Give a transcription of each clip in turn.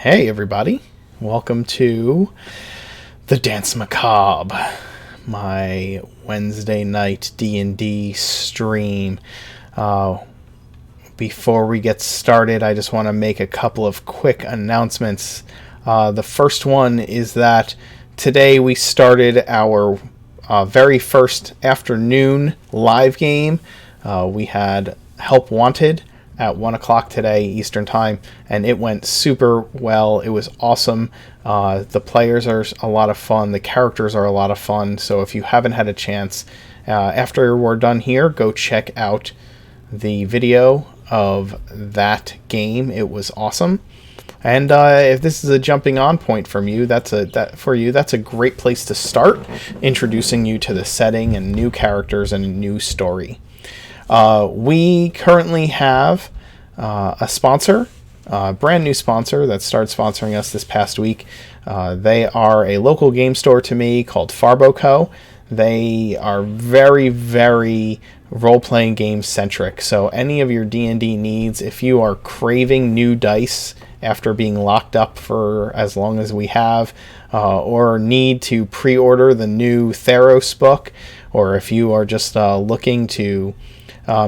Hey everybody, welcome to the Danse Macabre, my Wednesday night D&D stream. Before we get started, I just want to make a couple of quick announcements. The first one is that today we started our very first afternoon live game. We had Help Wanted at 1 o'clock today Eastern Time, and it went super well. It was awesome. The players are a lot of fun. The characters are a lot of fun. So if you haven't had a chance, after we're done here, go check out the video of that game. It was awesome. And if this is a jumping on point from you, that's a great place to start, introducing you to the setting and new characters and a new story. We currently have a sponsor, a brand new sponsor that started sponsoring us this past week. They are a local game store to me called Farbo Co. They are very, very role-playing game centric. So any of your D&D needs, if you are craving new dice after being locked up for as long as we have, or need to pre-order the new Theros book, or if you are just looking to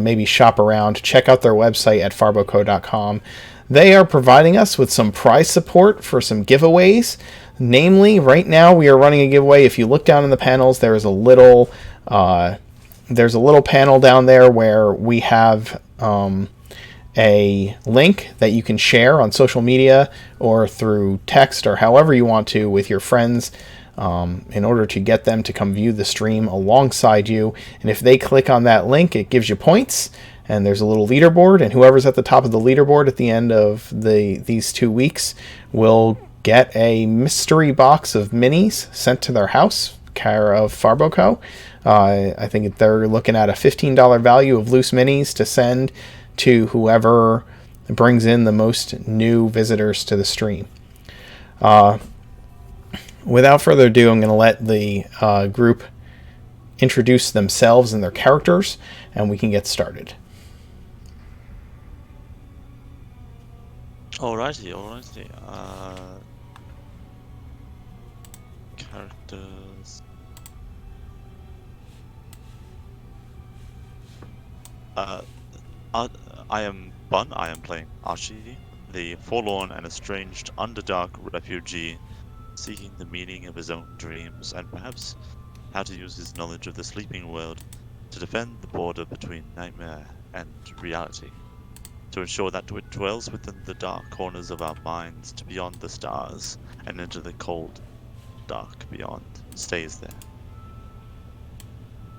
maybe shop around, check out their website at farboco.com. They are providing us with some prize support for some giveaways. Namely, right now we are running a giveaway. If you look down in the panels, there's a little panel down there where we have a link that you can share on social media or through text or however you want to with your friends, in order to get them to come view the stream alongside you. And if they click on that link, it gives you points, and there's a little leaderboard, and whoever's at the top of the leaderboard at the end of these 2 weeks will get a mystery box of minis sent to their house, care of Farbo Co. I think they're looking at a $15 value of loose minis to send to whoever brings in the most new visitors to the stream. Without further ado, I'm going to let the group introduce themselves and their characters, and we can get started. Alrighty. Characters. I am Bun. I am playing Archie, the forlorn and estranged Underdark refugee, seeking the meaning of his own dreams and perhaps how to use his knowledge of the sleeping world to defend the border between nightmare and reality, to ensure that which dwells within the dark corners of our minds to beyond the stars and into the cold, dark beyond stays there.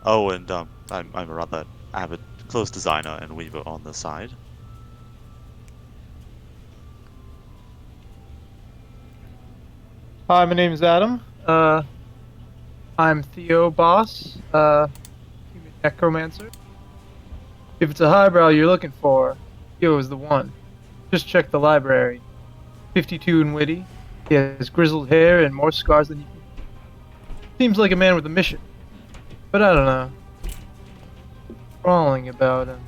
Oh, and I'm a rather avid clothes designer and weaver on the side. Hi, my name is Adam. I'm Theo Boss, human necromancer. If it's a highbrow you're looking for, Theo is the one. Just check the library. 52 and witty. He has grizzled hair and more scars than you can. Seems like a man with a mission. But I don't know. Crawling about him.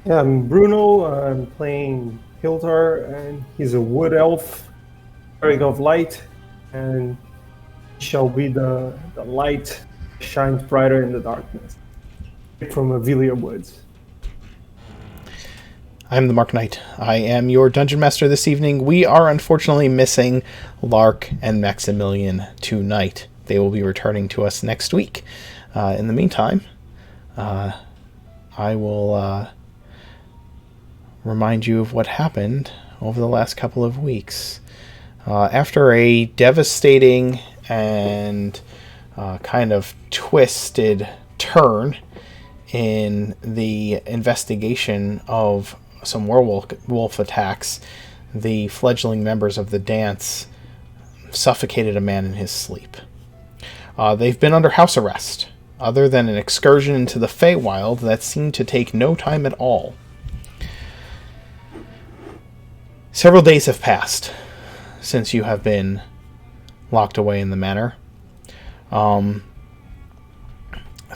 Yeah, I'm Bruno. I'm playing Hiltar, and he's a wood elf, cleric of light, and shall be the light shines brighter in the darkness. From Avilia Woods. I'm the Mark Knight. I am your Dungeon Master this evening. We are unfortunately missing Lark and Maximilian tonight. They will be returning to us next week. In the meantime, I will remind you of what happened over the last couple of weeks. After a devastating and kind of twisted turn in the investigation of some werewolf attacks, the fledgling members of the Danse suffocated a man in his sleep. They've been under house arrest, other than an excursion into the Feywild that seemed to take no time at all. Several days have passed since you have been locked away in the manor.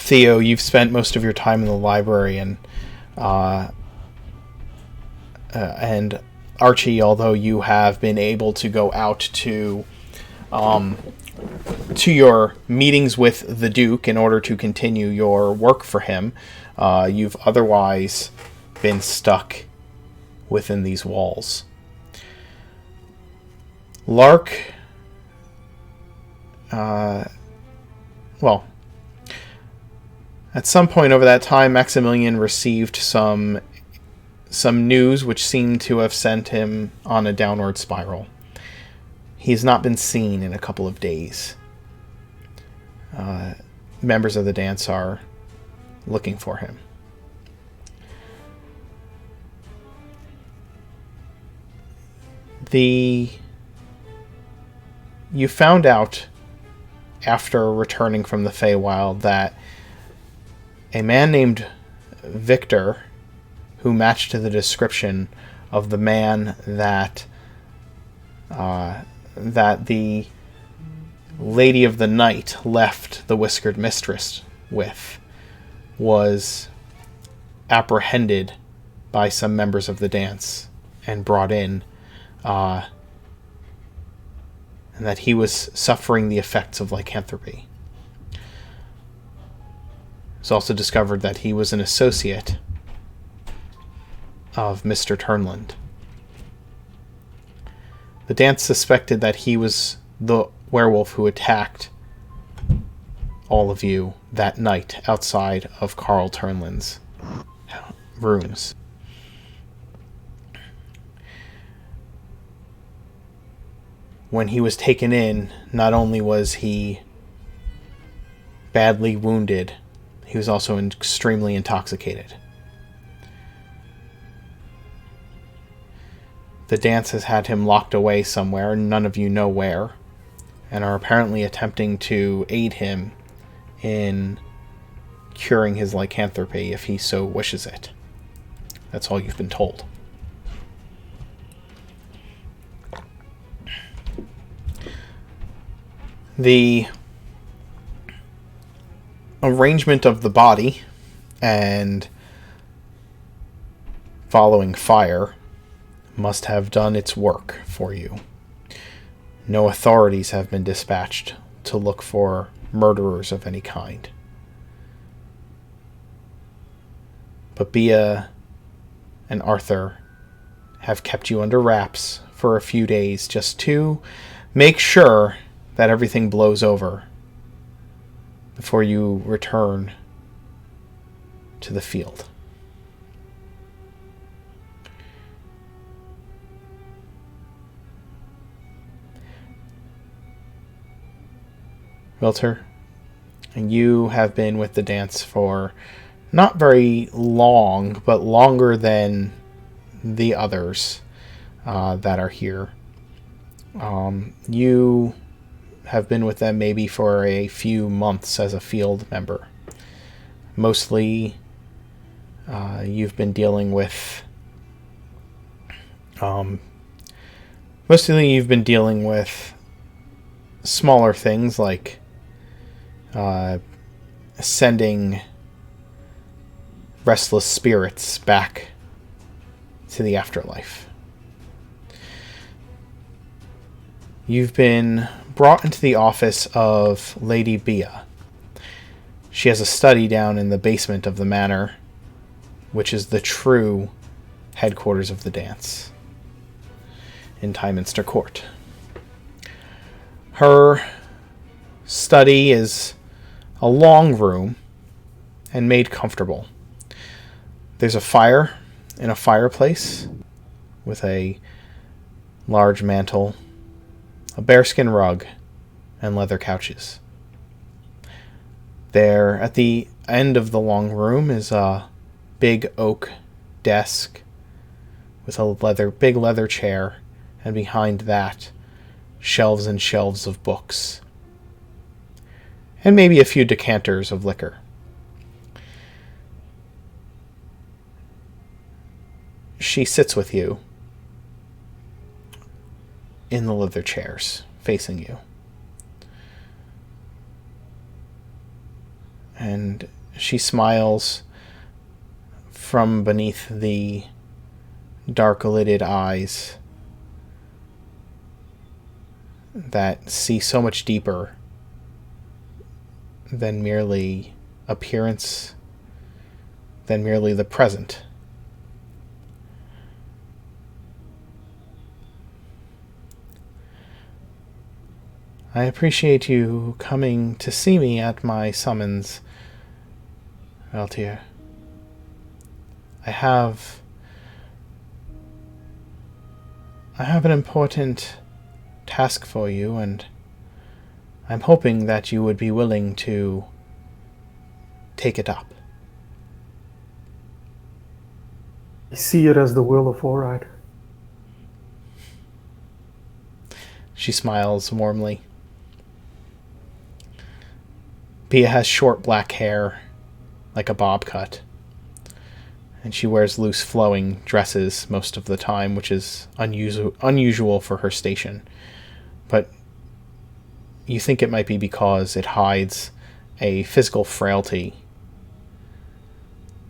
Theo, you've spent most of your time in the library, and Archie, although you have been able to go out to your meetings with the Duke in order to continue your work for him, you've otherwise been stuck within these walls. Lark, well, at some point over that time, Maximilian received some news which seemed to have sent him on a downward spiral. He's not been seen in a couple of days. Members of the Danse are looking for him. You found out after returning from the Feywild that a man named Victor, who matched to the description of the man that the Lady of the Night left the Whiskered Mistress with, was apprehended by some members of the Danse and brought in, and that he was suffering the effects of lycanthropy. It's also discovered that he was an associate of Mr. Turnland. The Danse suspected that he was the werewolf who attacked all of you that night outside of Carl Turnland's rooms. When he was taken in, not only was he badly wounded, he was also extremely intoxicated. The Danse has had him locked away somewhere, none of you know where, and are apparently attempting to aid him in curing his lycanthropy if he so wishes it. That's all you've been told. The arrangement of the body and following fire must have done its work for you. No authorities have been dispatched to look for murderers of any kind. But Bia and Arthur have kept you under wraps for a few days just to make sure that everything blows over before you return to the field. Wilter, and you have been with the Danse for not very long, but longer than the others that are here. You have been with them maybe for a few months as a field member. Mostly, you've been dealing with smaller things like sending restless spirits back to the afterlife. You've been brought into the office of Lady Bia. She has a study down in the basement of the manor, which is the true headquarters of the Danse in Tyminster Court. Her study is a long room and made comfortable. There's a fire in a fireplace with a large mantel, a bearskin rug, and leather couches. There, at the end of the long room, is a big oak desk with a big leather chair, and behind that, shelves and shelves of books, and maybe a few decanters of liquor. She sits with you in the leather chairs, facing you. And she smiles from beneath the dark-lidded eyes that see so much deeper than merely appearance, than merely the present. I appreciate you coming to see me at my summons, Valtier. I have an important task for you, and I'm hoping that you would be willing to take it up. I see it as the will of Oride. She smiles warmly. Pia has short black hair, like a bob cut, and she wears loose flowing dresses most of the time, which is unusual for her station. But you think it might be because it hides a physical frailty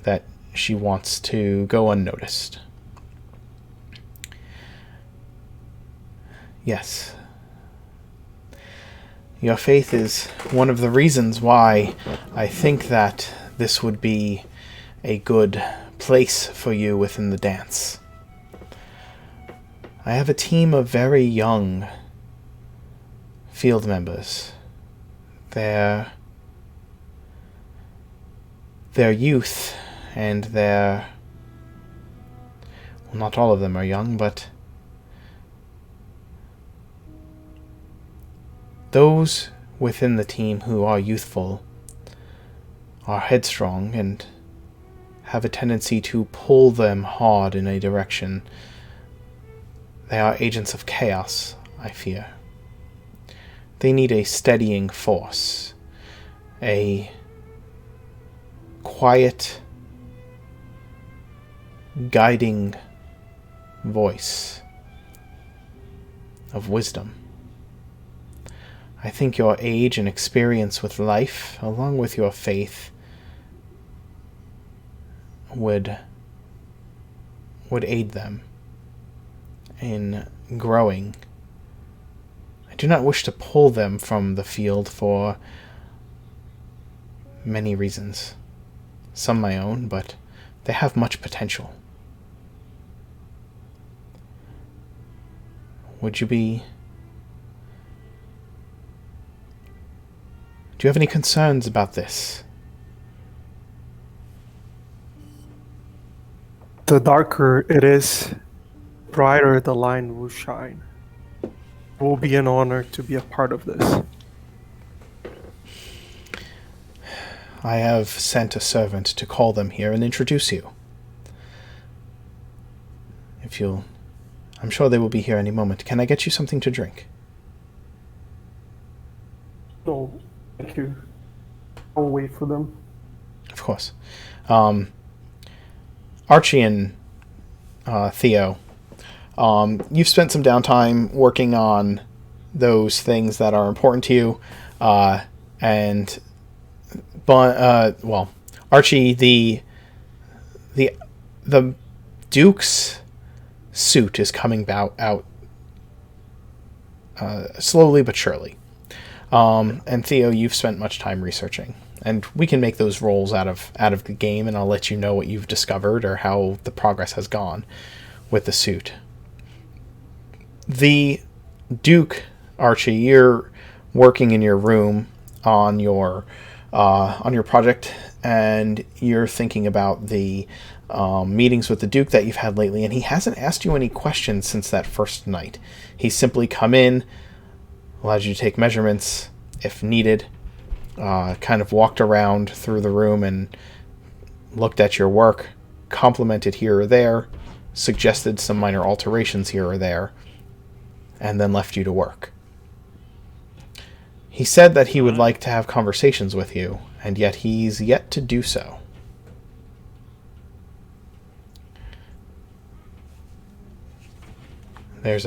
that she wants to go unnoticed. Yes. Your faith is one of the reasons why I think that this would be a good place for you within the dance. I have a team of very young field members. Their youth and their... well, not all of them are young, but those within the team who are youthful are headstrong and have a tendency to pull them hard in a direction. They are agents of chaos, I fear. They need a steadying force, a quiet, guiding voice of wisdom. I think your age and experience with life, along with your faith, would aid them in growing. I do not wish to pull them from the field for many reasons. Some my own, but they have much potential. Would you be... do you have any concerns about this? The darker it is, brighter the line will shine. It will be an honor to be a part of this. I have sent a servant to call them here and introduce you. If you'll... I'm sure they will be here any moment. Can I get you something to drink? No, thank you. I'll wait for them. Of course. Archie and Theo, you've spent some downtime working on those things that are important to you, and Archie, the Duke's suit is coming out slowly but surely. And Theo, you've spent much time researching, and we can make those rolls out of the game, and I'll let you know what you've discovered or how the progress has gone with the suit. The Duke, Archie, you're working in your room on your project, and you're thinking about the meetings with the Duke that you've had lately, and he hasn't asked you any questions since that first night. He's simply come in, allowed you to take measurements if needed, kind of walked around through the room and looked at your work, complimented here or there, suggested some minor alterations here or there, and then left you to work. He said that he would like to have conversations with you, and yet he's yet to do so. There's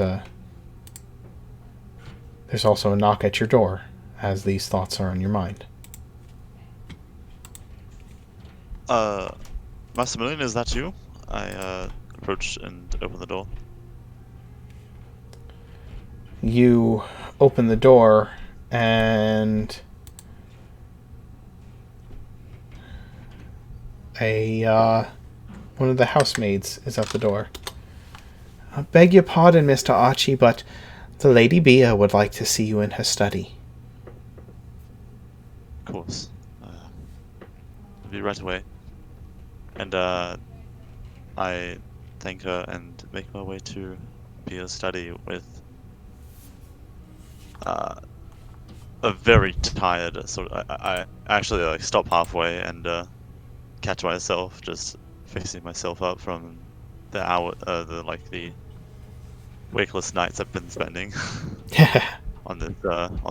also a knock at your door as these thoughts are on your mind. Maximilian, is that you? I approach and open the door. You open the door, and one of the housemaids is at the door. I beg your pardon, Mr. Archie, but the Lady Bea would like to see you in her study. Of course. I'll be right away. And I thank her and make my way to Bea's study with a very tired sort of. I actually like stop halfway and catch myself just fixing myself up from the the wakeless nights I've been spending on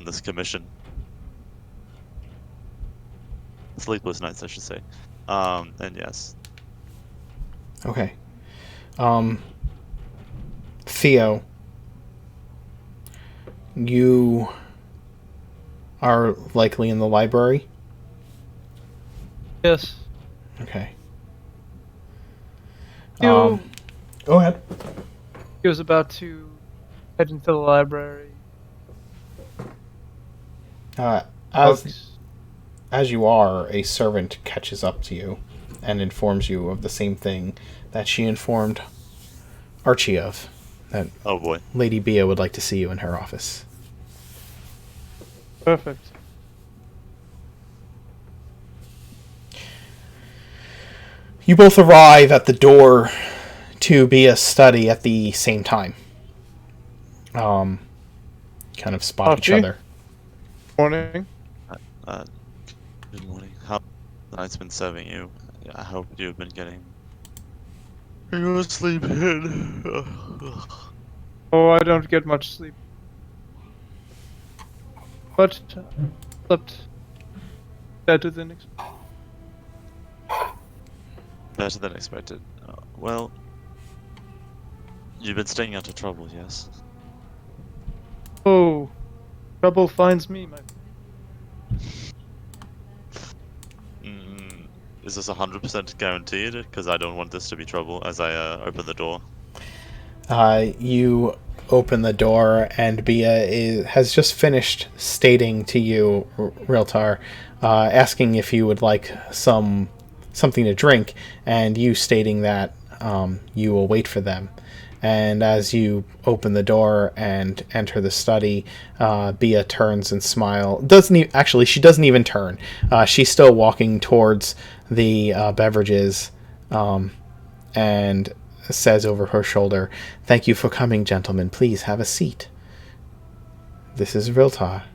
this commission. Sleepless nights, I should say. And yes. Okay. Theo, you are likely in the library? Yes. Okay. Theo, Go ahead. he was about to head into the library. As you are, a servant catches up to you and informs you of the same thing that she informed Archie of, that Oh boy. Lady Bea would like to see you in her office. Perfect. You both arrive at the door to Bea's study at the same time. Kind of spot each Archie? other. Morning. Good morning. How the night's been serving you? I hope you've been getting your sleep in. Oh, I don't get much sleep. But slept better than expected. Better than expected. Well, you've been staying out of trouble, yes? Oh, trouble finds me, my friend. Is this 100% guaranteed? Because I don't want this to be trouble as I open the door. You open the door, and Bea has just finished stating to you, Realtar, asking if you would like something to drink, and you stating that you will wait for them. And as you open the door and enter the study, Bea turns and smiles. She doesn't even turn. She's still walking towards the beverages, and says over her shoulder, "Thank you for coming, gentlemen. Please have a seat. This is Realtar.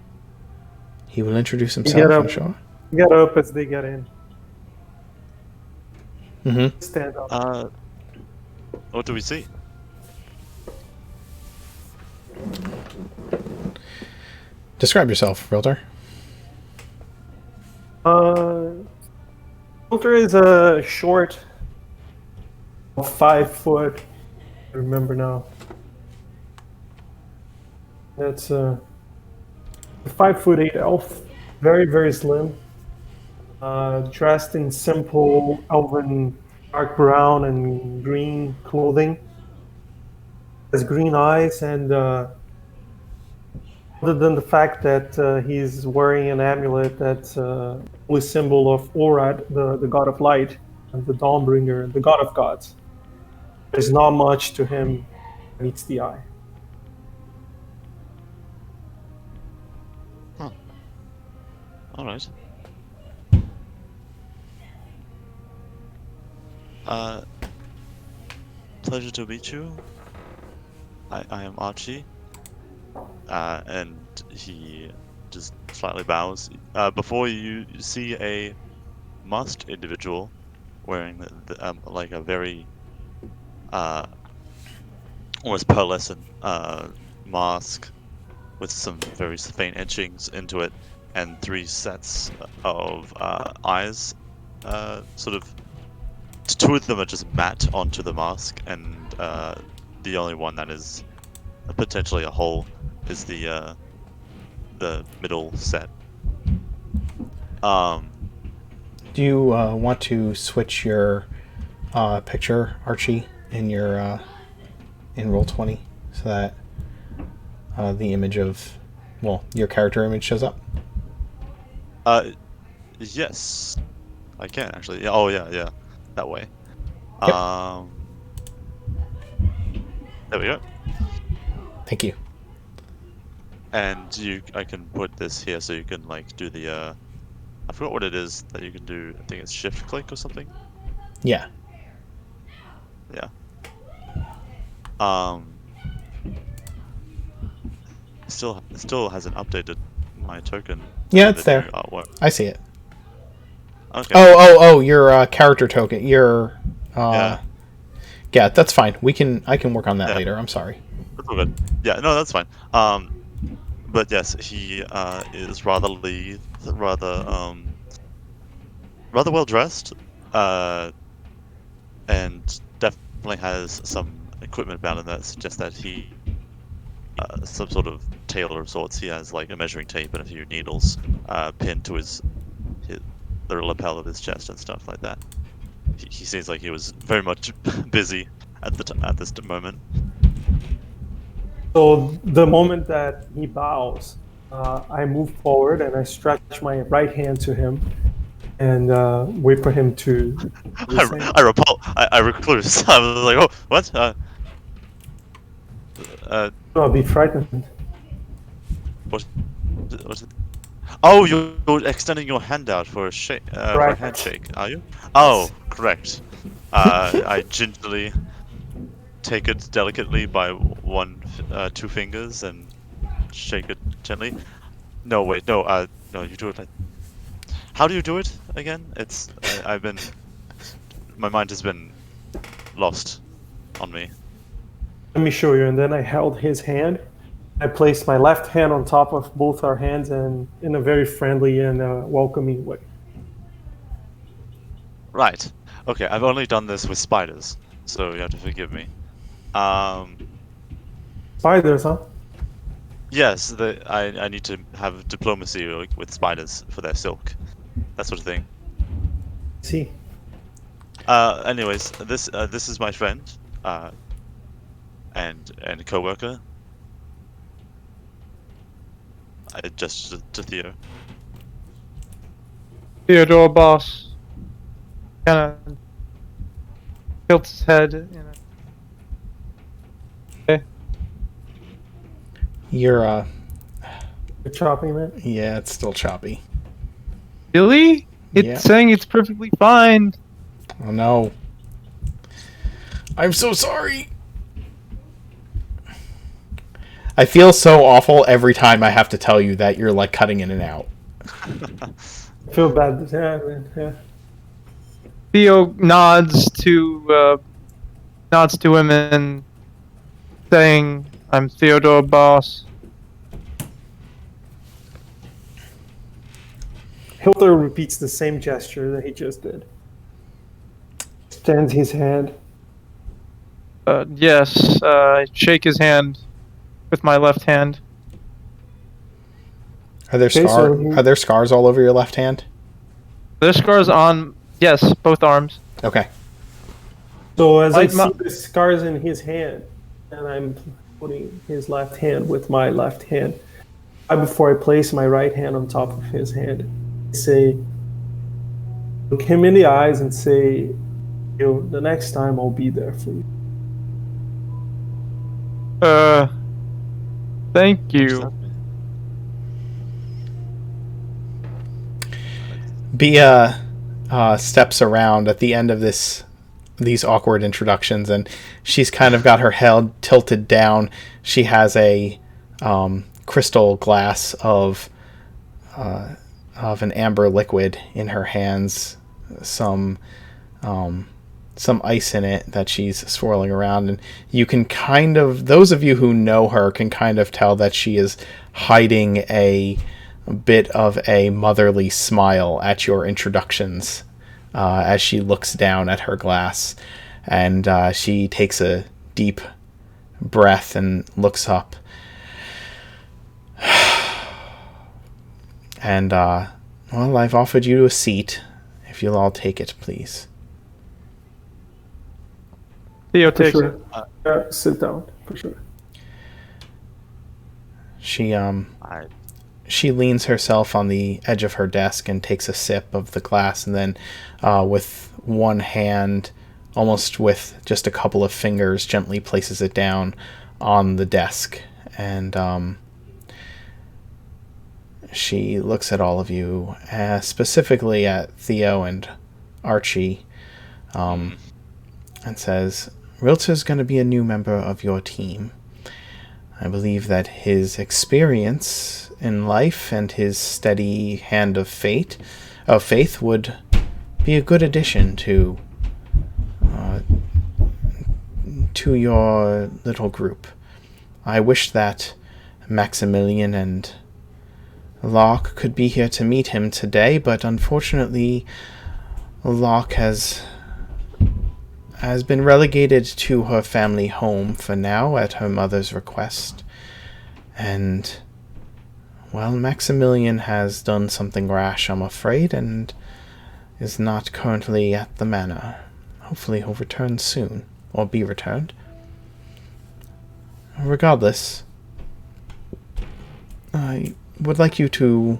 He will introduce himself, I'm sure." Get up as they get in. Mm-hmm. Stand up. What do we see? Describe yourself, Realtor. Walter is a short, 5 foot. I remember now. That's a 5'8" elf, very very slim. Dressed in simple elven dark brown and green clothing. Has green eyes, and other than the fact that he's wearing an amulet that's a symbol of Orad, the god of light, and the Dawnbringer, the god of gods, there's not much to him that meets the eye. Huh. Alright. Pleasure to meet you. I am Archie. And he just slightly bows. Before you see a masked individual wearing like a very almost pearlescent mask with some very faint etchings into it, and 3 sets of eyes. Sort of 2 of them are just matte onto the mask, and the only one that is potentially a hole is the middle set. Do you want to switch your picture, Archie, in your in Roll20 so that the image of, well, your character image shows up? Yes, I can actually. Oh yeah, that way. Yep. There we go. Thank you. And I can put this here so you can like do the. I forgot what it is that you can do. I think it's shift click or something. Yeah. Yeah. Um. Still hasn't updated my token. Yeah, for it's the there. new artwork. I see it. Okay. Oh, your character token. Your Yeah. yeah, that's fine. I can work on that Yeah. later. I'm sorry. That's all good. Yeah, no, that's fine. But yes, he is rather lithe, rather well dressed, and definitely has some equipment about him that suggests that he some sort of tailor of sorts. He has like a measuring tape and a few needles pinned to the lapel of his chest and stuff like that. He seems like he was very much busy at this moment. So the moment that he bows, I move forward and I stretch my right hand to him and wait for him to. I recluse. I was like, oh, what? I'll be frightened. What was it? Oh, you're extending your hand out for a shake, for a Correct. handshake, are you? Oh, correct. I gingerly take it delicately by two fingers and shake it gently. No, wait, no, no, you do it like. How do you do it again? My mind has been lost on me. Let me show you. And then I held his hand. I placed my left hand on top of both our hands and in a very friendly and welcoming way. Right. Okay, I've only done this with spiders, so you have to forgive me. Spiders, huh? Yes, I need to have diplomacy with spiders for their silk, that sort of thing. See. Anyways, this is my friend, and coworker. I just to Theo. Theodore Boss kind of tilts his head. Okay. You're You're chopping that? yeah, it's still choppy. Really? It's Yeah. saying it's perfectly fine. Oh no. I'm so sorry. I feel so awful every time I have to tell you that you're like cutting in and out. I feel bad. Yeah, man, yeah. Theo nods to him and saying, "I'm Theodore Boss." Hilter repeats the same gesture that he just did. Extends his hand. Yes, I shake his hand with my left hand. Are there Okay, so- Are there scars all over your left hand? There's scars on, yes, both arms. Okay. So as I Like see my- the scars in his hand, and I'm putting his left hand with my left hand, right before I place my right hand on top of his hand, I say, look him in the eyes and say, the next time I'll be there for you. Thank you. Bia steps around at the end of these awkward introductions, and she's kind of got her head tilted down. She has a crystal glass of an amber liquid in her hands, some ice in it that she's swirling around, and you can kind of, those of you who know her can kind of tell that she is hiding a bit of a motherly smile at your introductions as she looks down at her glass, and she takes a deep breath and looks up. And well, I've offered you a seat. If you'll all take it, please. Theo For takes sure. it. Yeah, sit down, for sure. She leans herself on the edge of her desk and takes a sip of the glass, and then with one hand, almost with just a couple of fingers, gently places it down on the desk. And she looks at all of you, specifically at Theo and Archie, and says, Rilter's going to be a new member of your team. I believe that his experience in life and his steady hand of faith would be a good addition to your little group. I wish that Maximilian and Locke could be here to meet him today, but unfortunately Locke has been relegated to her family home for now at her mother's request. And, well, Maximilian has done something rash, I'm afraid, and is not currently at the manor. Hopefully he'll return soon, or be returned. Regardless, I would like you to...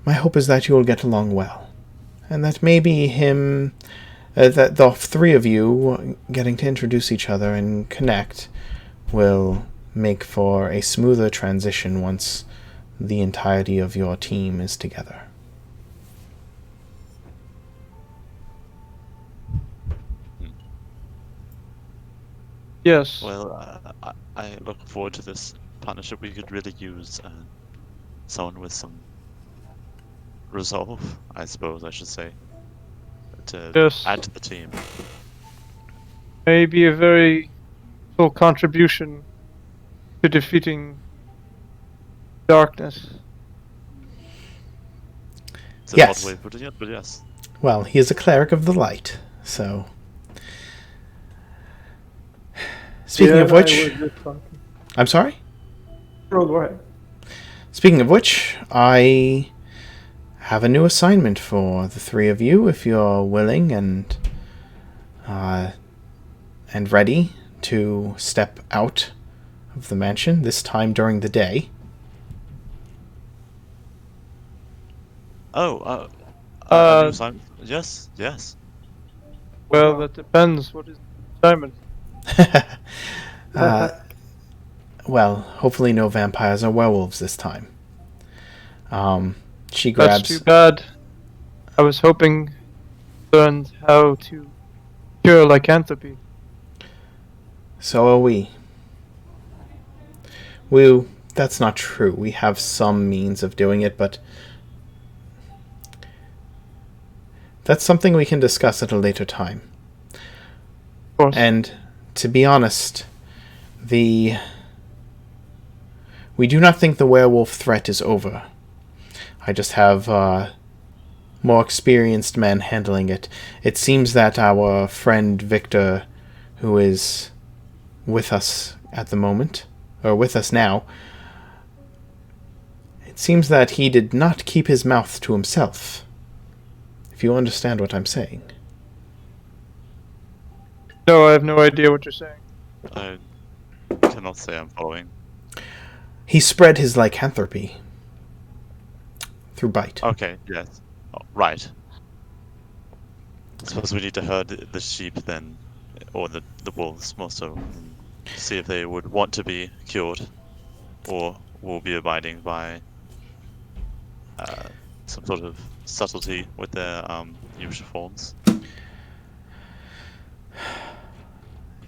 My hope is that you will get along well. And that maybe that the three of you getting to introduce each other and connect will make for a smoother transition once the entirety of your team is together. Yes. Well, I look forward to this partnership. We could really use someone with some resolve, I suppose I should say, to Yes. add to the team. Maybe a very full contribution to defeating darkness. It's an Yes. odd way of putting it, but yes. Well, he is a cleric of the light, so... Speaking of which... I'm sorry? No, go ahead. Speaking of which, I have a new assignment for the three of you, if you're willing and ready to step out of the mansion, this time during the day. Oh, Uh, yes. Well, that depends. What is the assignment? Well, hopefully no vampires or werewolves this time. She That's grabs... too bad. I was hoping to learn how to cure lycanthropy. So are we. That's not true. We have some means of doing it, but that's something we can discuss at a later time. Of course. And to be honest, we do not think the werewolf threat is over. I just have more experienced men handling it. It seems that our friend Victor, who is with us at the moment, or with us now, it seems that he did not keep his mouth to himself. If you understand what I'm saying. No, I have no idea what you're saying. I cannot say I'm following. He spread his lycanthropy through bite. Okay, yes. Oh, right. I suppose we need to herd the sheep then, or the wolves more so, and see if they would want to be cured, or will be abiding by some sort of subtlety with their usual forms.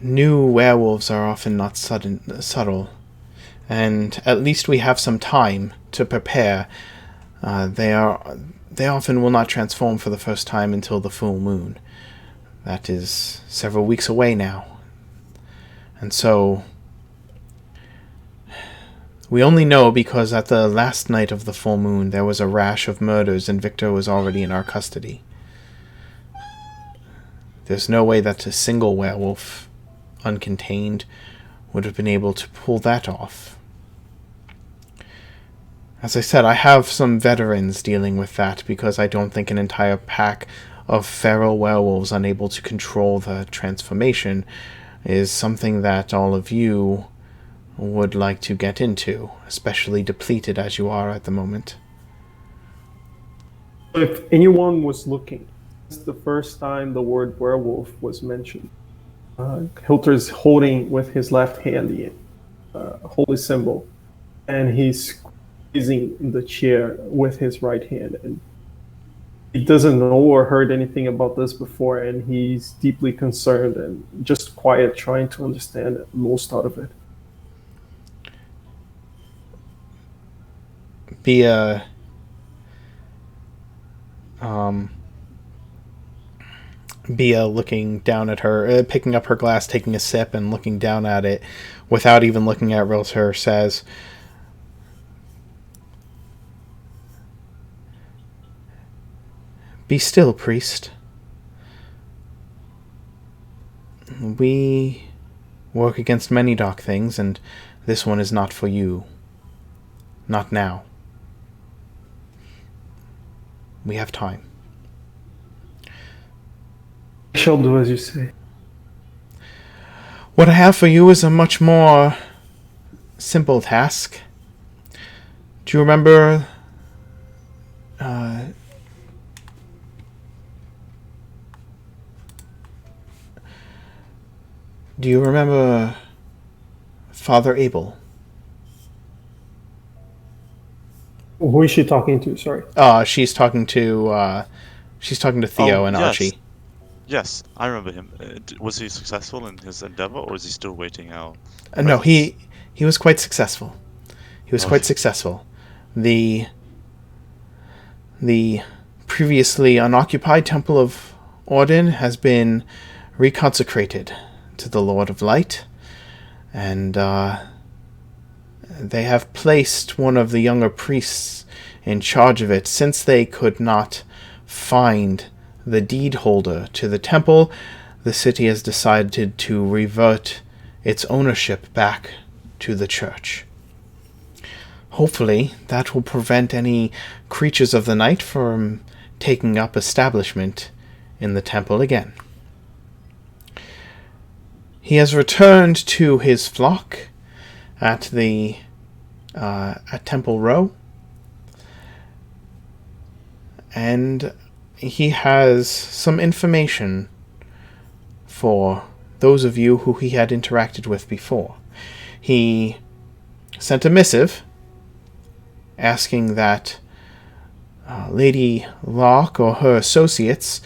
New werewolves are often not subtle, and at least we have some time to prepare. They often will not transform for the first time until the full moon. That is several weeks away now. And so we only know because at the last night of the full moon there was a rash of murders and Victor was already in our custody. There's no way that a single werewolf, uncontained, would have been able to pull that off. As I said, I have some veterans dealing with that because I don't think an entire pack of feral werewolves unable to control the transformation is something that all of you would like to get into, especially depleted as you are at the moment. If anyone was looking, it's the first time the word werewolf was mentioned. Hilter's holding with his left hand the holy symbol, and he's squeezing the chair with his right hand. And he doesn't know or heard anything about this before, and he's deeply concerned and just quiet, trying to understand most out of it. Bia looking down at her, picking up her glass, taking a sip, and looking down at it without even looking at Realtor, says, "Be still, priest. We work against many dark things, and this one is not for you. Not now. We have time." I shall do as you say. What I have for you is a much more simple task. Do you remember Father Abel? Who is she talking to? Sorry. She's talking to Theo and yes. Archie. Yes, I remember him. Was he successful in his endeavor, or is he still waiting out? No, he was quite successful. He was quite successful. The previously unoccupied Temple of Odin has been reconsecrated to the Lord of Light, and they have placed one of the younger priests in charge of it. Since they could not find the deed holder to the temple, the city has decided to revert its ownership back to the church. Hopefully, that will prevent any creatures of the night from taking up establishment in the temple again. He has returned to his flock at Temple Row, and he has some information for those of you who he had interacted with before. He sent a missive asking that Lady Locke or her associates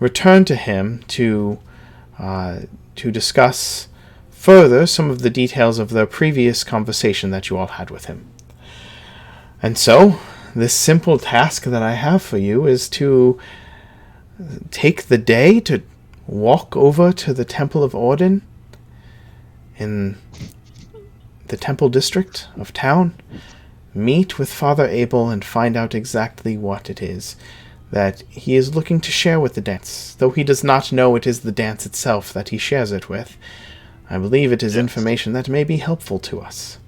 return to him to discuss further some of the details of the previous conversation that you all had with him. And so, this simple task that I have for you is to take the day to walk over to the Temple of Odin in the Temple District of town, meet with Father Abel, and find out exactly what it is that he is looking to share with the Danse. Though he does not know it is the Danse itself that he shares it with, I believe it is information that may be helpful to us.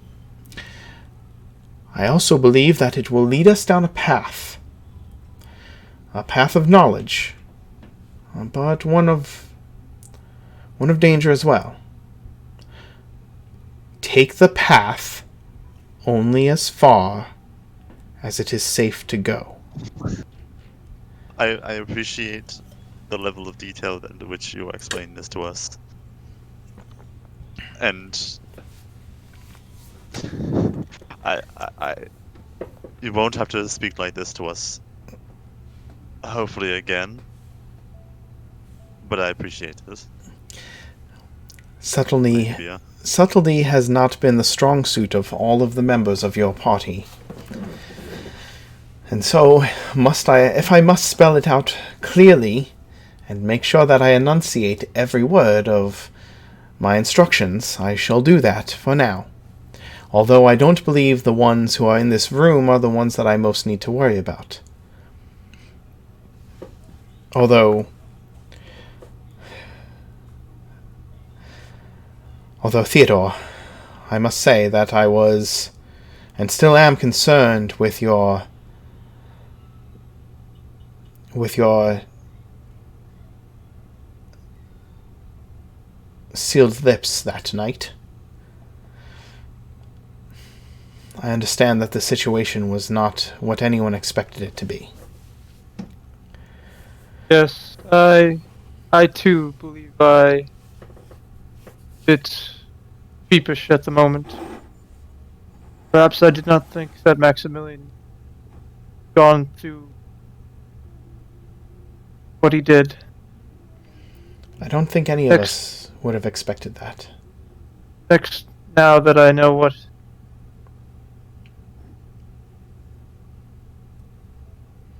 I also believe that it will lead us down a path of knowledge, but one of danger as well. Take the path only as far as it is safe to go. I appreciate the level of detail into which you explain this to us. And you won't have to speak like this to us, hopefully again, but I appreciate this. Subtlety has not been the strong suit of all of the members of your party. And so, if I must spell it out clearly and make sure that I enunciate every word of my instructions, I shall do that for now. Although I don't believe the ones who are in this room are the ones that I most need to worry about. Although Theodore, I must say that I was and still am concerned with your sealed lips that night. I understand that the situation was not what anyone expected it to be. Yes, I too believe I bit sheepish at the moment. Perhaps I did not think that Maximilian gone through what he did. I don't think any of us would have expected that. Next, now that I know what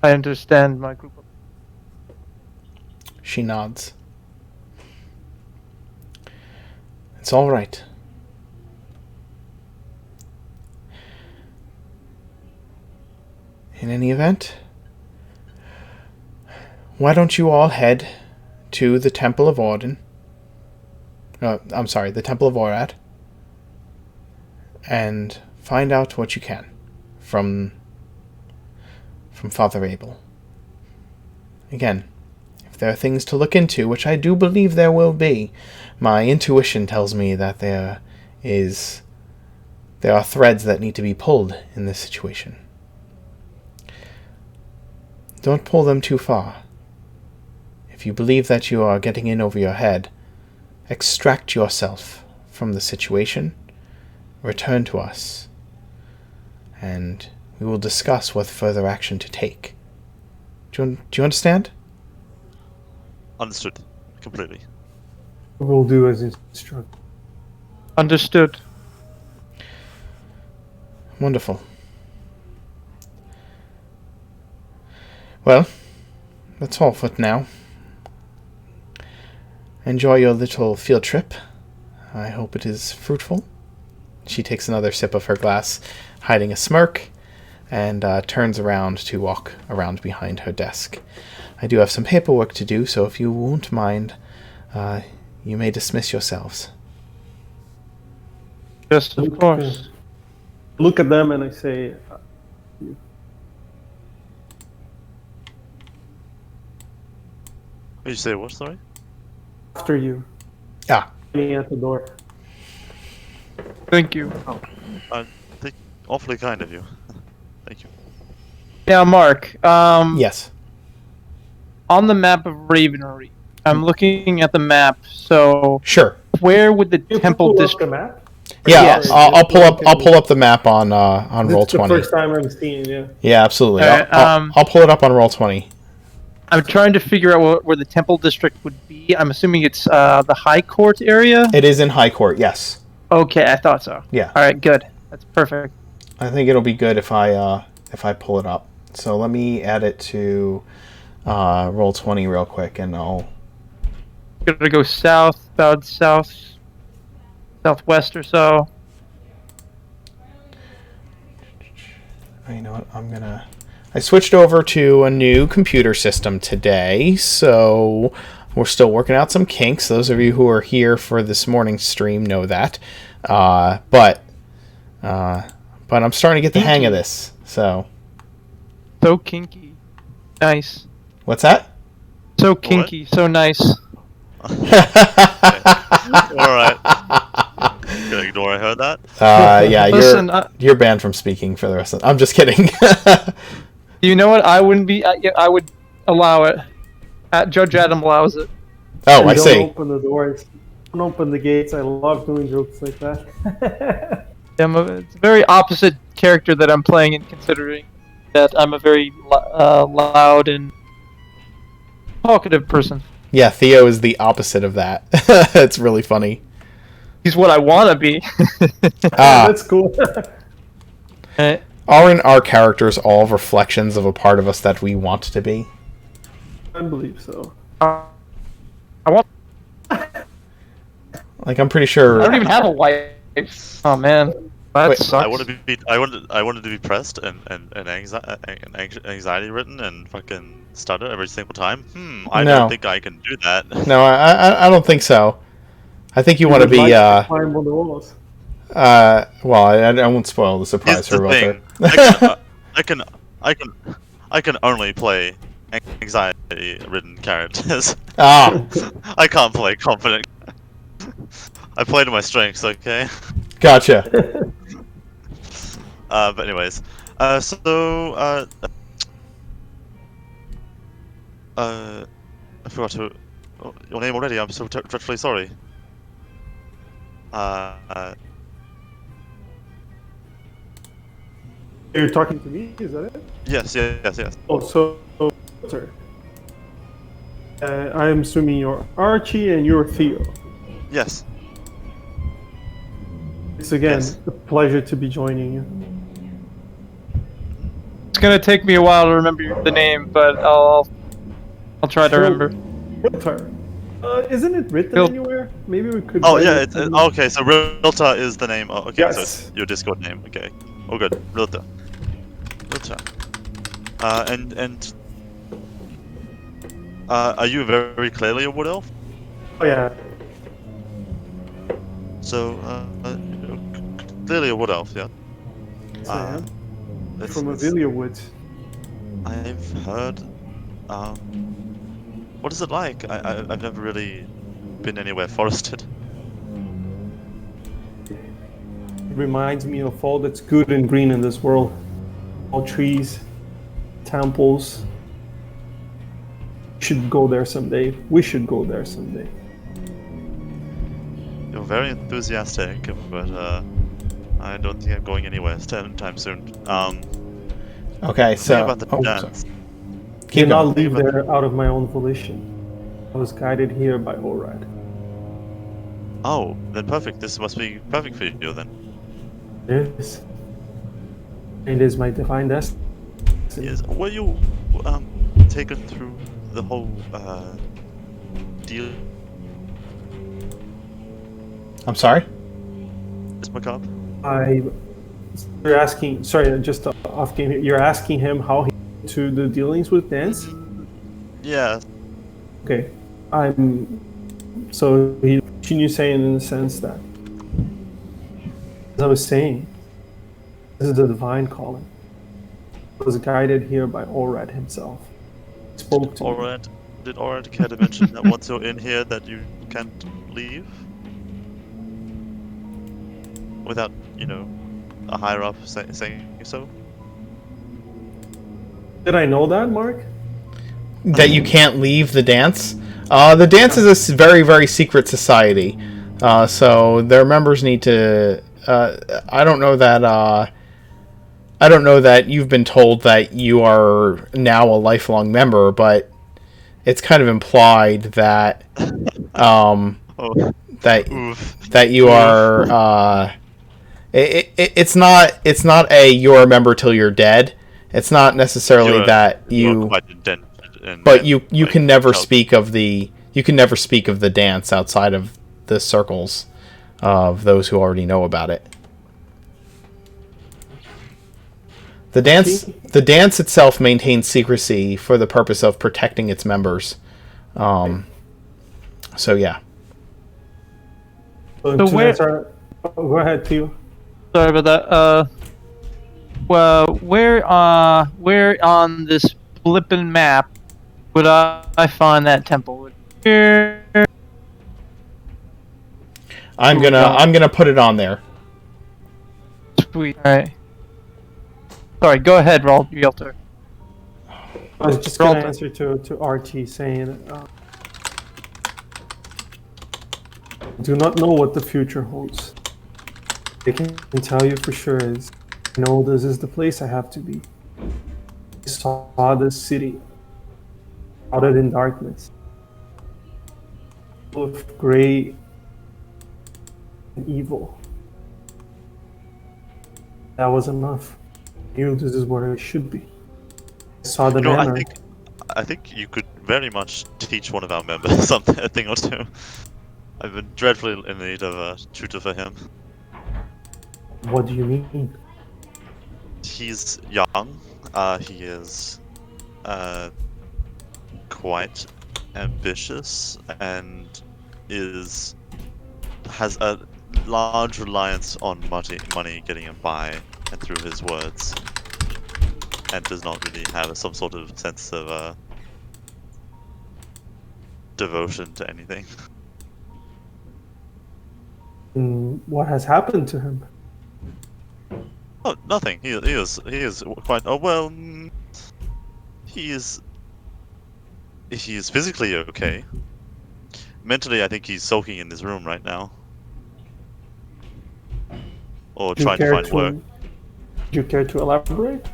I understand my group of... She nods. It's all right. In any event, why don't you all head to the Temple of Orden? I'm sorry, the Temple of Orad, and find out what you can from Father Abel. Again, if there are things to look into, which I do believe there will be, my intuition tells me that there are threads that need to be pulled in this situation. Don't pull them too far. If you believe that you are getting in over your head, extract yourself from the situation, return to us, and we will discuss what further action to take. Do you understand? Understood. Completely. We'll do as instructed. Understood. Wonderful. Well, that's all for now. Enjoy your little field trip. I hope it is fruitful. She takes another sip of her glass, hiding a smirk, and turns around to walk around behind her desk. I do have some paperwork to do, so if you won't mind, you may dismiss yourselves. Yes, of course. Look at them and I say, You say what, sorry? after you. Ah. Me at the door. Thank you. Awfully kind of you. Thank you. Now, Mark, Yes. on the map of Ravenry, I'm looking at the map, so Sure. where would the You temple pull up district... the map? Yeah, Yes. I'll pull up the map on roll It's the 20. first time I'm seeing it. Yeah, absolutely. Alright, I'll pull it up on roll 20. I'm trying to figure out where the temple district would be. I'm assuming it's the High Court area? It is in High Court, yes. Okay, I thought so. Yeah. Alright, good. That's perfect. I think it'll be good if I pull it up. So let me add it to roll 20 real quick, and I'll... Gonna go south, about southwest or so. You know what? I switched over to a new computer system today, so we're still working out some kinks. Those of you who are here for this morning's stream know that. But I'm starting to get the hang of this. So Kinky. Nice. what's that? So kinky, so nice. Alright. Gonna ignore I heard that. Yeah, Listen, you're banned from speaking for the rest of I'm just kidding. you know what? I wouldn't be... I would allow it. Judge Adam allows it. Oh, And I don't see. open the doors. Don't open the gates. I love doing jokes like that. It's a very opposite character that I'm playing, and considering that I'm a very loud and talkative person. Yeah, Theo is the opposite of that. It's really funny. He's what I want to be. That's cool. Aren't our characters all reflections of a part of us that we want to be? I believe so. I want... Like, I'm pretty sure... I don't even have a wife. Oh man, that Wait, sucks. I wanted to be pressed and anxiety ridden and fucking stutter every single time. I No. don't think I can do that. No, I don't think so. I think you want to be... Climb on the walls. Well, I won't spoil the surprise Here's for the Walter. thing. I can only play anxiety-ridden characters. Ah, I can't play confident. I play to my strengths, okay? gotcha. But anyways, I forgot your name already. I'm so dreadfully sorry. You're talking to me, is that it? Yes. Oh, so, sir. I'm assuming you're Archie and you're Theo. Yes. It's again Yes. a pleasure to be joining you. It's gonna take me a while to remember the name, but I'll try to remember. Hiltar. Isn't it written Hil- anywhere? Maybe we could. Oh write yeah. it in- Okay. So Realtor is the name. Oh, okay. So Yes. it's your Discord name. Okay. Oh, good. Realtor. Are you very clearly a wood elf? Oh yeah. So clearly a wood elf, yeah. Yes, I am. It's- From it's- Avilia Woods. I've heard. What is it like? I've never really been anywhere forested. It reminds me of all that's good and green in this world. All trees, temples. Should go there someday. We should go there someday. You're very enthusiastic, but I don't think I'm going anywhere anytime soon. Okay, Think so about the sorry. dance. Keep Did not going. leave there out of my own volition. I was guided here by Orad. Oh, then perfect. This must be perfect for you then. Yes. It is my divine destiny. Were you taken through the whole deal? I'm sorry. Is Macabre? You're asking. Sorry, just off game here. You're asking him how he to the dealings with Danse. Yeah. Okay. So he continues saying in the sense that, as I was saying, this is the divine calling. I was guided here by Orad himself. He spoke to me. Did Orad care to mention that once you're in here that you can't leave? Without, a higher up saying so? Did I know that, Mark? That you can't leave the dance. The dance is a very, very secret society, so their members need to. I don't know that. I don't know that you've been told that you are now a lifelong member, but it's kind of implied that Oh, that you are. It's not a you're a member till you're dead. It's not necessarily that you. But you can never speak of the dance outside of the circles of those who already know about it. The dance itself maintains secrecy for the purpose of protecting its members. So yeah. So So to where- answer- go ahead, Theo. Sorry about that. Well, where on this flippin' map would I find that temple? Here. I'm gonna put it on there. Sweet. All right. Sorry. Go ahead, Realtor. I was just going to Roll. answer to Archie saying, do not know what the future holds. I can tell you for sure is, I know this is the place I have to be. I saw this city, shrouded in darkness, full of gray and evil. That was enough. I knew this is where I should be. I saw the manner. I think you could very much teach one of our members something, a thing or two. I've been dreadfully in need of a tutor for him. What do you mean? He's young. He is quite ambitious and has a large reliance on money getting him by and through his words, and does not really have some sort of sense of devotion to anything. What has happened to him? Oh, nothing. He is quite. Oh well. He is physically okay. Mentally, I think he's sulking in his room right now, or trying to find work. Do you care to elaborate?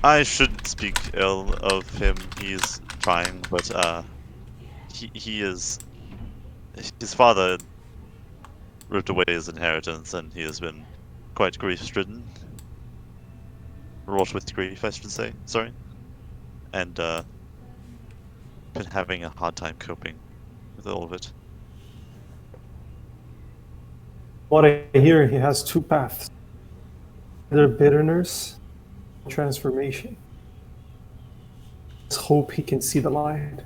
I shouldn't speak ill of him. He's trying, but he is. His father ripped away his inheritance, and he has been quite grief-stricken. Wrought with grief, I should say. Sorry. And been having a hard time coping with all of it. What I hear, he has two paths. Either bitterness or transformation. Let's hope he can see the light.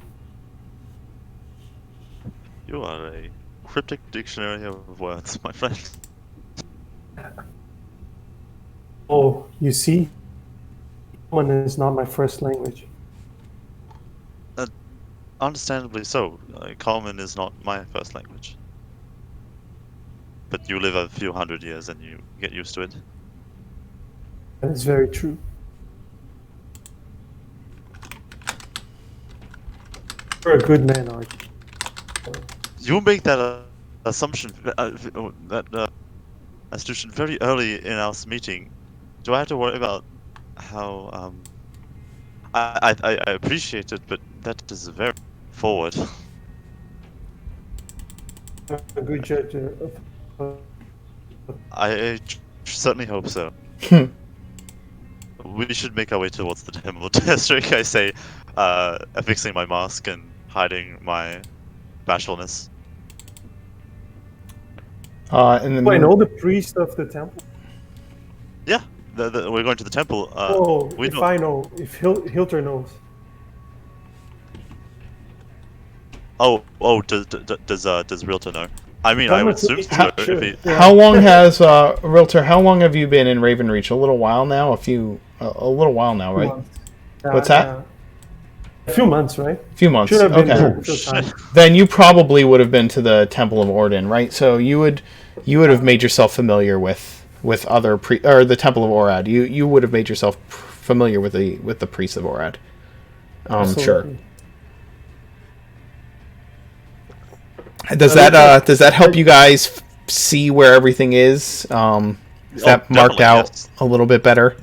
You are a cryptic dictionary of words, my friend. Oh, you see? Common is not my first language. Understandably so. Common is not my first language. But you live a few hundred years and you get used to it. That is very true. You're a good man, Archie. You make that assumption, assumption very early in our meeting. Do I have to worry about how? I appreciate it, but that is very forward. A good judge of I certainly hope so. We should make our way towards the Temple District, I say, affixing my mask and hiding my bashfulness. And then Do I know the priest of the temple? Yeah, we're going to the temple. We if don't- I know, if Hilter knows. Does Realtor know? I mean, I would assume so. Sure. If he, Yeah. how long has Realtor? How long have you been in Ravenreach? A little while now. A little while now, right? What's that? A few months, right? A few months. Should have been Okay. a few times. Then you probably would have been to the Temple of Orden, right? So you would have made yourself familiar with other or the Temple of Orad. You would have made yourself familiar with the priests of Orad. Sure. Absolutely. Does that help you guys see where everything is? Is that marked definitely, out yes. a little bit better?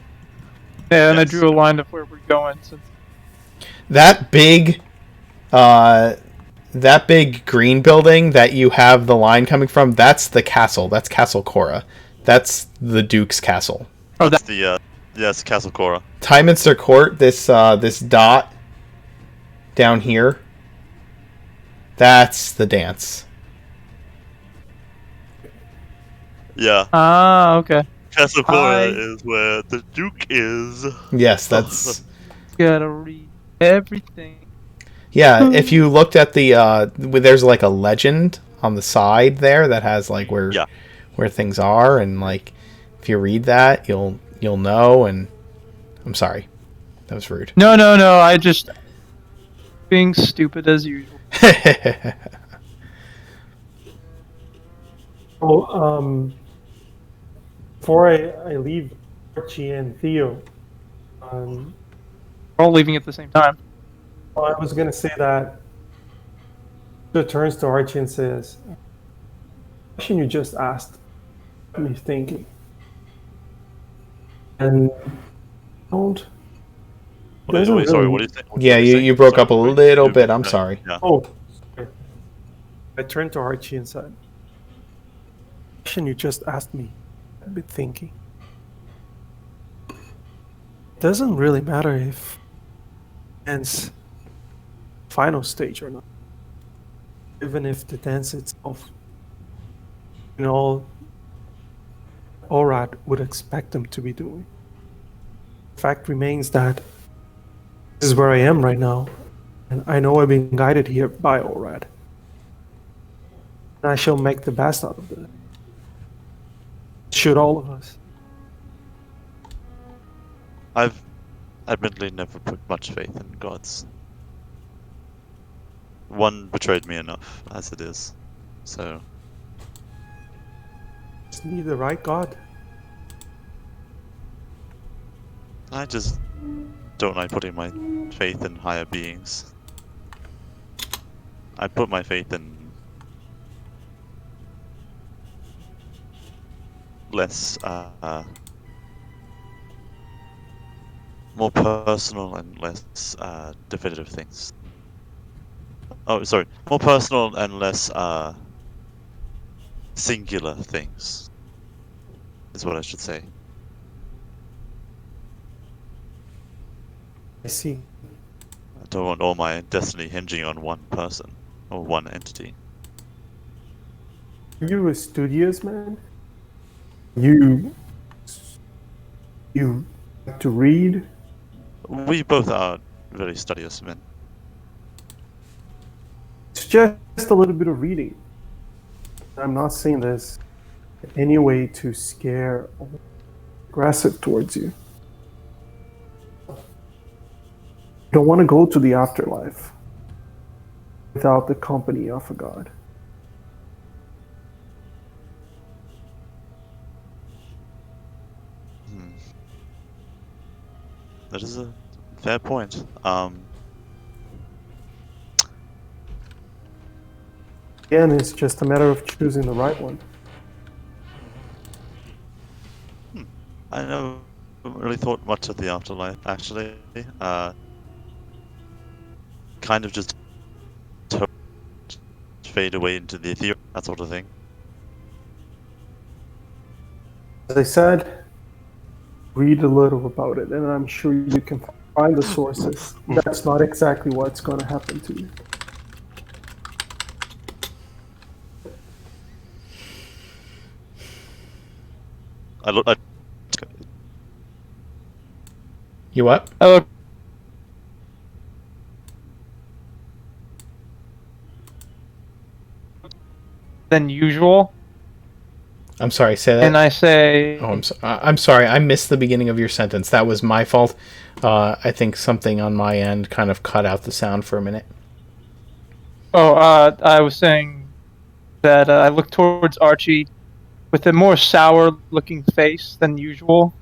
Yeah, and I Yes. drew a line of where we're going. Since That big green building that you have the line coming from, that's the castle. That's Castle Cora. That's the Duke's castle. oh, That's that the yes, Castle Cora. Tyminster Court, this dot down here, that's the dance. Yeah, okay. Castle Cora I- is where the Duke is. Yes, that's Gotta read everything. yeah. If you looked at there's like a legend on the side there that has like where things are, and like if you read that, you'll know. And I'm sorry, that was rude. No. I just being stupid as usual. So, before I leave Archie and Theo, We're all leaving at the same time. well, I was gonna say that he turns to Archie and says, "Question you just asked got me thinking, and don't." Wait, doesn't sorry, really- what do you think? Yeah, you broke up a little bit. I'm sorry. Yeah. Oh, sorry. I turned to Archie and said, "Question you just asked me, I've been thinking. Doesn't really matter if dance final stage or not. Even if the dance itself, Orad would expect them to be doing. Fact remains that this is where I am right now, and I know I've been guided here by Orad. And I shall make the best out of it. Should all of us. I've admittedly never put much faith in gods. One betrayed me enough, as it is. So, Just need the right god. I just don't like putting my faith in higher beings. I put my faith in less, more personal and less definitive things. Oh, sorry, more personal and less singular things is what I should say. I see. I don't want all my destiny hinging on one person or one entity. You a studious man? You like to read? We both are very studious men. It's just a little bit of reading. I'm not saying this in any way to scare or aggressive towards you. You don't want to go to the afterlife without the company of a god. That is a fair point. Again, it's just a matter of choosing the right one. I never really thought much of the afterlife, actually. Kind of just fade away into the ethereal, that sort of thing. As I said, read a little about it, and I'm sure you can find the sources. That's not exactly what's going to happen to you. You what? Oh, than usual, I'm sorry, say that. and I say, Oh, I'm sorry. I missed the beginning of your sentence. That was my fault. I think something on my end kind of cut out the sound for a minute. I was saying that I look towards Archie with a more sour-looking face than usual,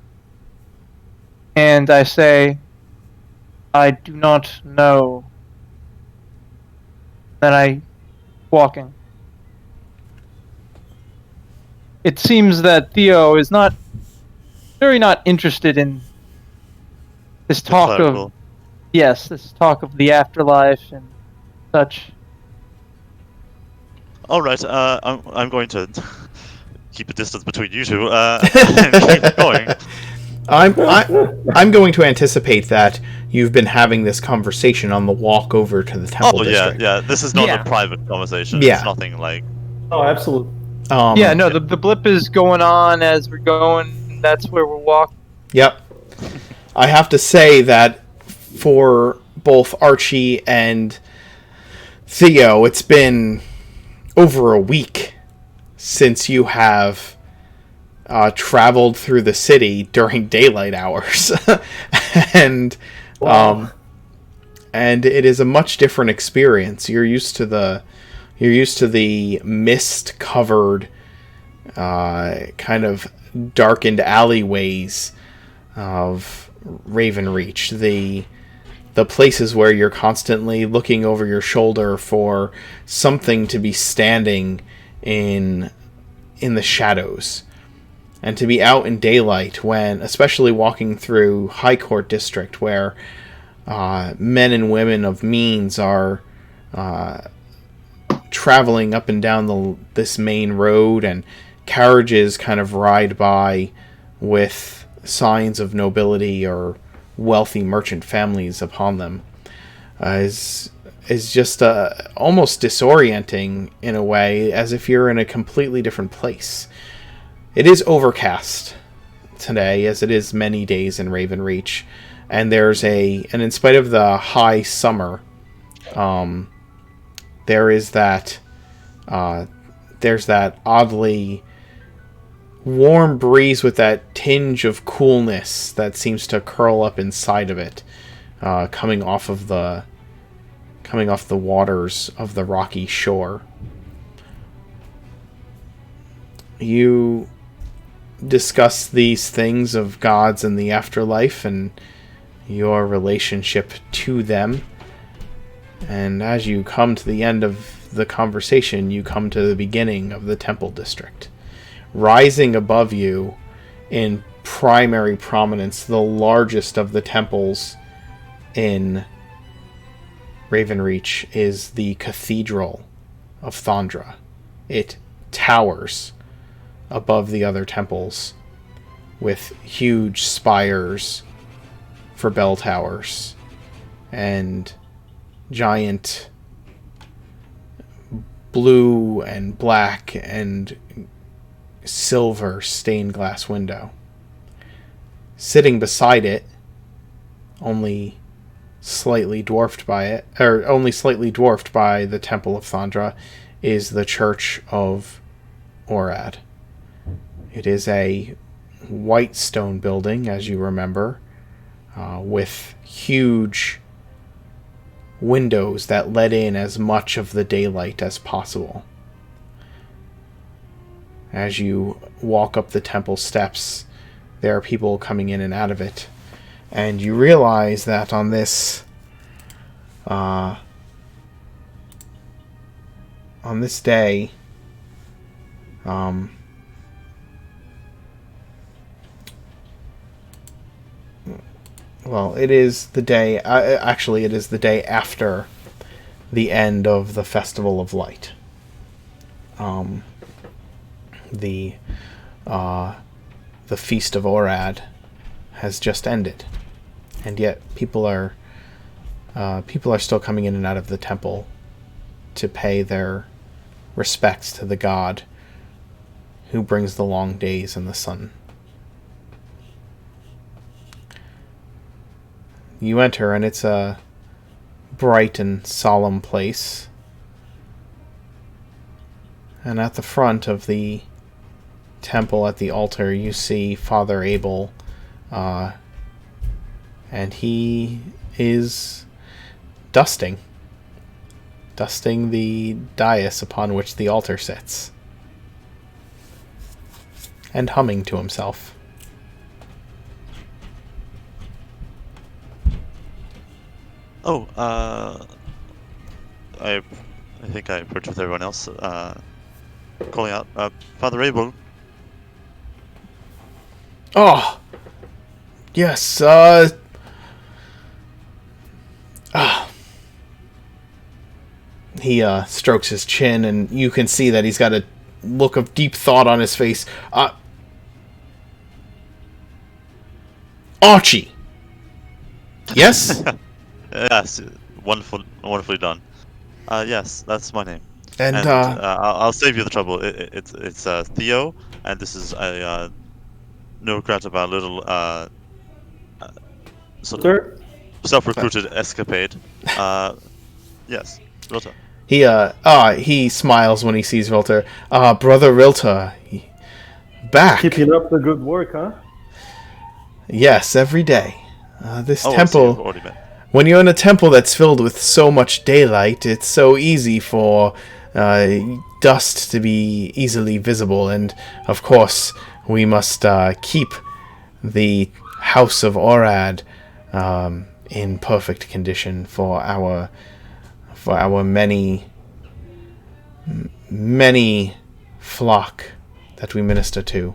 and I say, I do not know. Then I walking. It seems that Theo is not interested in this talk of this talk of the afterlife and such. All right, I'm going to keep a distance between you two and keep going. I'm going to anticipate that you've been having this conversation on the walk over to the temple district. Yeah. This is not Yeah. a private conversation. Yeah. It's nothing like. Oh, absolutely. Yeah, no, the blip is going on as we're going. That's where we're walking. Yep. I have to say that for both Archie and Theo, it's been over a week since you have traveled through the city during daylight hours, and and it is a much different experience. You're used to the mist covered kind of darkened alleyways of Ravenreach, the places where you're constantly looking over your shoulder for something to be standing in the shadows. And to be out in daylight when, especially walking through High Court District, where men and women of means are traveling up and down this main road, and carriages kind of ride by with signs of nobility or wealthy merchant families upon them, is just almost disorienting in a way, as if you're in a completely different place. It is overcast today, as it is many days in Ravenreach, and and in spite of the high summer, there's that oddly warm breeze with that tinge of coolness that seems to curl up inside of it, coming off the waters of the rocky shore. You discuss these things of gods and the afterlife and your relationship to them. And as you come to the end of the conversation, you come to the beginning of the temple district. Rising above you in primary prominence, the largest of the temples in Ravenreach is the Cathedral of Thondra. It towers above the other temples with huge spires for bell towers and giant blue and black and silver stained glass window. Sitting beside it, only slightly dwarfed by the Temple of Thondra, is the Church of Orad. It is a white stone building, as you remember, with huge windows that let in as much of the daylight as possible. As you walk up the temple steps, there are people coming in and out of it, and you realize that on this day, well, it is the day. Actually, it is the day after the end of the Festival of Light. The Feast of Orad has just ended, and yet people are still coming in and out of the temple to pay their respects to the god who brings the long days and the sun. You enter, and it's a bright and solemn place. And at the front of the temple, at the altar, you see Father Abel, and he is dusting the dais upon which the altar sits, and humming to himself. Oh, I think I approached with everyone else, calling out, Father Abel. Oh, yes, He strokes his chin, and you can see that he's got a look of deep thought on his face. Archie! Yes? Yes, wonderfully done. Yes, that's my name. And I'll save you the trouble. It's Theo, and this is a no regret about a little sort of self-recruited escapade. Yes, Rota. He smiles when he sees Rilter. Brother Rilter, back. Keeping up the good work, huh? Yes, every day. This Oh, temple. I see, you've already met. When you're in a temple that's filled with so much daylight, it's so easy for dust to be easily visible, and of course we must keep the House of Orad in perfect condition for our many flock that we minister to.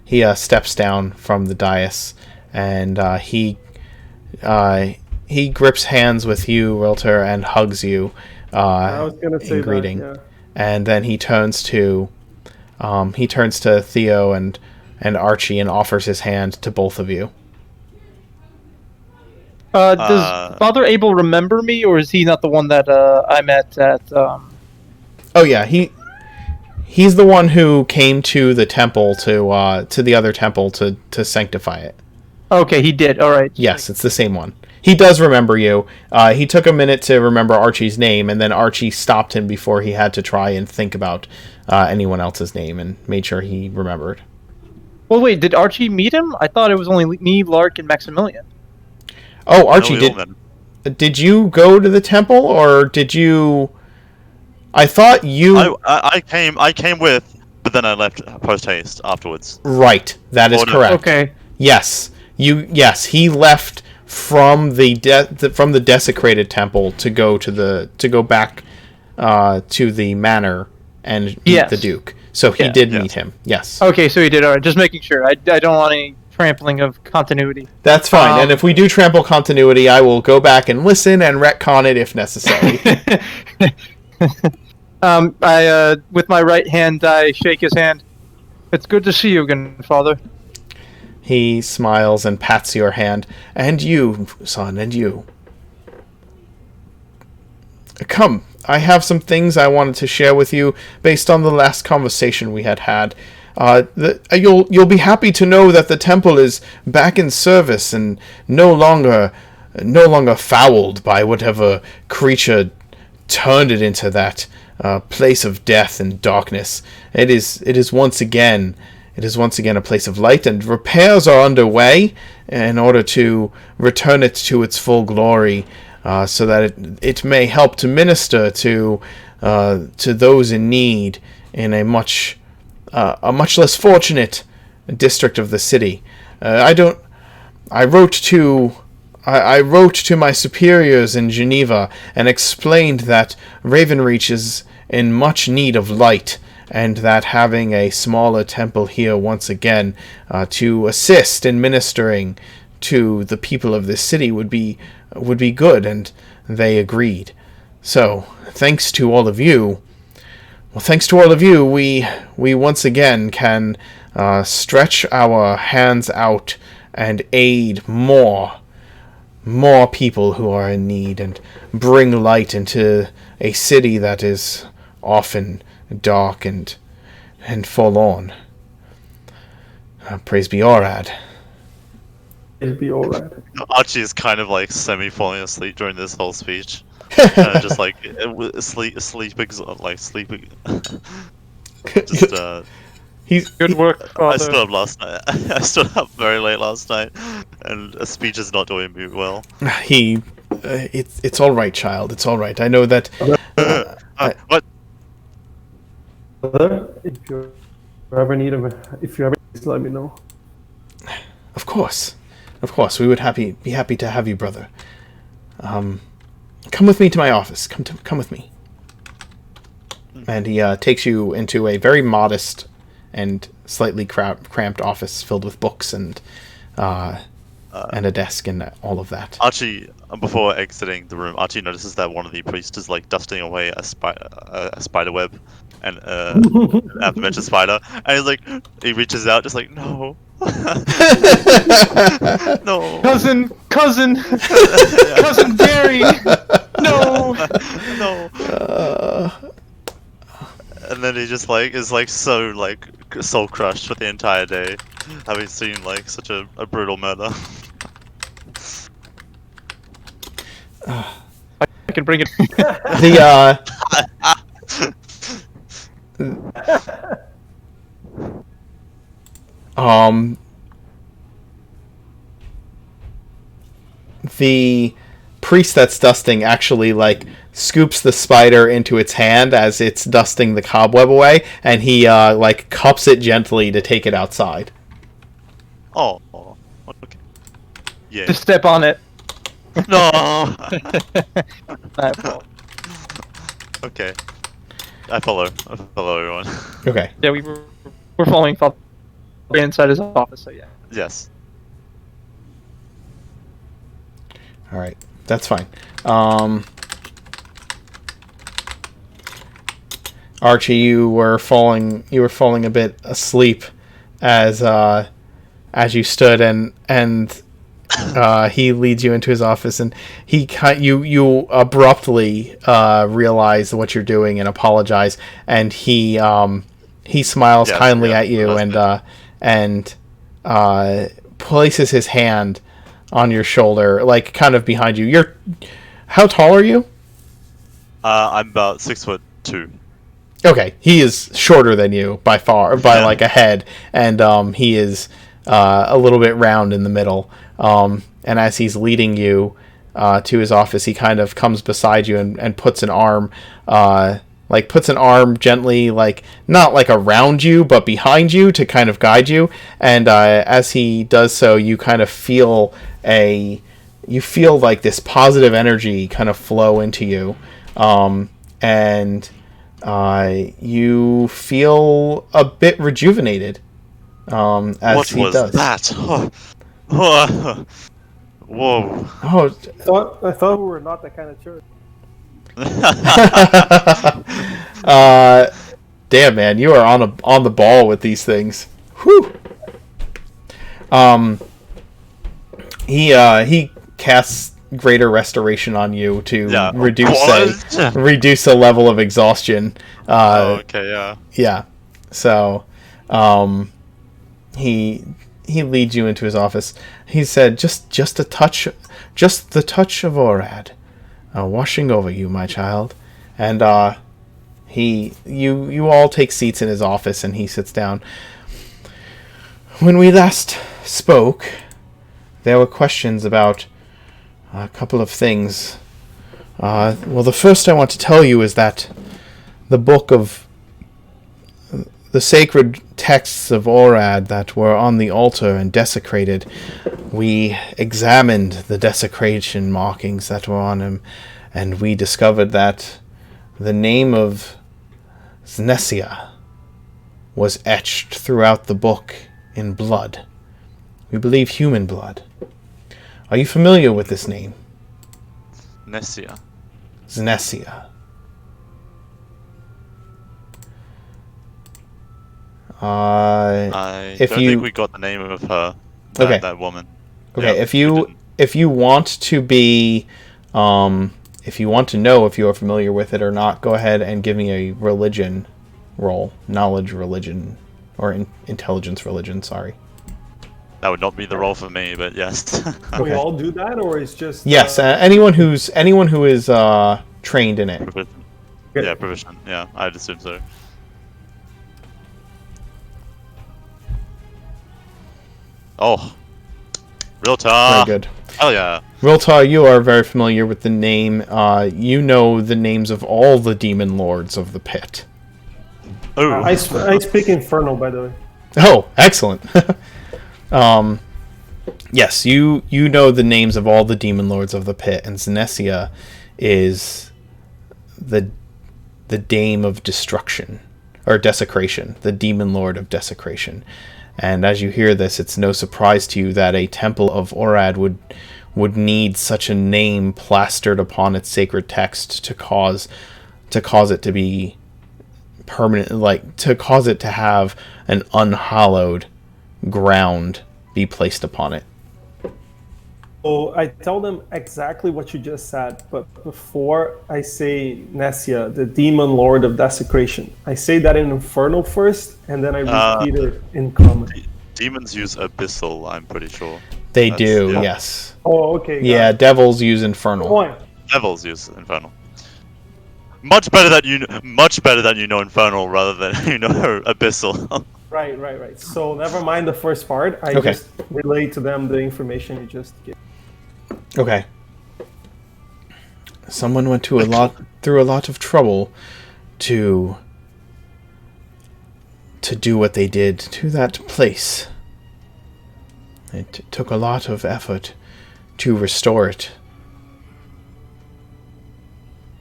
He steps down from the dais, and he grips hands with you, Rilter, and hugs you I was gonna say in greeting. that, yeah. And then he turns to Theo and Archie and offers his hand to both of you. Does Father Abel remember me, or is he not the one that I met at? Oh yeah, he's the one who came to the temple to the other temple to sanctify it. Okay, he did. All right. Yes, it's the same one. He does remember you. He took a minute to remember Archie's name, and then Archie stopped him before he had to try and think about anyone else's name, and made sure he remembered. Well, wait, did Archie meet him? I thought it was only me, Lark, and Maximilian. Oh, Archie, No, we all met him. did you go to the temple, or did you... I thought you... I came with, but then I left post haste afterwards. Right, that is Oh, no. correct. Okay. Yes, he left from the desecrated temple to go back to the manor and meet Yes. the Duke. So he Yeah. did Yes. meet him. Yes. Okay, so he did. All right, just making sure. I don't want any trampling of continuity. That's fine. And Um, if we do trample continuity, I will go back and listen and retcon it if necessary. I with my right hand, I shake his hand. It's good to see you again, Father. He smiles and pats your hand. And you, son, and you. Come, I have some things I wanted to share with you based on the last conversation we had. You'll be happy to know that the temple is back in service and no longer fouled by whatever creature turned it into that place of death and darkness. It is once again a place of light, and repairs are underway in order to return it to its full glory, so that it may help to minister to those in need in a much less fortunate district of the city. I wrote to my superiors in Geneva and explained that Ravenreach is in much need of light, and that having a smaller temple here once again to assist in ministering to the people of this city would be good, and they agreed. So, thanks to all of you, we once again can stretch our hands out and aid more people who are in need, and bring light into a city that is often dark and forlorn. Praise be Orad. It'll be alright. Archie is kind of like semi falling asleep during this whole speech. Just like sleeping. Just He's Good work, I Father. stood up last night. I stood up very late last night, and a speech is not doing me well. It's all right, child. It's all right. I know that. What? Brother, if you ever need please let me know. Of course, we would be happy to have you, brother. Come with me to my office. Come with me. And he takes you into a very modest and slightly cramped office filled with books and a desk and all of that. Archie, before exiting the room, Archie notices that one of the priests is like dusting away a spider web, and aforementioned spider, and he's like, he reaches out, just like, no, no, Cousin Gary. No. no. And then he just like is like so like soul crushed for the entire day, having seen like such a brutal murder. I can bring it. The priest that's dusting actually like scoops the spider into its hand as it's dusting the cobweb away, and he like cups it gently to take it outside. Oh, okay. Yeah. Just step on it. No. My fault. Okay. I follow everyone. Okay. Yeah, we're following Father inside his office. So yeah. Yes. All right. That's fine. Archie, you were falling a bit asleep as you stood, and he leads you into his office, and you abruptly realize what you're doing and apologize, and he smiles kindly at you and places his hand on your shoulder, like kind of behind you. How tall are you? I'm about 6'2". Okay, he is shorter than you by far, by like a head, and he is a little bit round in the middle. And as he's leading you to his office, he kind of comes beside you and puts an arm, gently, like not like around you, but behind you to kind of guide you. And as he does so, you kind of feel like this positive energy kind of flow into you, and you feel a bit rejuvenated as What he was does. that? Whoa. Oh, I thought we were not that kind of church. damn, man, you are on the ball with these things. Whew. He casts greater restoration on you to reduce the level of exhaustion. Okay, yeah. Yeah. So, he leads you into his office. He said, just the touch of Orad, washing over you, my child. And you all take seats in his office, and he sits down. When we last spoke, there were questions about a couple of things. Well, the first I want to tell you is that the book of the sacred texts of Orad that were on the altar and desecrated, we examined the desecration markings that were on him, and we discovered that the name of Znesia was etched throughout the book in blood. We believe human blood. Are you familiar with this name? Nessia. Znesia. I don't think we got the name of her. That woman. Okay, yeah, if you want to be, if you want to know if you are familiar with it or not, go ahead and give me a religion roll, knowledge religion, or intelligence religion. Sorry. That would not be the role for me, but yes. Can we all do that, or is just yes? Anyone who is trained in it. Proficient. Yeah, proficient. Yeah, I'd assume so. Oh, Realtar. Very good. Oh yeah. Realtar, you are very familiar with the name. You know the names of all the demon lords of the pit. Oh. I speak Infernal, by the way. Oh, excellent. Yes, you know the names of all the demon lords of the pit, and Znesia is the dame of destruction, or desecration, the demon lord of desecration. And as you hear this, it's no surprise to you that a temple of Orad would need such a name plastered upon its sacred text to cause it to be permanent, like to cause it to have an unhallowed ground be placed upon it. So I tell them exactly what you just said, but before I say Nessia, the demon lord of desecration, I say that in Infernal first, and then I repeat it in Common. Demons use Abyssal, I'm pretty sure. They do, yeah. Yes. Oh, okay. Yeah, devils use Infernal. Devils use Infernal. Much better that you know Infernal rather than you know Abyssal. Right. So never mind the first part. I just relay to them the information you just gave. Okay. Someone went through a lot of trouble to do what they did to that place. It took a lot of effort to restore it.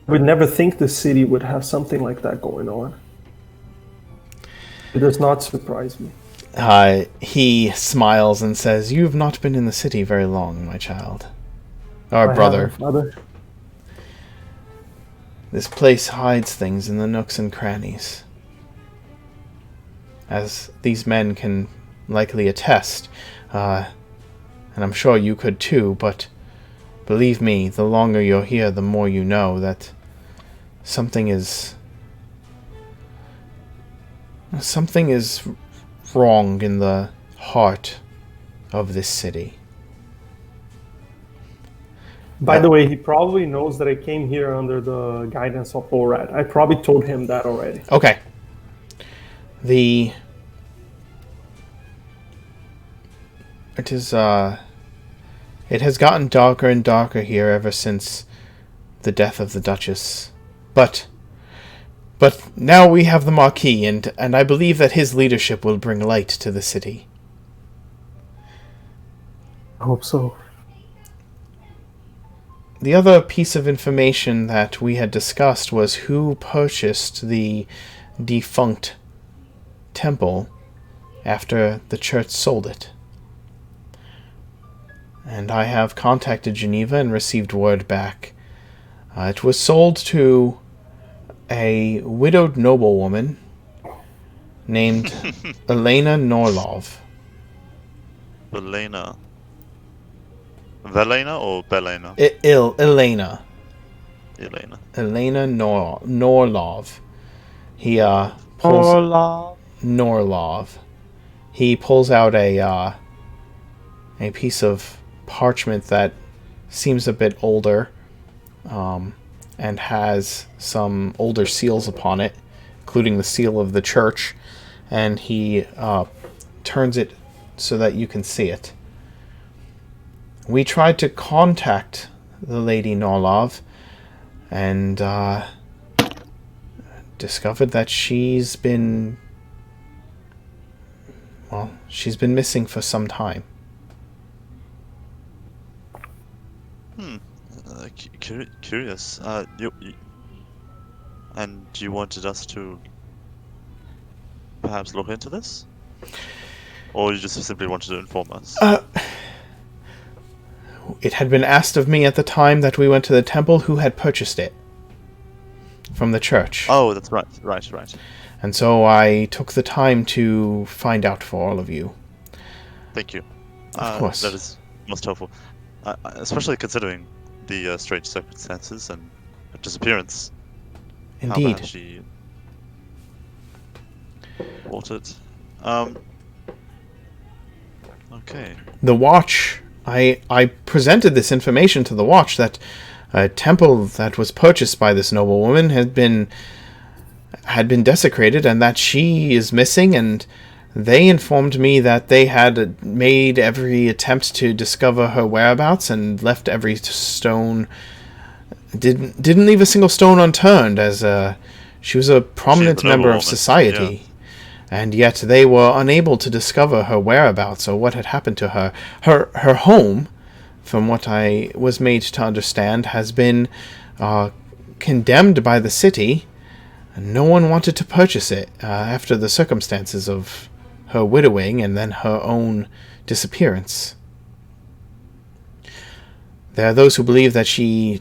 I would never think the city would have something like that going on. It does not surprise me. He smiles and says, "You have not been in the city very long, my child. Or brother. Mother. This place hides things in the nooks and crannies. As these men can likely attest, and I'm sure you could too, but believe me, the longer you're here, the more you know that something is wrong in the heart of this city. By the way, he probably knows that I came here under the guidance of Orad. I probably told him that already. Okay. It has gotten darker and darker here ever since the death of the Duchess. But now we have the Marquis, and I believe that his leadership will bring light to the city. I hope so. The other piece of information that we had discussed was who purchased the defunct temple after the church sold it. And I have contacted Geneva and received word back. It was sold to a widowed noblewoman named Elena Norlov. Velena. Velena or Belena? Elena. Elena. Elena Norlov. He pulls Norlov. He pulls out a piece of parchment that seems a bit older, and has some older seals upon it, including the seal of the church, and he turns it so that you can see it. We tried to contact the Lady Norlov, and discovered that she's been missing for some time. Curious. And you wanted us to perhaps look into this? Or you just simply wanted to inform us? It had been asked of me at the time that we went to the temple who had purchased it from the church. Oh, that's right. Right. And so I took the time to find out for all of you. Thank you. Of course. That is most helpful. Especially considering the strange circumstances and her disappearance. Indeed. How bad she bought it. Okay. The Watch, I presented this information to the Watch that a temple that was purchased by this noblewoman had been desecrated and that she is missing, and they informed me that they had made every attempt to discover her whereabouts and left every stone, didn't leave a single stone unturned, as she was a prominent member of society. Yeah. And yet they were unable to discover her whereabouts or what had happened to her. Her home, from what I was made to understand, has been condemned by the city. No one wanted to purchase it after the circumstances of her widowing and then her own disappearance. There are those who believe that she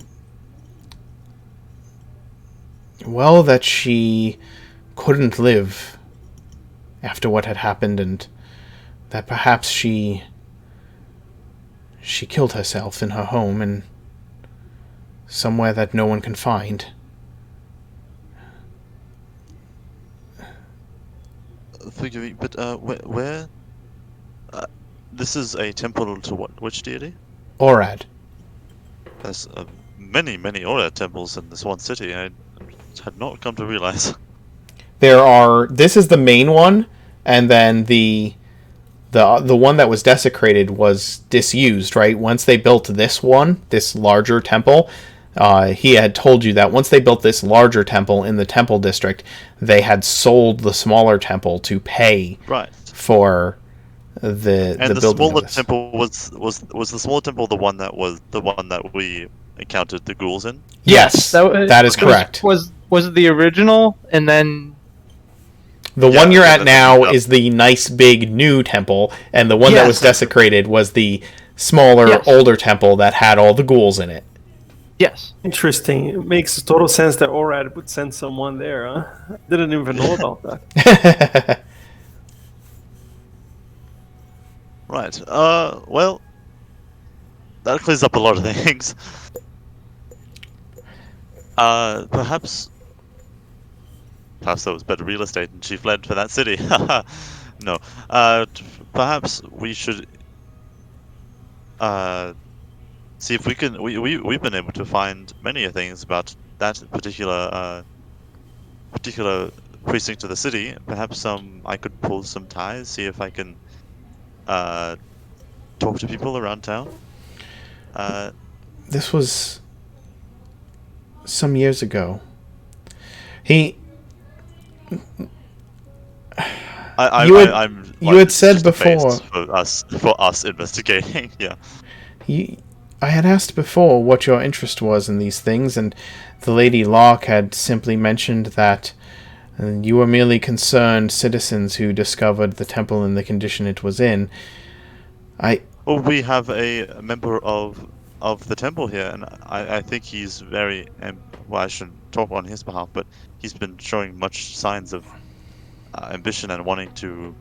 couldn't live after what had happened, and that perhaps she killed herself in her home and somewhere that no one can find. Forgive me, but where? This is a temple to what? Which deity? Orad. There's many Orad temples in this one city. I had not come to realize. This is the main one, and then the one that was desecrated was disused, right? Once they built this larger temple, he had told you that once they built this larger temple in the temple district, they had sold the smaller temple to pay for the smaller temple was the smaller temple the one that we encountered the ghouls in? Yes, that is correct. Was it the original, and then the one you're at now is the nice big new temple, and the one that was desecrated was the smaller, older temple that had all the ghouls in it. Yes. Interesting. It makes total sense that Orad would send someone there, huh? I didn't even know about that. Right. Well, that clears up a lot of things. Perhaps that was better real estate and she fled for that city. No. Perhaps we should see if we can. We've been able to find many things about that particular precinct of the city. Perhaps I could pull some ties, see if I can talk to people around town. This was some years ago. He. You had said before for us investigating. Yeah. I had asked before what your interest was in these things, and the Lady Locke had simply mentioned that you were merely concerned citizens who discovered the temple in the condition it was in. Well, we have a member of the temple here, and I think he's very. Well, I shouldn't talk on his behalf, but he's been showing much signs of ambition and wanting to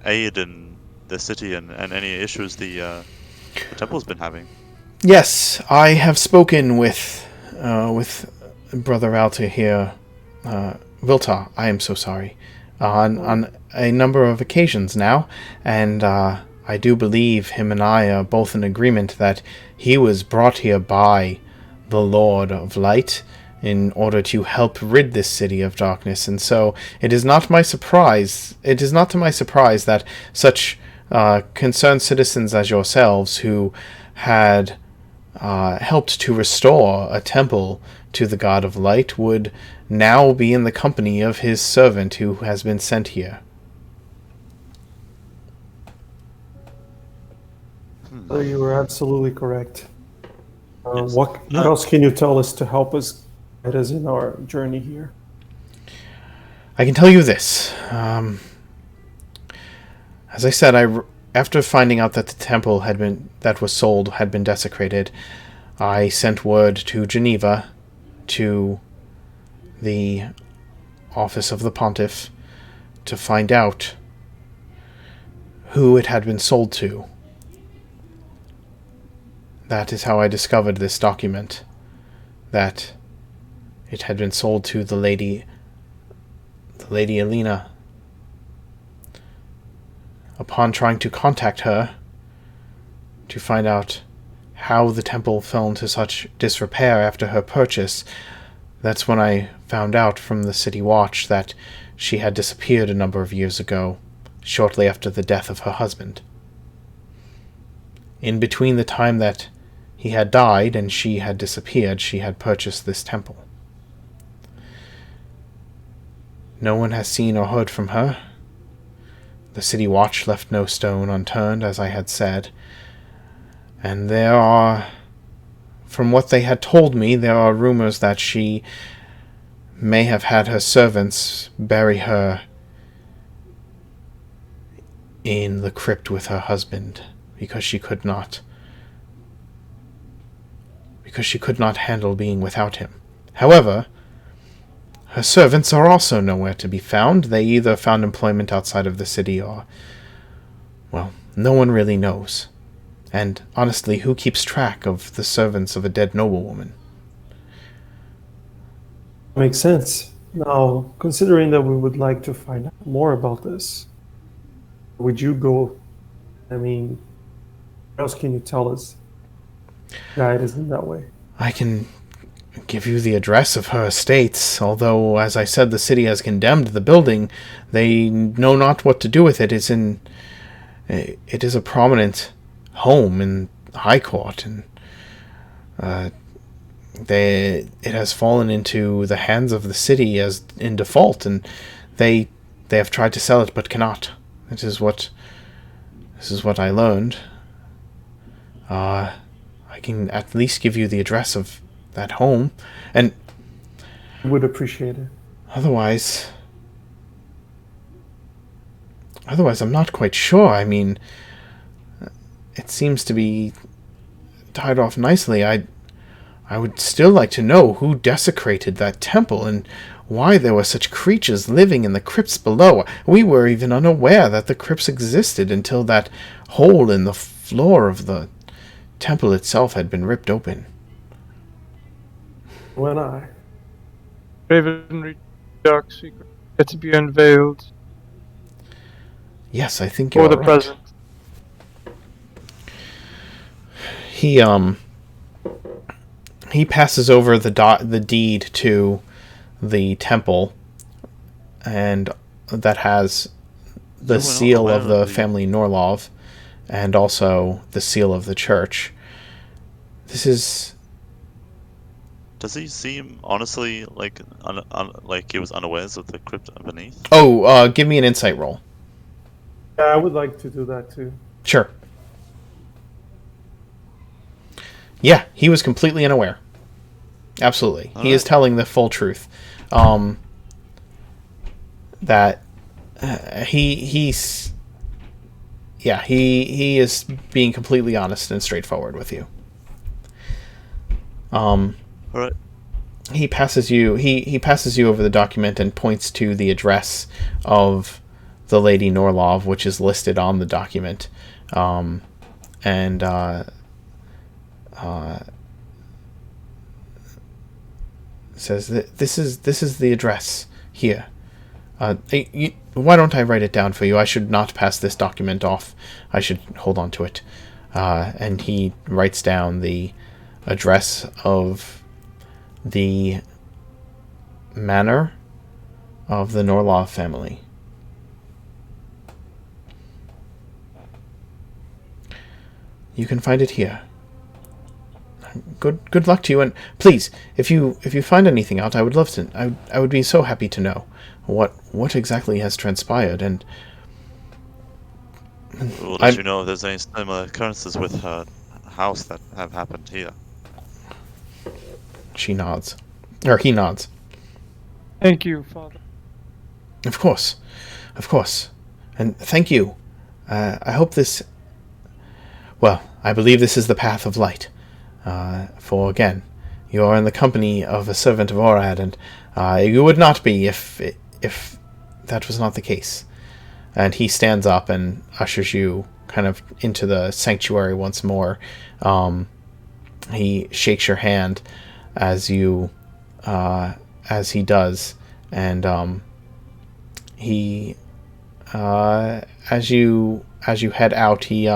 aid in the city and any issues the temple's been having. Yes, I have spoken with Brother Alta here, Viltar, I am so sorry, on a number of occasions now, and I do believe him and I are both in agreement that he was brought here by the Lord of Light in order to help rid this city of darkness, and so it is not to my surprise that such concerned citizens as yourselves who had helped to restore a temple to the God of Light would now be in the company of his servant who has been sent here. So you were absolutely correct. Yes. What else can you tell us to help us guide us in our journey here? I can tell you this. As I said, after finding out that the temple that was sold had been desecrated, I sent word to Geneva, to the office of the Pontiff, to find out who it had been sold to. That is how I discovered this document, that it had been sold to the Lady Alina. Upon trying to contact her to find out how the temple fell into such disrepair after her purchase, that's when I found out from the City Watch that she had disappeared a number of years ago, shortly after the death of her husband. In between the time that he had died and she had disappeared, she had purchased this temple. No one has seen or heard from her. The City Watch left no stone unturned, as I had said, and from what they had told me, there are rumors that she may have had her servants bury her in the crypt with her husband, because she could not handle being without him. However, her servants are also nowhere to be found. They either found employment outside of the city or, well, no one really knows. And honestly, who keeps track of the servants of a dead noblewoman? Makes sense. Now, considering that we would like to find out more about this, would you go? I mean, what else can you tell us? Guide us in that way. I can give you the address of her estates, although, as I said, the city has condemned the building. They know not what to do with it. It is a prominent home in High Court, and it has fallen into the hands of the city as in default, and they have tried to sell it but cannot. This is what I learned. I can at least give you the address of that home, and would appreciate it. Otherwise, I'm not quite sure. I mean, it seems to be tied off nicely. I would still like to know who desecrated that temple and why there were such creatures living in the crypts below. We were even unaware that the crypts existed until that hole in the floor of the temple itself had been ripped open. When I Raven dark secret yet to be unveiled. Yes, I think you're for the right. present. he passes over the deed to the temple, and that has the seal of the family Norlov, and also the seal of the church. This is... Does he seem honestly like like he was unawares of the crypt beneath? Oh, give me an insight roll. Yeah, I would like to do that too. Sure. Yeah, he was completely unaware. Absolutely. He is telling the full truth. That he's... Yeah, he is being completely honest and straightforward with you. Alright. He passes you over the document and points to the address of the Lady Norlov, which is listed on the document. Says that this is the address here. Why don't I write it down for you? I should not pass this document off. I should hold on to it. And he writes down the address of the manor of the Norlov family. You can find it here. Good luck to you, and please, if you find anything out, I would love to. I would be so happy to know what exactly has transpired, and We'll let you know if there's any similar occurrences with her house that have happened here. She nods, or he nods. Thank you, Father. Of course, and thank you. I hope this. Well, I believe this is the path of light. For again, you are in the company of a servant of Orad, and you would not be if that was not the case. And he stands up and ushers you kind of into the sanctuary once more. He shakes your hand as he does, and he as you head out, he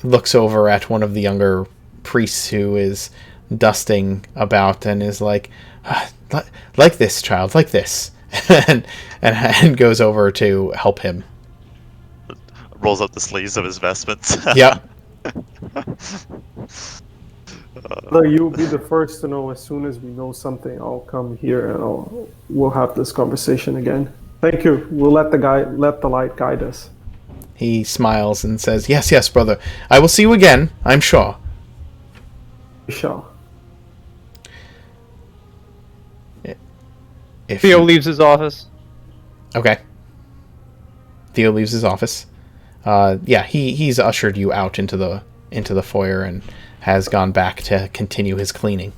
looks over at one of the younger priests who is dusting about and is like this, child, like this, and goes over to help him. Rolls up the sleeves of his vestments. Yep. You'll be the first to know. As soon as we know something, I'll come here and we'll have this conversation again. Thank you. We'll let the light guide us. He smiles and says, yes, brother. I will see you again, I'm sure. We shall. Theo leaves his office. Okay. Theo leaves his office. He's ushered you out into the foyer and has gone back to continue his cleaning.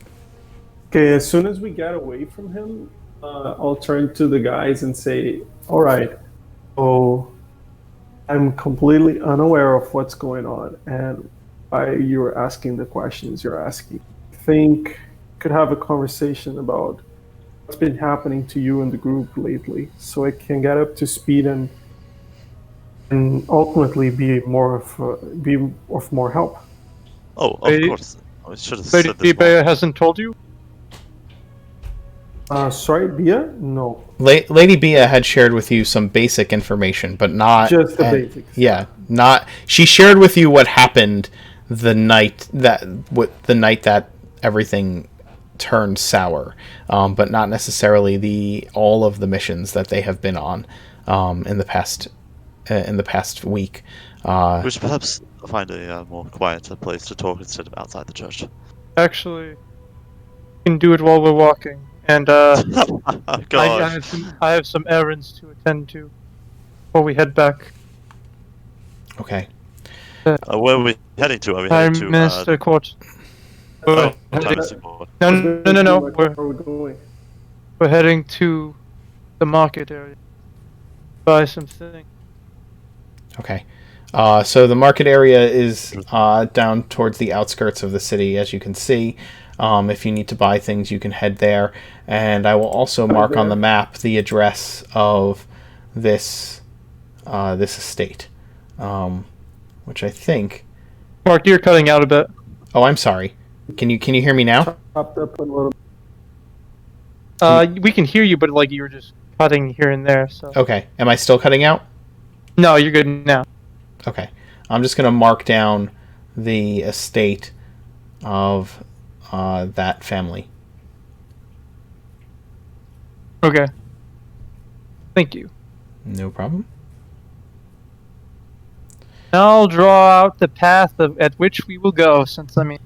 Okay, as soon as we get away from him, I'll turn to the guys and say, all right, so I'm completely unaware of what's going on and why you're asking the questions you're asking. I think we could have a conversation about what's been happening to you and the group lately, so I can get up to speed and ultimately be of more help. Oh, of course. I should have said Lady this more. Bea hasn't told you? Sorry, Bia? No. Lady Bea had shared with you some basic information, but not just the basics. Yeah, not. She shared with you what happened the night that everything turned sour, but not necessarily all of the missions that they have been on in the past week. We should perhaps find a more quieter place to talk instead of outside the church. Actually, we can do it while we're walking. And Gosh. I have some errands to attend to before we head back. Okay. Where are we heading to? Are we Prime heading to Minister Court. Prime heading- Minister Court? No. Where are we going? We're heading to the market area. Buy some things. Okay. So the market area is down towards the outskirts of the city, as you can see. If you need to buy things, you can head there. And I will also mark on the map the address of this estate, which I think... Mark, you're cutting out a bit. Oh, I'm sorry. Can you hear me now? Chopped up a little. We can hear you, but like you were just cutting here and there. So Okay. Am I still cutting out? no, you're good now. Okay. I'm just going to mark down the estate of that family. Okay. Thank you. No problem. I'll draw out the path at which we will go, since I mean,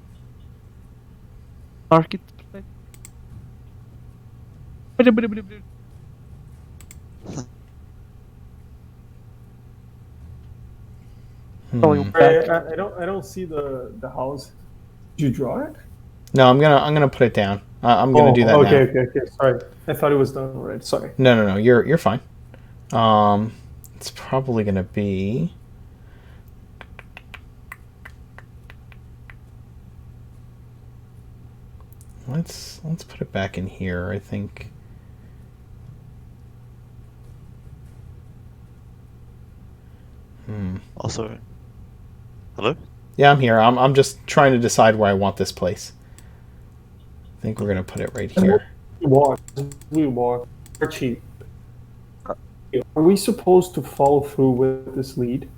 marketplace. Hmm. I don't see the house. Did you draw it? No, I'm gonna put it down. I'm gonna do that okay, now. okay. Sorry, I thought it was done already. Sorry. No. You're fine. It's probably gonna be. Let's put it back in here. I think. Also, hello? Yeah, I'm here. I'm just trying to decide where I want this place. I think we're gonna put it right here. We walk. Archie, are we supposed to follow through with this lead?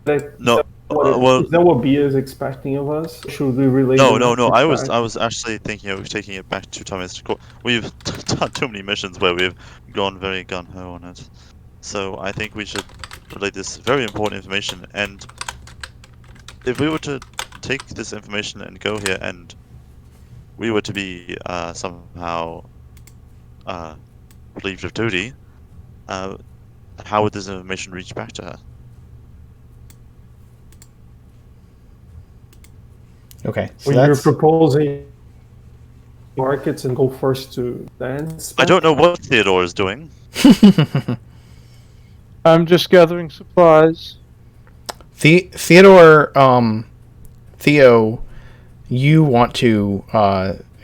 Like, No, is that what Bia is expecting of us? Should we relay no, the no, no. message I back? was actually thinking of taking it back to Thomas. We've done too many missions where we've gone very gun ho on it. So I think we should relay this very important information. And if we were to take this information and go here, and we were to be somehow relieved of duty, how would this information reach back to her? Okay, so When you're that's. proposing markets and go first to Danse. I don't know what Theodore is doing. I'm just gathering supplies. Theodore, Theo, you want to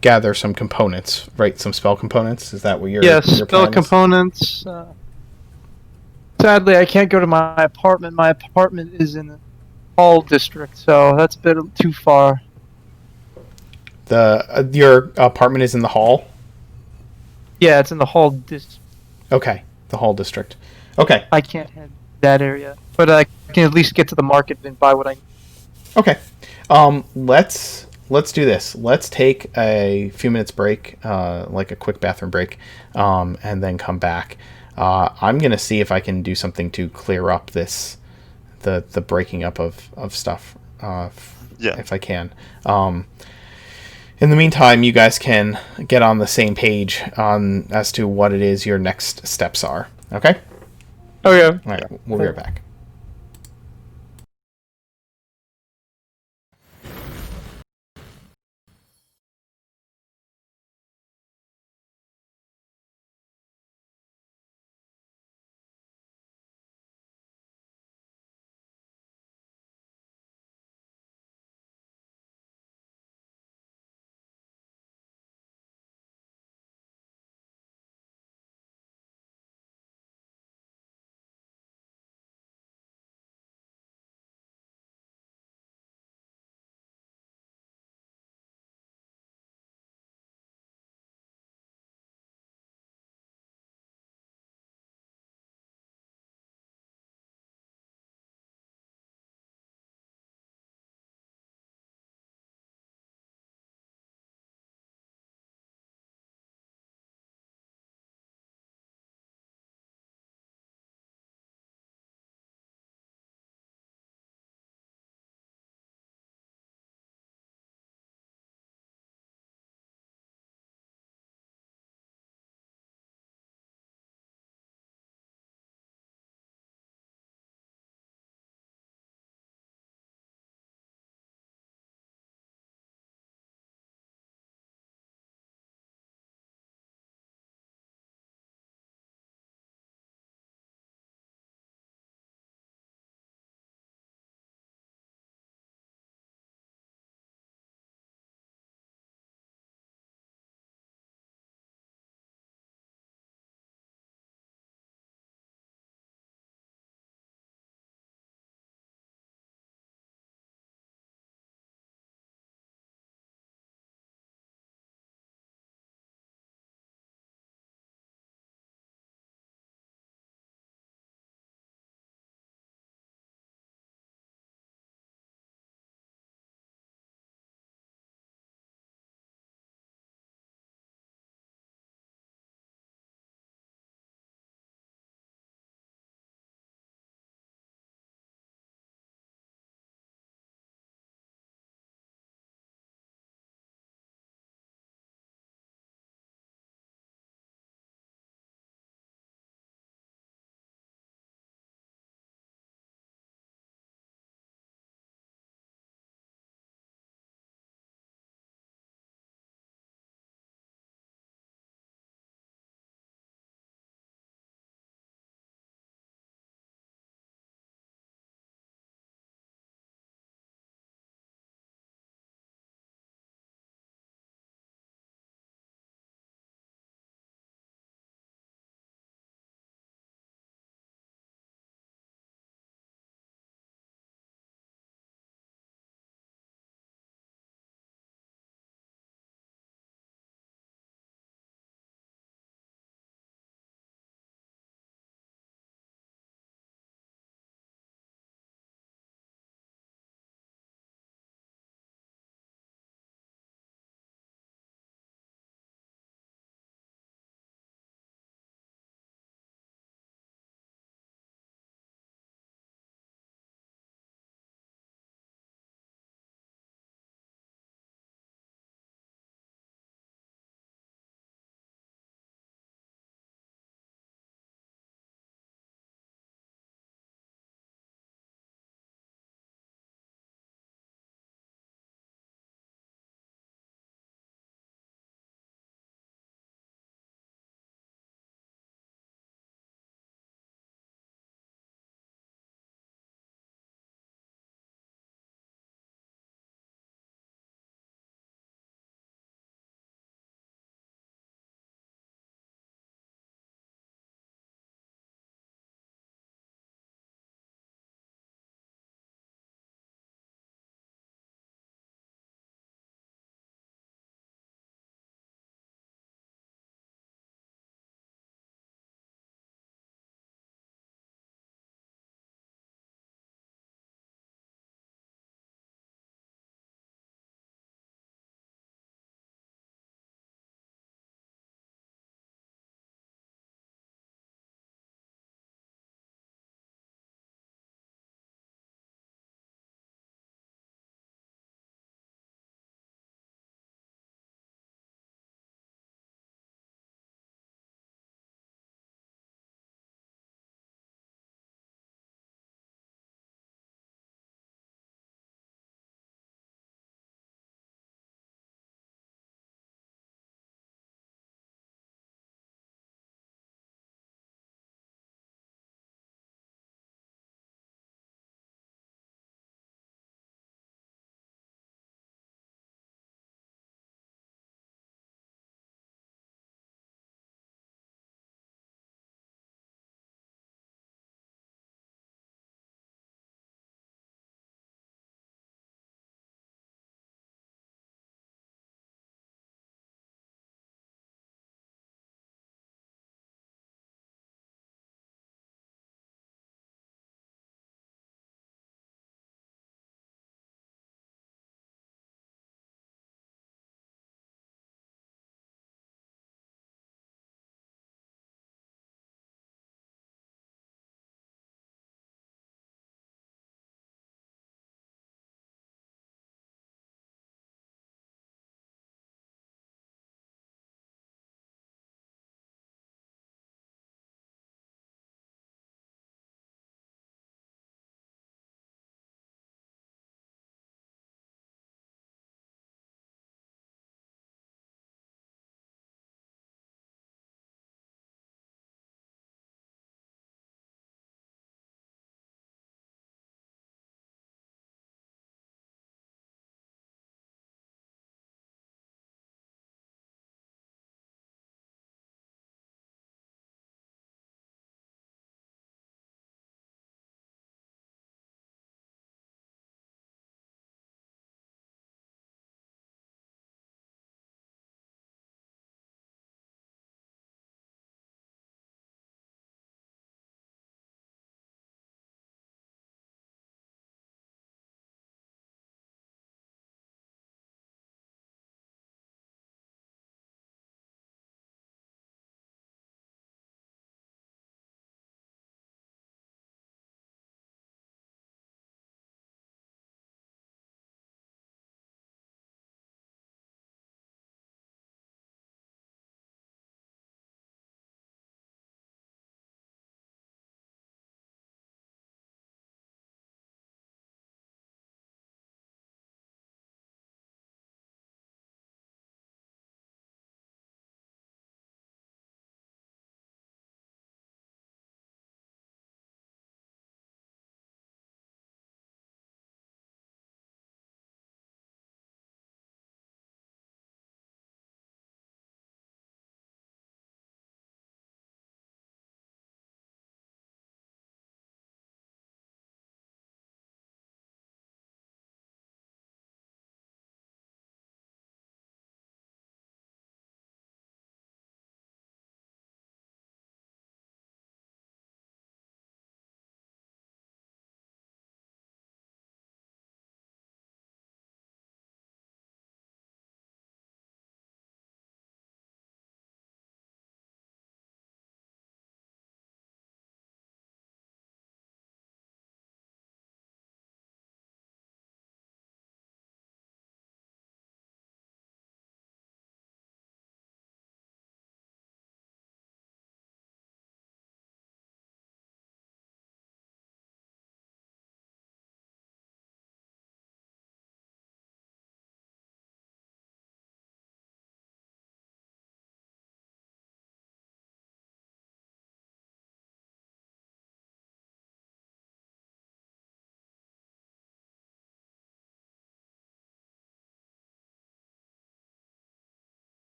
gather some components, right? Some spell components. Is that what your Yes, your spell plan is? components. Sadly, I can't go to my apartment. My apartment is in the hall district, so that's a bit too far. Your apartment is in the hall. Yeah, it's in the hall district. Okay, the hall district. Okay, I can't head that area, but I can at least get to the market and buy what I need. okay. Let's do this. Let's take a few minutes break, like a quick bathroom break, and then come back. I'm gonna see if I can do something to clear up the breaking up of stuff. Yeah. If I can. In the meantime, you guys can get on the same page on as to what it is your next steps are. Okay? Okay. All right, we'll be right back.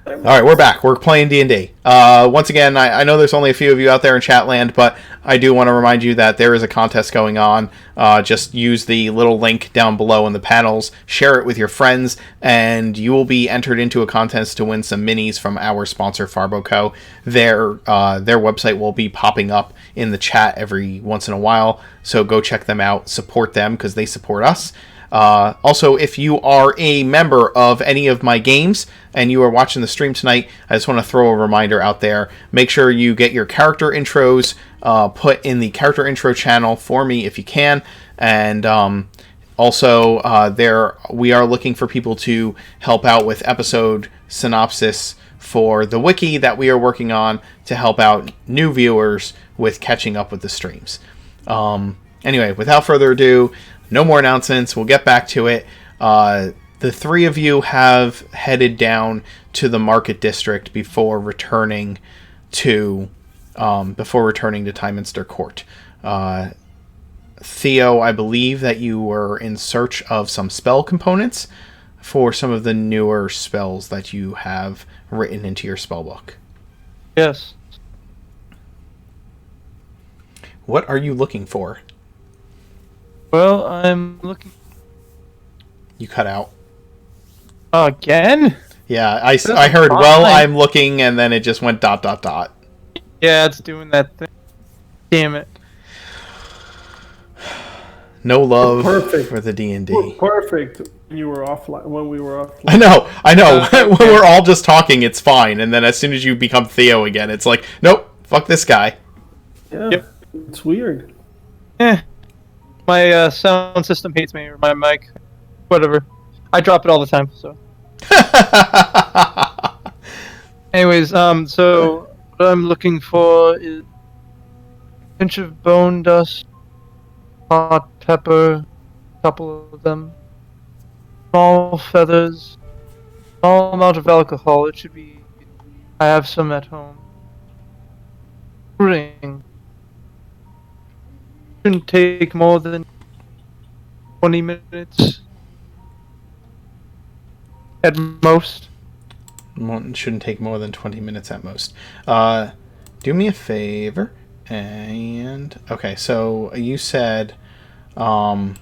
All right, we're back. We're playing D&D. Once again, I know there's only a few of you out there in Chatland, but I do want to remind you that there is a contest going on. Just use the little link down below in the panels, share it with your friends, and you will be entered into a contest to win some minis from our sponsor, Farboco. Their website will be popping up in the chat every once in a while, so go check them out, support them, because they support us. Also, if you are a member of any of my games and you are watching the stream tonight, I just want to throw a reminder out there. Make sure you get your character intros put in the character intro channel for me if you can. And also, we are looking for people to help out with episode synopsis for the wiki that we are working on to help out new viewers with catching up with the streams. Anyway, without further ado, no more announcements. We'll get back to it. The three of you have headed down to the Market District before returning to Tyminster Court. Theo, I believe that you were in search of some spell components for some of the newer spells that you have written into your spell book. Yes. What are you looking for? Well, I'm looking... You cut out. Again? Yeah, I heard, fine. well, I'm looking, and then it just went ... Yeah, it's doing that thing. Damn it. No love Perfect. for the D&D. Perfect. You were offline when we were offline. I know. When we're all just talking, it's fine, and then as soon as you become Theo again, it's like, nope, fuck this guy. Yeah, Yep. it's weird. My sound system hates me, or my mic. Whatever. I drop it all the time, so. Anyways, so what I'm looking for is a pinch of bone dust, hot pepper, a couple of them, small feathers, small amount of alcohol. It should be. I have some at home. Ring. Shouldn't take more than 20 minutes at most. Shouldn't take more than 20 minutes at most. Do me a favor. And okay, so you said You want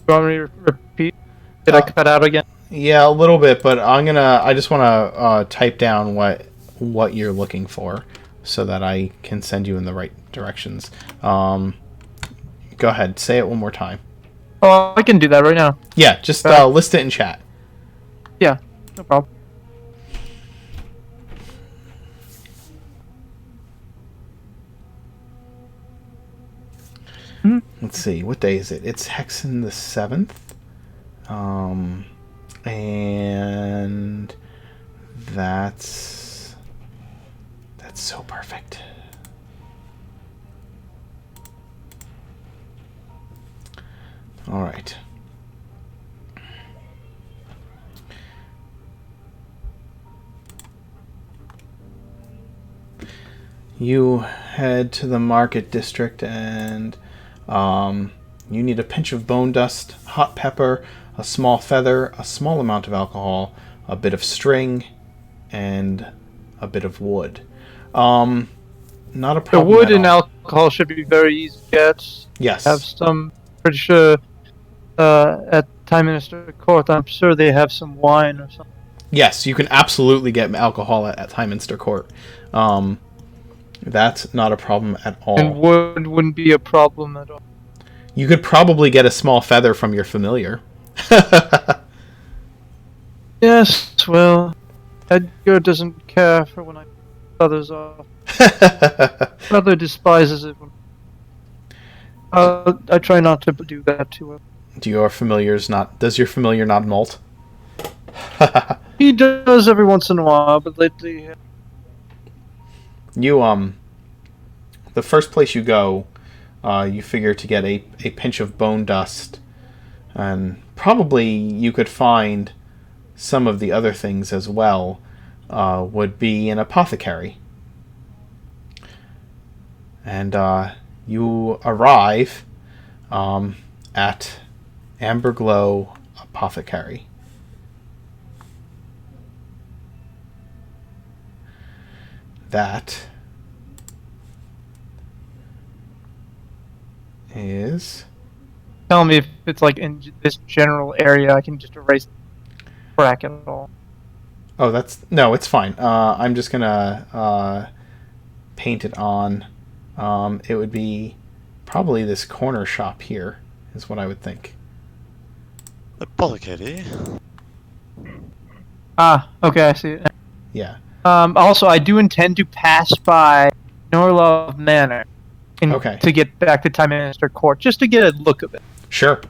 me to repeat? Did I cut out again? yeah, a little bit, but I just want to type down what you're looking for so that I can send you in the right directions. Go ahead, say it one more time. Oh, I can do that right now. Yeah, just list it in chat. Yeah, no problem. Let's see, what day is it? It's Hexen the 7th. And that's so perfect. All right. You head to the Market District and you need a pinch of bone dust, hot pepper, a small feather, a small amount of alcohol, a bit of string, and a bit of wood. Not a problem. The wood at and all. alcohol should be very easy to get. Yes. Have some, pretty sure, at Tyminster Court, I'm sure they have some wine or something. Yes, you can absolutely get alcohol at Tyminster Court. That's not a problem at all. And wood wouldn't be a problem at all. You could probably get a small feather from your familiar. Yes, well, Edgar doesn't care for when I feathers off. Rather despises it. I try not to do that to him. Does your familiar not molt? He does every once in a while, but lately... You, the first place you go, you figure to get a pinch of bone dust, and probably you could find some of the other things as well, would be an apothecary. And you arrive at Amberglow Apothecary. that is... Tell me if it's like in this general area. I can just erase bracket at all. Oh, no, it's fine. I'm just gonna paint it on. It would be probably this corner shop here, is what I would think. Apothecary. Ah, okay, I see it. Yeah. Also, I do intend to pass by Norlov Manor Okay. to get back to Time Minister Court, just to get a look of it. Sure.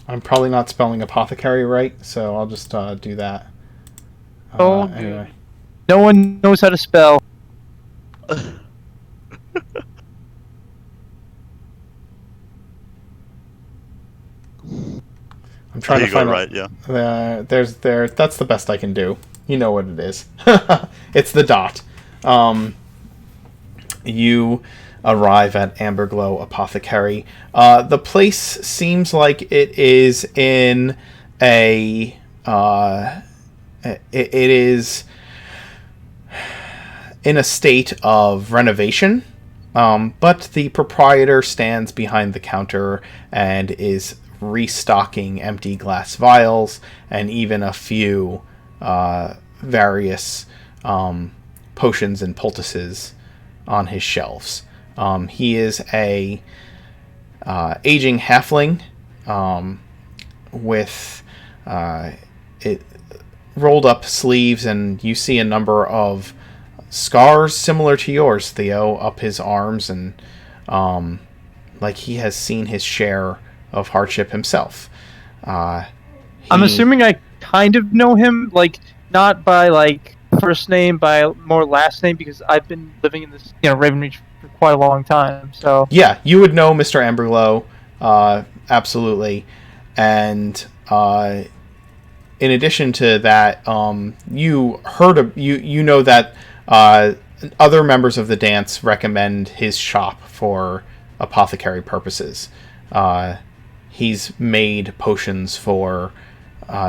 I'm probably not spelling apothecary right, so I'll just do that. Oh, good. Anyway. No one knows how to spell. I'm trying to find right, yeah. that's the best I can do. You know what it is. It's the dot. You arrive at Amberglow Apothecary. The place seems like it is in a it is in a state of renovation. But the proprietor stands behind the counter and is restocking empty glass vials and even a few various potions and poultices on his shelves. He is a aging halfling with rolled up sleeves, and you see a number of scars similar to yours, Theo, up his arms, and like he has seen his share of hardship himself. I'm assuming I kind of know him, like, not by, like, first name, by more last name, because I've been living in this, Ravenreach for quite a long time, so... Yeah, you would know Mr. Amberglow, absolutely. And, in addition to that, you know that, other members of the Danse recommend his shop for apothecary purposes. He's made potions for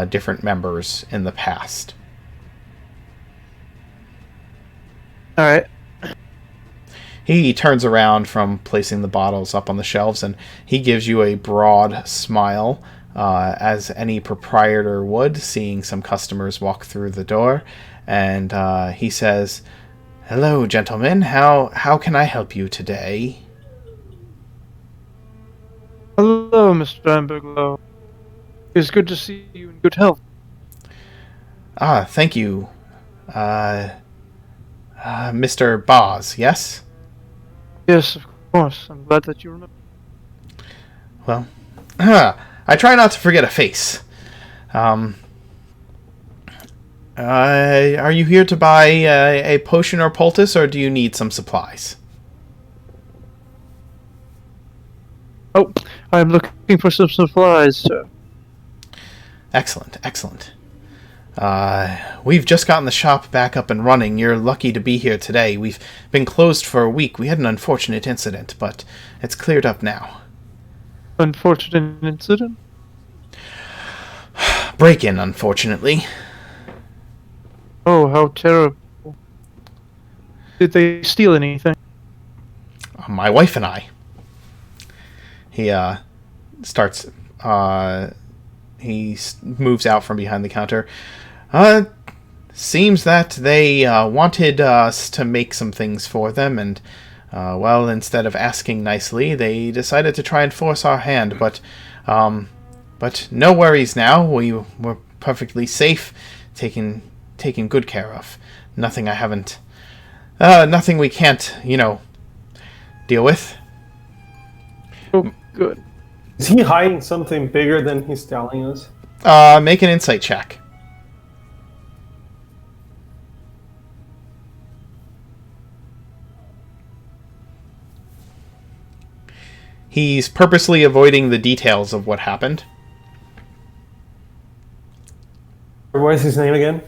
different members in the past. Alright. He turns around from placing the bottles up on the shelves, and he gives you a broad smile, as any proprietor would, seeing some customers walk through the door. And he says, "Hello, gentlemen. How can I help you today?" Hello, Mr. Amberglow. It's good to see you in good health. Ah, thank you. Mr. Boz, yes? Yes, of course. I'm glad that you remember. Well, I try not to forget a face. Are you here to buy a potion or poultice, or do you need some supplies? Oh, I'm looking for some supplies, sir. Excellent, excellent. We've just gotten the shop back up and running. You're lucky to be here today. We've been closed for a week. We had an unfortunate incident, but it's cleared up now. Unfortunate incident? Break-in, unfortunately. Oh, how terrible. Did they steal anything? My wife and I. He starts. He moves out from behind the counter. Seems that they wanted us to make some things for them, and well, instead of asking nicely, they decided to try and force our hand. But no worries now. We were perfectly safe, taken good care of. Nothing we can't, deal with. Oh, good. Is he hiding something bigger than he's telling us? Make an insight check. He's purposely avoiding the details of what happened. What is his name again?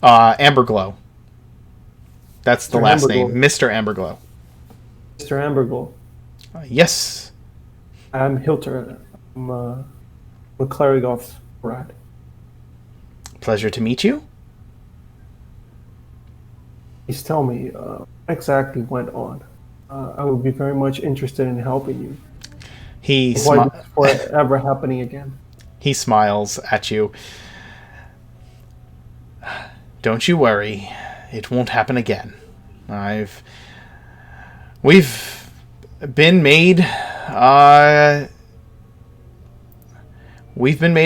Amberglow. That's the Mr. last Amberglow. name. Mr. Amberglow. Mr. Amberglow. Yes. I'm Hilter. I'm a cleric of Rad. Pleasure to meet you. Please tell me what exactly went on. I would be very much interested in helping you. He Avoid this for ever happening again. He smiles at you. Don't you worry. It won't happen again. We've been made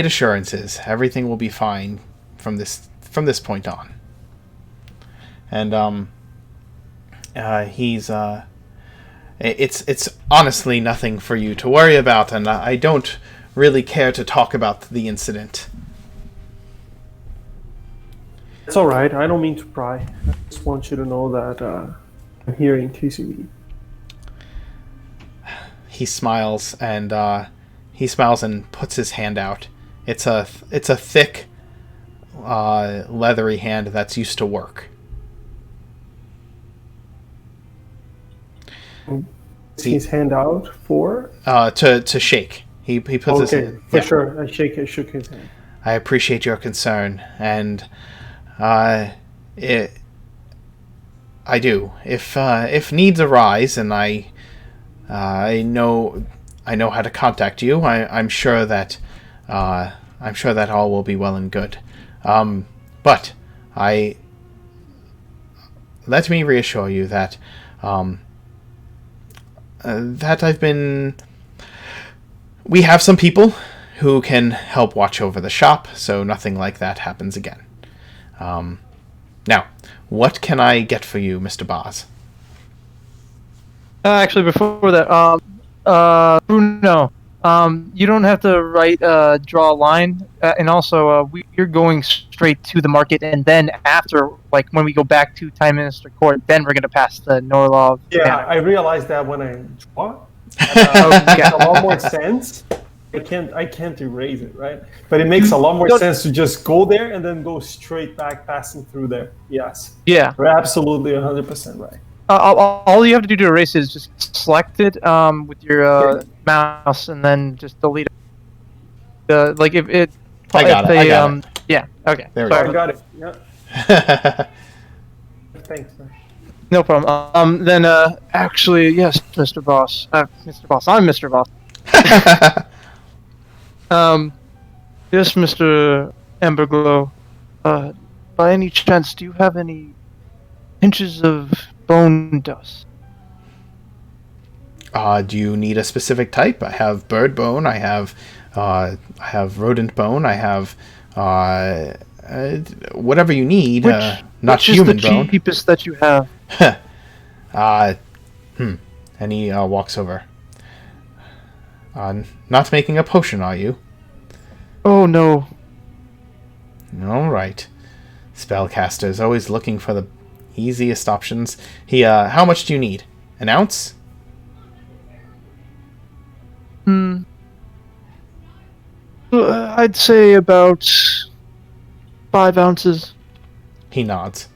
assurances. Everything will be fine from this point on. And it's honestly nothing for you to worry about, and I don't really care to talk about the incident. It's all right. I don't mean to pry. I just want you to know that I'm here in case you need. He smiles and puts his hand out. It's a thick, leathery hand that's used to work. His hand out for to shake. He puts his hand. For sure. I shook his hand. I appreciate your concern, and I do. If needs arise, and I know how to contact you, I'm sure that all will be well and good. But let me reassure you that we have some people who can help watch over the shop, so nothing like that happens again. Now, what can I get for you, Mr. Boz? Actually, before that, Bruno, you don't have to draw a line, and also, you're going straight to the market, and then after, like, when we go back to Time Minister Court, then we're going to pass the Norlov. Yeah, I realized that when I draw. It makes a lot more sense. I can't erase it, right? But it makes a lot more sense to just go there and then go straight back, passing through there. Yes. Yeah. We're absolutely 100% right. All you have to do to erase it is just select it with your mouse and then just delete it. Like if it. I got it. Yeah. Okay. There we go. I got it. Yeah. Thanks, man. No problem. Then actually, yes, Mr. Boss. Mr. Boss. I'm Mr. Boss. Yes, Mr. Emberglow. By any chance, do you have any inches of bone dust? Do you need a specific type? I have bird bone. I have rodent bone. I have whatever you need. Not human bone. Which is the cheapest that you have? And he walks over. Not making a potion, are you? Oh, no. All right. Spellcasters always looking for the easiest options. How much do you need? An ounce? I'd say about 5 ounces. He nods.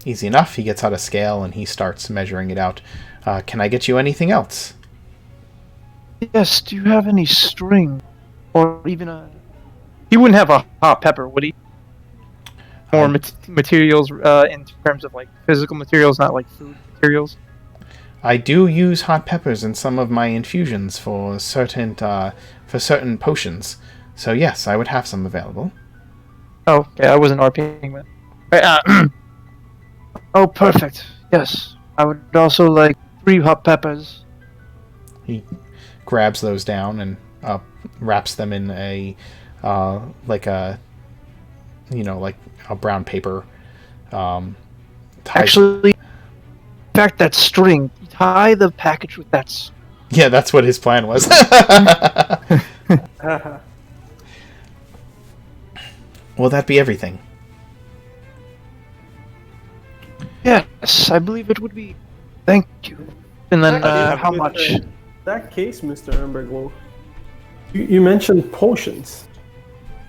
Easy enough. He gets out a scale and he starts measuring it out. Can I get you anything else? Yes, do you have any string? Or even a... He wouldn't have a hot pepper, would he? Or materials in terms of, like, physical materials, not, like, food materials? I do use hot peppers in some of my infusions for certain potions. So yes, I would have some available. Oh, okay, I wasn't RPing that. Right, oh, perfect. Yes, I would also like 3 hot peppers. He grabs those down and wraps them in a brown paper. Actually, in fact, that string. Tie the package with that. Yeah, that's what his plan was. Will that be everything? Yes, I believe it would be. Thank you. And then, how much? In that case, Mr. Emberglow, you mentioned potions.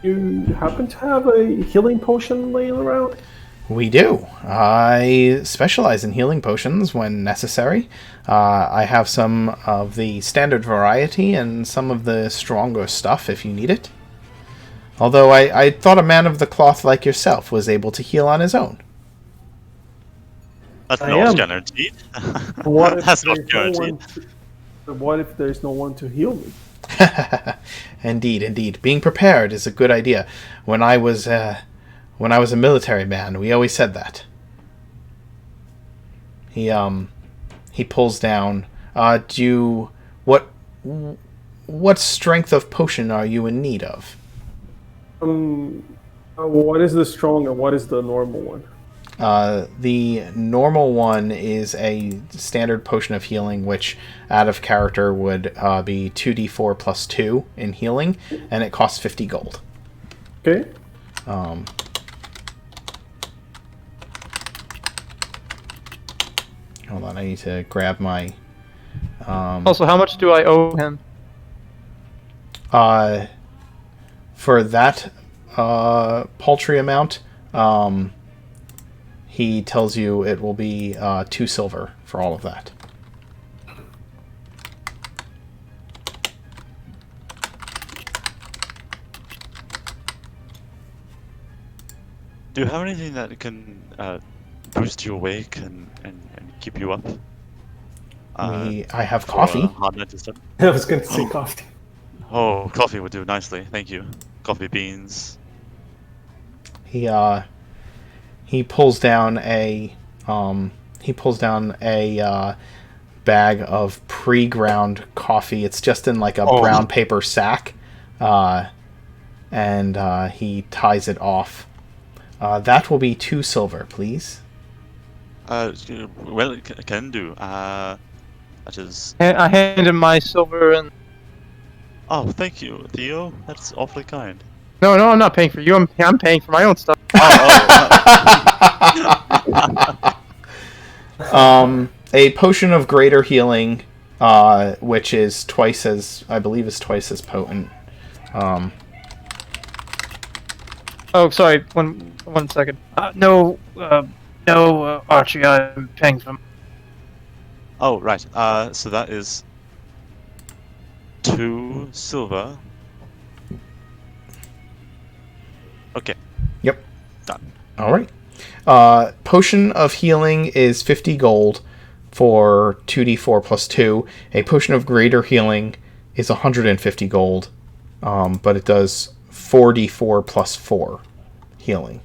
You happen to have a healing potion laying around? We do. I specialize in healing potions when necessary. I have some of the standard variety and some of the stronger stuff if you need it. Although I thought a man of the cloth like yourself was able to heal on his own. That's I not am. guaranteed. What if That's not there's no guaranteed. what if there's no one to heal me? Indeed. Being prepared is a good idea. When I was a military man, we always said that. He pulls down. What strength of potion are you in need of? What is the strong and what is the normal one? The normal one is a standard potion of healing, which out of character would be 2d4 plus 2 in healing, and it costs 50 gold. Okay. Hold on, I need to grab my... Also, how much do I owe him? For that paltry amount, he tells you it will be 2 silver for all of that. Do you have anything that can boost you awake and keep you up? I have for coffee. a hard night to study? I was going to say coffee. Oh, coffee would do nicely. Thank you. Coffee beans. He pulls down a bag of pre-ground coffee. It's just in like a brown paper sack, and he ties it off. That will be 2 silver, please. Well, can do. That is. I hand him my silver and... Oh, thank you, Theo. That's awfully kind. No, I'm not paying for you. I'm paying for my own stuff. A potion of greater healing, which is twice as potent. Oh, sorry. One second. No, Archie. I'm paying for. Oh, right. So that is 2 silver. Okay. Yep. Done. All right. Potion of healing is 50 gold for 2d4 plus 2. A potion of greater healing is 150 gold, but it does 4d4 plus 4 healing.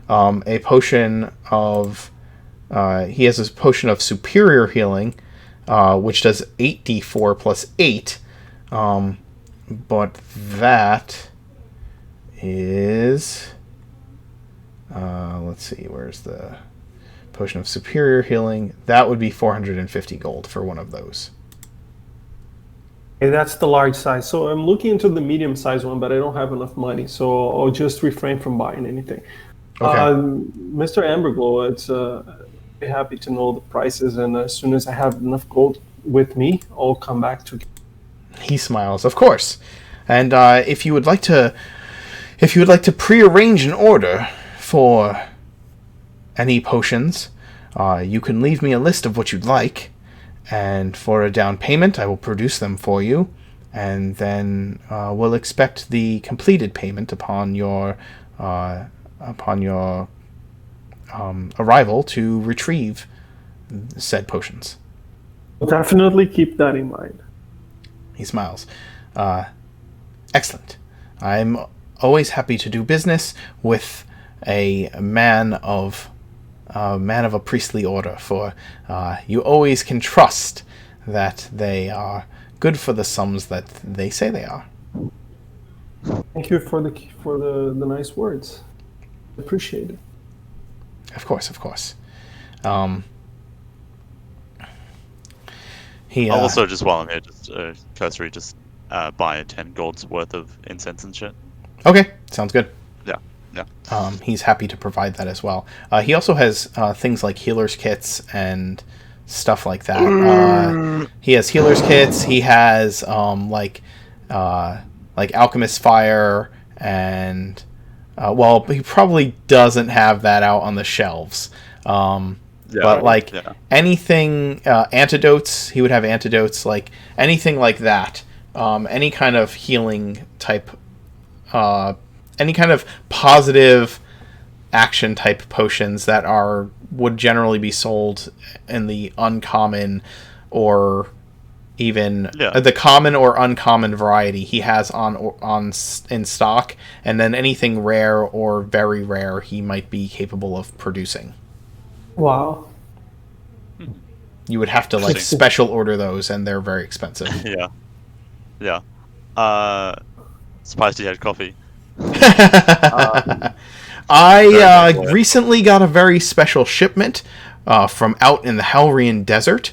A potion of... he has a potion of superior healing, which does 8d4 plus 8, but that is... let's see, where's the potion of superior healing? That would be 450 gold for one of those. Okay, that's the large size. So I'm looking into the medium size one, but I don't have enough money, so I'll just refrain from buying anything. Okay. Mr. Amberglow, it's very happy to know the prices, and as soon as I have enough gold with me, I'll come back to. He smiles, of course. And if you would like to prearrange an order for any potions, you can leave me a list of what you'd like, and for a down payment, I will produce them for you, and then we'll expect the completed payment upon your arrival to retrieve said potions. I'll definitely keep that in mind. He smiles. Excellent. I'm always happy to do business with a man of a priestly order, for you always can trust that they are good for the sums that they say they are. Thank you for the nice words. Appreciate it. Of course. He Also, just while I'm here, just cursory, just buy 10 gold's worth of incense and shit. Okay, sounds good. Yeah. He's happy to provide that as well. He also has things like healer's kits and stuff like that. He has healer's kits. He has like alchemist fire, and he probably doesn't have that out on the shelves. Anything, antidotes, he would have antidotes, like anything like that. Any kind of healing type any kind of positive action type potions that would generally be sold in the uncommon or even the common or uncommon variety he has in stock, and then anything rare or very rare he might be capable of producing. Wow. You would have to like special order those, and they're very expensive. Yeah. Surprised he had coffee. I recently got a very special shipment from out in the Halrian Desert,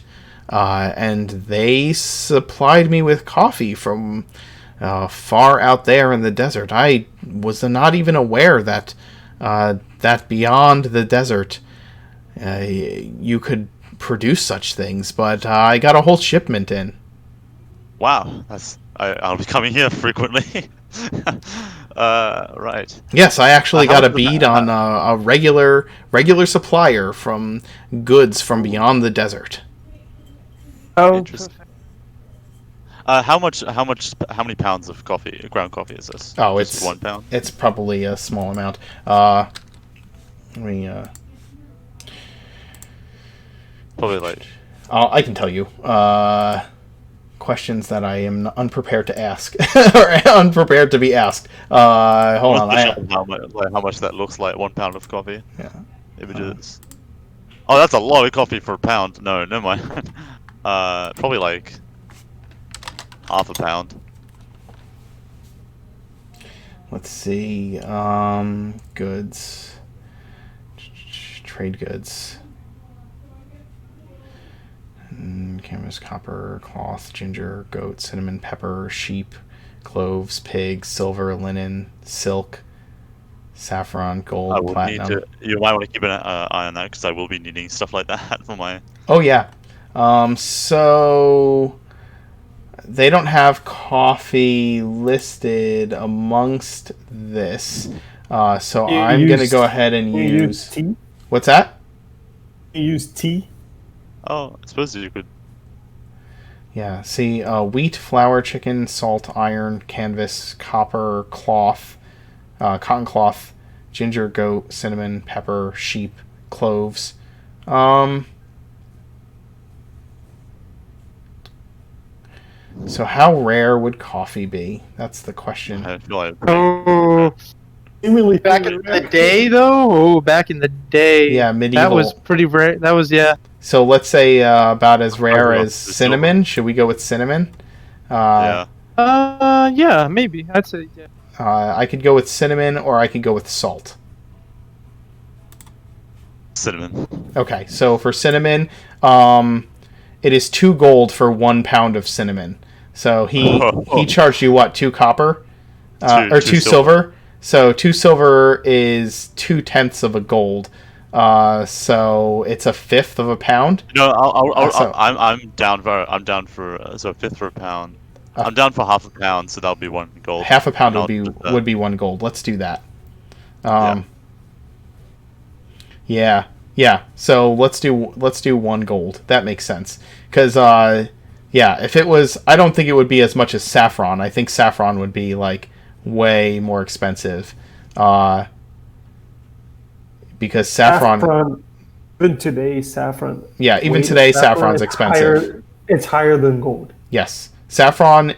and they supplied me with coffee from far out there in the desert. I was not even aware that that beyond the desert you could produce such things, but I got a whole shipment in. Wow, I'll be coming here frequently. Right. Yes, I actually got a bead on a regular supplier from goods from beyond the desert. Oh, Interesting. How many pounds of coffee, ground coffee, is this? Oh, Just it's 1 pound. It's probably a small amount. Probably like. I can tell you. Questions that I am unprepared to ask or unprepared to be asked. Hold on. How much that looks like 1 pound of coffee? Yeah. Images. Oh, that's a lot of coffee for a pound. No, never mind. Probably like half a pound. Let's see. Goods. Trade goods. Canvas, copper, cloth, ginger, goat, cinnamon, pepper, sheep, cloves, pig, silver, linen, silk, saffron, gold, platinum. You might want to keep an eye on that, because I will be needing stuff like that for my... Oh, yeah. So they don't have coffee listed amongst this. So I'm going to go ahead and use... tea? What's that? You use tea? Oh, I suppose you could... Yeah, see, wheat, flour, chicken, salt, iron, canvas, copper, cloth, cotton cloth, ginger, goat, cinnamon, pepper, sheep, cloves. So how rare would coffee be? That's the question. I feel like... Really back in the day, though? Oh, back in the day. Yeah, medieval. That was pretty rare. That was, yeah. So let's say about as rare as cinnamon. Should we go with cinnamon? Yeah. Yeah, maybe. I'd say, yeah. I could go with cinnamon, or I could go with salt. Cinnamon. Okay, so for cinnamon, it is 2 gold for 1 pound of cinnamon. So he charged you what, 2 copper? Or 2 silver? So 2 silver is 2/10 of a gold. So it's a fifth of a pound. No, I'm down for so a fifth for a pound. I'm down for half a pound, so that'll be 1 gold. Half a pound would be 1 gold. Let's do that. Yeah. So let's do 1 gold. That makes sense. Because if it was, I don't think it would be as much as saffron. I think saffron would be like way more expensive. Because saffron, even today, saffron. Yeah, even today, saffron's expensive. It's higher than gold. Yes, saffron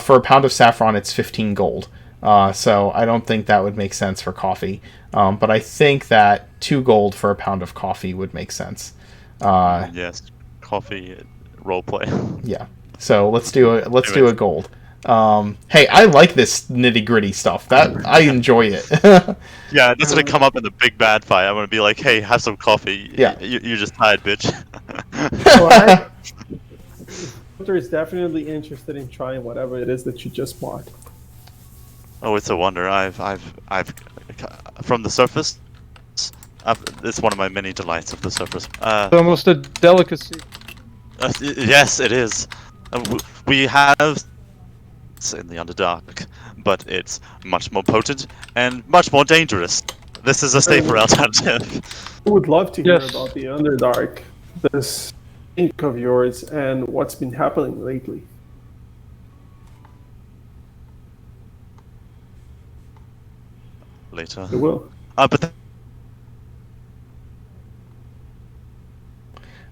for a pound of saffron, it's 15 gold. So I don't think that would make sense for coffee. But I think that 2 gold for a pound of coffee would make sense. Yes, coffee roleplay. Yeah. So let's do a gold. Hey, I like this nitty gritty stuff. That I enjoy it. Yeah, that's gonna come up in the big bad fight. I'm gonna be like, "Hey, have some coffee." Yeah, you're just tired, bitch. Hunter is definitely interested in trying whatever it is that you just bought. Oh, it's a wonder. I've from the surface. It's one of my many delights of the surface. It's almost a delicacy. Yes, it is. We have in the Underdark, but it's much more potent and much more dangerous. This is a safer alternative. I would love to hear about the Underdark, this ink of yours, and what's been happening lately. later. It will. But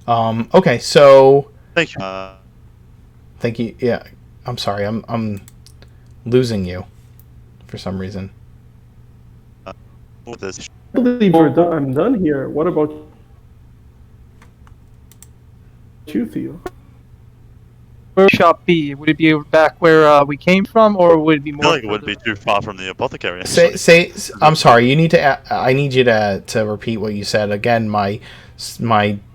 Okay, so thank you. thank you. Yeah, I'm sorry. I'm losing you for some reason. For this, I believe I'm done here. What about you, Theo? Where would shop be? Would it be back where we came from, or would it be I more? feel like it wouldn't be too far from the apothecary. Say Actually. I'm sorry. You need to. I need you to repeat what you said again. My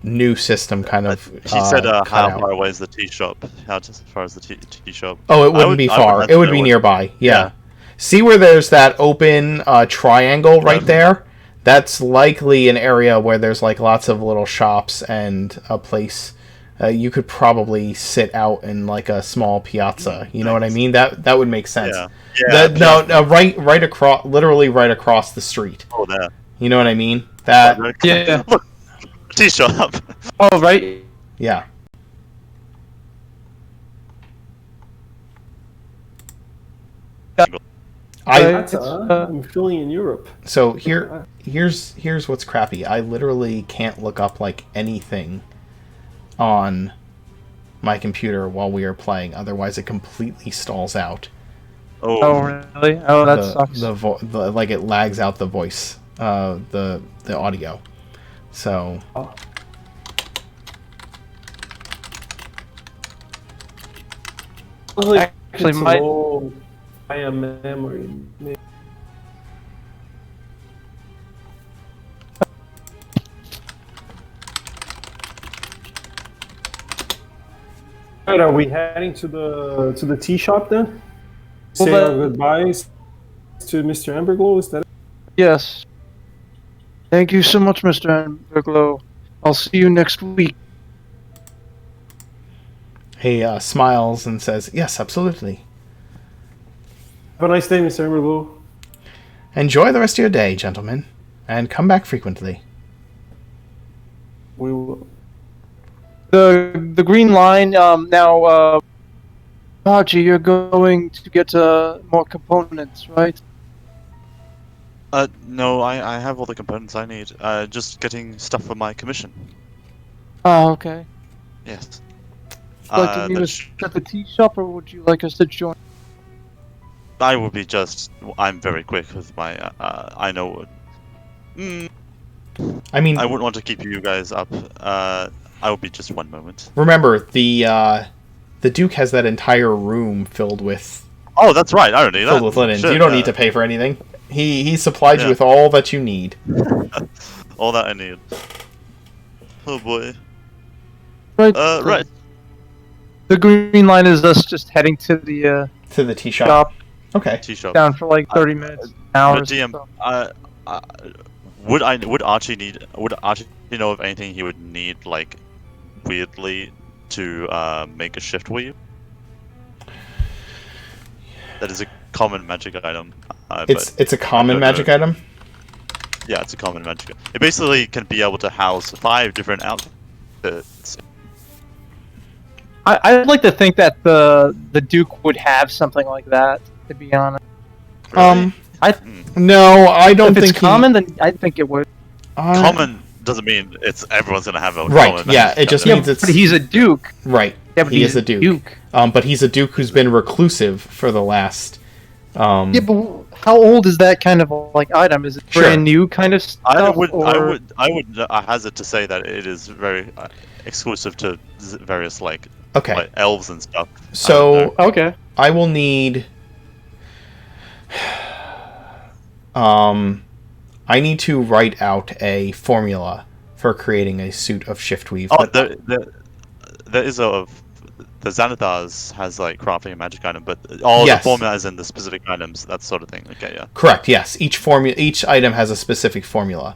new system kind of. He said, cut "How out. far away is the tea shop? As far as the tea shop?" Oh, it wouldn't be far. have It to would know be what- nearby. Yeah. Yeah. See where there's that open triangle right Yeah. there? That's likely an area where there's like lots of little shops and a place. You could probably sit out in like a small piazza. You know what I mean? That would make sense. Yeah. Yeah. No, right across, literally right across the street. Oh, there. You know what I mean? That Yeah. Look, tea shop. Oh, right. yeah. Right. I'm feeling in Europe. So here's what's crappy. I literally can't look up like anything on my computer while we are playing. Otherwise, it completely stalls out. Oh, really? Oh, that sucks. The like it lags out the voice, the audio. So Actually, It's my low I am memory. Alright, are we heading to the tea shop then? Say Well, our goodbyes to Mr. Amberglow, is that it? yes. Thank you so much, Mr. Amberglow. I'll see you next week. he smiles and says, "Yes, absolutely. Have a nice day, Mr. Amberglow. Enjoy the rest of your day, gentlemen, and come back frequently." We will. The green line now. Archie, you're going to get more components, right? No, I have all the components I need. Just getting stuff for my commission. Ah, okay. Yes. Would you like to meet us at the tea shop, or would you like us to join? I will be just. I'm very quick with my. I know. I mean, I wouldn't want to keep you guys up. I will be just one moment. remember the Duke has that entire room filled with Oh, that's right. I don't need that. linens. Shit, You don't need to pay for anything. He supplied you Yeah. with all that you need. all that I need. Oh boy. Right. Right. The green line is us just heading to the To the tea shop. shop Okay. Tea shop. down for like 30 minutes, hours. DM, so. would Archie know of anything he would need like weirdly to make a shift for you? That is a common magic item. It's a common don't know. magic item. Yeah, it's a common magic. It basically can be able to house 5 different outfits. I'd like to think that the Duke would have something like that. To be honest, Really? No, I don't if think it's common, then I think it would. Common doesn't mean it's everyone's gonna have a Right, common yeah, magic it just item. means it's But he's a Duke. right. Yeah, but he he's is a Duke. But he's a Duke who's been reclusive for the last. Yeah, but how old is that kind of like item? Is it Sure. brand new kind of stuff? I would or... hazard to say that it is very exclusive to various like Okay, elves and stuff. so Okay. I will need. I need to write out a formula for creating a suit of shiftweave. Oh, but there is the Xanathars has like crafting a magic item, but all Yes. the formula is in the specific items, that sort of thing. Okay, yeah. Correct. Yes, each item has a specific formula.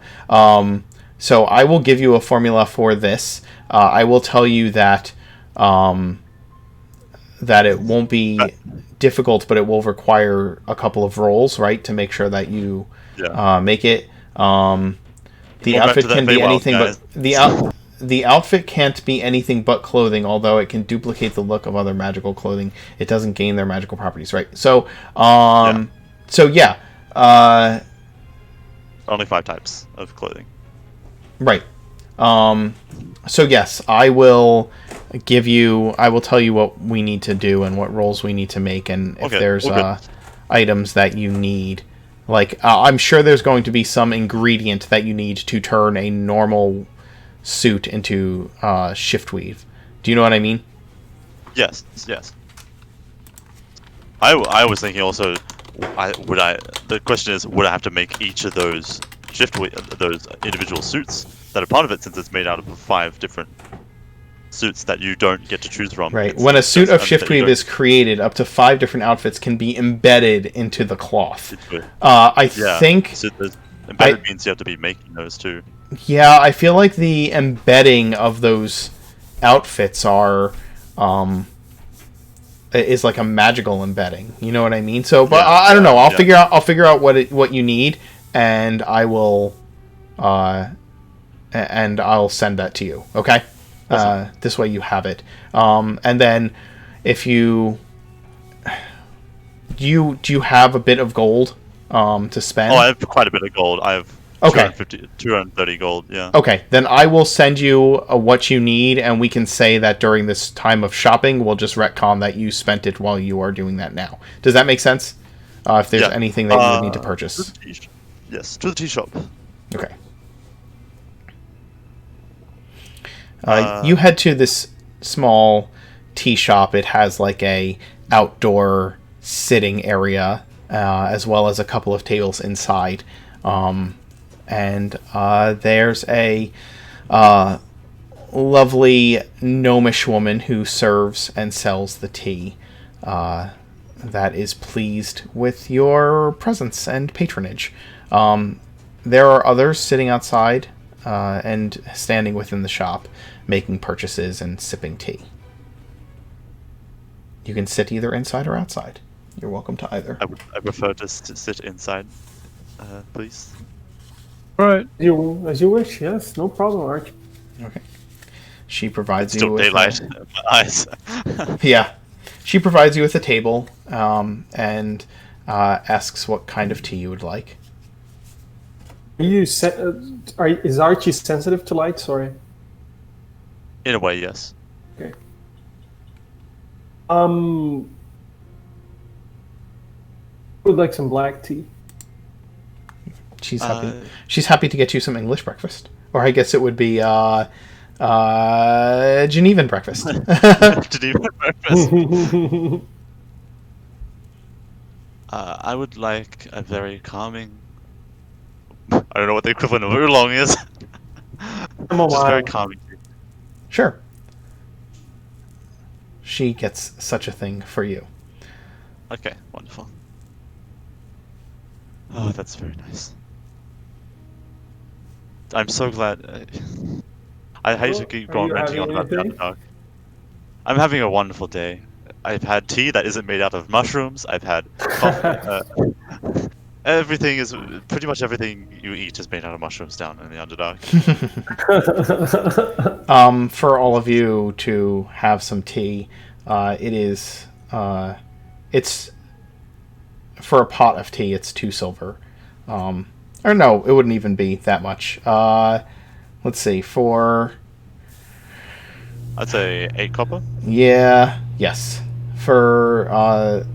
So I will give you a formula for this. I will tell you that that it won't be difficult, but it will require a couple of rolls, right, to make sure that you make it. The Going back outfit to that can be Feywild, anything guys. but the outfit can't be anything but clothing, although it can duplicate the look of other magical clothing. It doesn't gain their magical properties, right? So, only 5 types of clothing. Right. So yes, I will tell you what we need to do and what rolls we need to make, and if there's items that you need. Like, I'm sure there's going to be some ingredient that you need to turn a normal suit into shift weave. Do you know what I mean? Yes. I was thinking also, the question is, would I have to make each of those those individual suits that are part of it, since it's made out of 5 different suits that you don't get to choose from? Right. When a suit of shiftweave is created, up to 5 different outfits can be embedded into the cloth. I think... So embedded means you have to be making those too. Yeah, I feel like the embedding of those outfits is like a magical embedding. You know what I mean? So, but I don't know. I'll figure out what you need, and I will, and I'll send that to you. Okay. Awesome. This way you have it. And then if do you have a bit of gold to spend? Oh, I have quite a bit of gold. I have 230 gold, yeah. Okay, then I will send you what you need, and we can say that during this time of shopping, we'll just retcon that you spent it while you are doing that now. Does that make sense? If there's anything that you would need to purchase. Yes, to the tea shop. Okay. You head to this small tea shop. It has like a outdoor sitting area, as well as a couple of tables inside. And there's a lovely gnomish woman who serves and sells the tea that is pleased with your presence and patronage. There are others sitting outside and standing within the shop, making purchases and sipping tea. You can sit either inside or outside. You're welcome to either. I prefer to sit inside, please. Right. As you wish, yes, no problem, Archie. Okay. She provides Still you with daylight in my eyes. Yeah. She provides you with a table, and asks what kind of tea you would like. Is Archie sensitive to light? Sorry. In a way, yes. Okay. Would like some black tea. She's happy. She's happy to get you some English breakfast, or I guess it would be Genevan breakfast. Genevan breakfast. I would like a very calming. I don't know what the equivalent of oolong is. Just very calming. Sure. She gets such a thing for you. Okay, wonderful. Oh, that's very nice. I'm so glad. I hate to keep going ranting on about the Underdark. I'm having a wonderful day. I've had tea that isn't made out of mushrooms. I've had coffee. Pretty much everything you eat is made out of mushrooms down in the Underdark. For all of you to have some tea, it's for a pot of tea, it's 2 silver. Or no, it wouldn't even be that much. Let's see, I'd say 8 copper. Yeah, yes. For a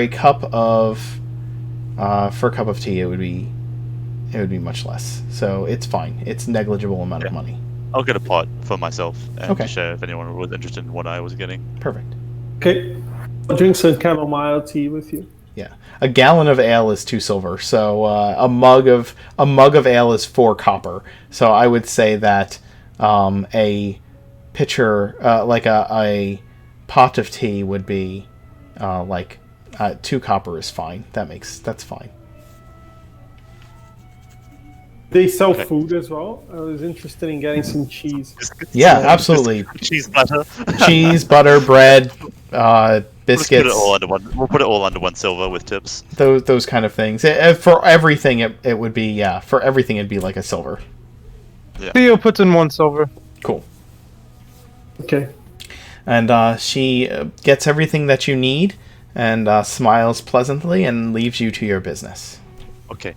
cup of tea, it would be much less. So it's fine. It's negligible amount of money. I'll get a pot for myself and to share if anyone was interested in what I was getting. Perfect. Okay. I'll drink some chamomile tea with you. Yeah, a gallon of ale is 2 silver, so a mug of ale is 4 copper. So I would say that a pitcher, like a pot of tea, would be 2 copper is fine. That's fine. They sell food as well. I was interested in getting some cheese. Yeah, absolutely. Cheese, butter. Cheese, butter, bread, biscuits. We'll put it all under 1 silver with tips. Those kind of things. For everything, it would be For everything, it'd be like a silver. Yeah. Theo puts in 1 silver. Cool. Okay. And she gets everything that you need, and smiles pleasantly, and leaves you to your business. Okay.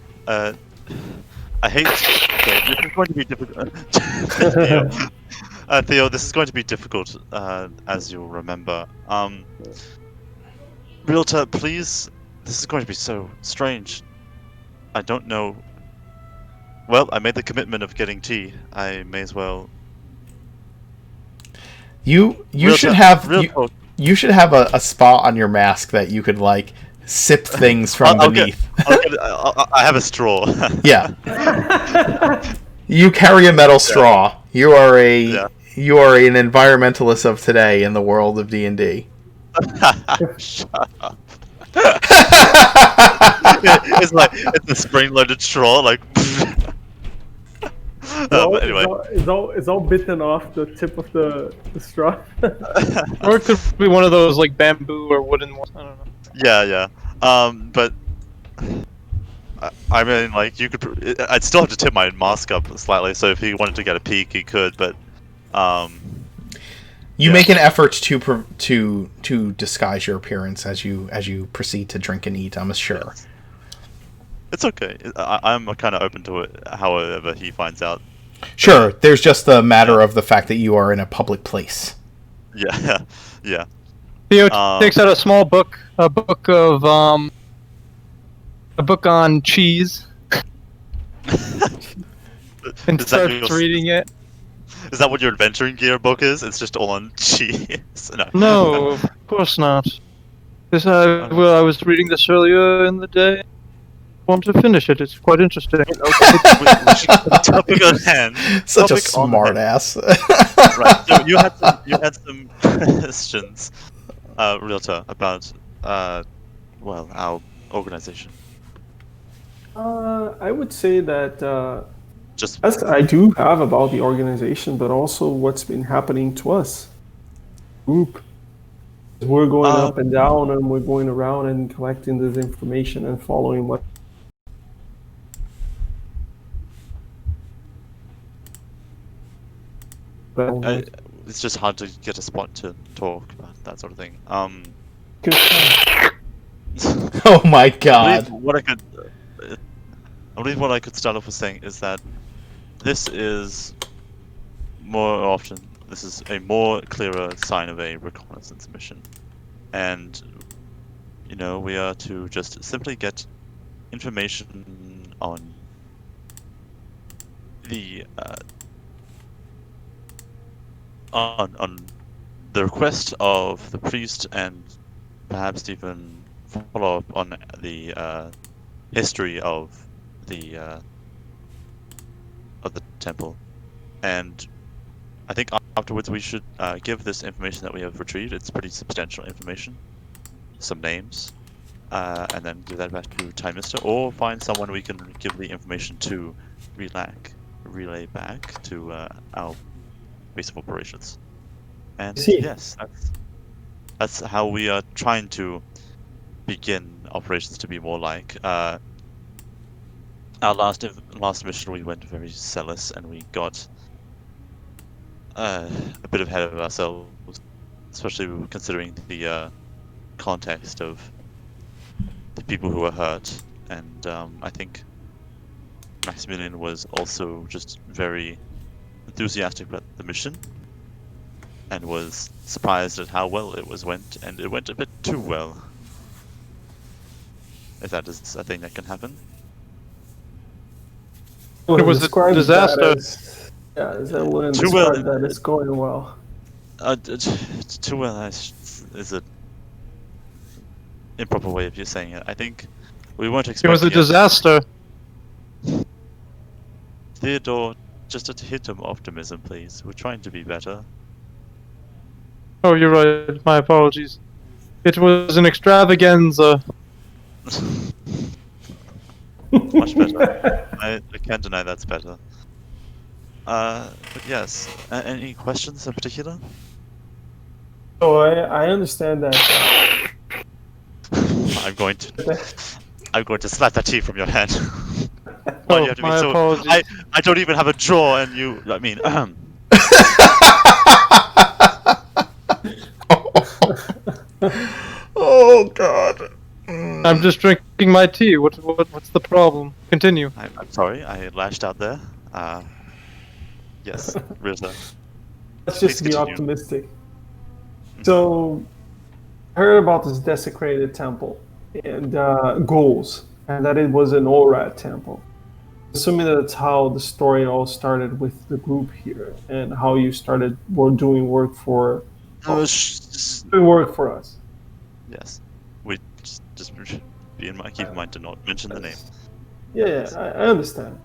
I hate. Okay, this is going to be difficult. Theo, this is going to be difficult, as you'll remember. Realtor, please. This is going to be so strange. I don't know. Well, I made the commitment of getting tea. I may as well. You should have you should have a spot on your mask that you could like sip things from beneath. I have a straw. Yeah. You carry a metal straw. You are an environmentalist of today in the world of D&D. Shut up. It's a spring-loaded straw, like. But anyway, it's all bitten off the tip of the straw. Or it could be one of those like bamboo or wooden ones. I don't know. yeah. But I mean, like, you could. I'd still have to tip my mask up slightly, so if he wanted to get a peek, he could. But you make an effort to disguise your appearance as you proceed to drink and eat. I'm sure. Yes. It's okay. I'm kind of open to it, however he finds out. Sure, there's just the matter of the fact that you are in a public place. Yeah. Theo takes out a small book, a book on cheese, and starts reading it. Is that what your adventuring gear book is? It's just all on cheese. No, of course not. This I was reading this earlier in the day. Want to finish it? It's quite interesting. Topic on hand. Such a smart ass. Right. So you had some questions, Realtor, about our organization. I would say that Just yes, I do have about the organization, but also what's been happening to us. Group. We're going up and down, and we're going around and collecting this information and following what. it's just hard to get a spot to talk about that sort of thing. Oh my god. I believe what I could start off with saying is that this is a more clearer sign of a reconnaissance mission. And, we are to just simply get information on the on the request of the priest, and perhaps even follow up on the history of the temple. And I think afterwards we should give this information that we have retrieved. It's pretty substantial information, some names, and then give that back to Time Mister, or find someone we can give the information to relay back to our base of operations. And yes, that's how we are trying to begin operations to be more like. Our last mission, we went very zealous, and we got a bit ahead of ourselves, especially considering the context of the people who were hurt. And I think Maximilian was also just very enthusiastic about the mission, and was surprised at how well it went, and it went a bit too well. If that is a thing that can happen. It was a disaster. I wouldn't describe that as going well. Too well is an improper way of you saying it. I think we weren't expecting it. Was a disaster. Theodore, just a hint of optimism, please. We're trying to be better. Oh, you're right. My apologies. It was an extravaganza. Much better. I can't deny that's better. But yes. Any questions in particular? Oh, I understand that. I'm going to slap that tea from your hand. Oh, my apologies. I don't even have a jaw, and you. I mean. Oh god. I I'm just drinking my tea. What's the problem? Continue. I'm sorry, I lashed out there. Yes, Rizzo. Let's Please just be continue. optimistic. So, I heard about this desecrated temple and goals, and that it was an ORAD temple. Assuming that that's how the story all started with the group here, and how you started doing work for doing work for us. Yes, we just keep in mind to not mention the name. Yeah, I understand.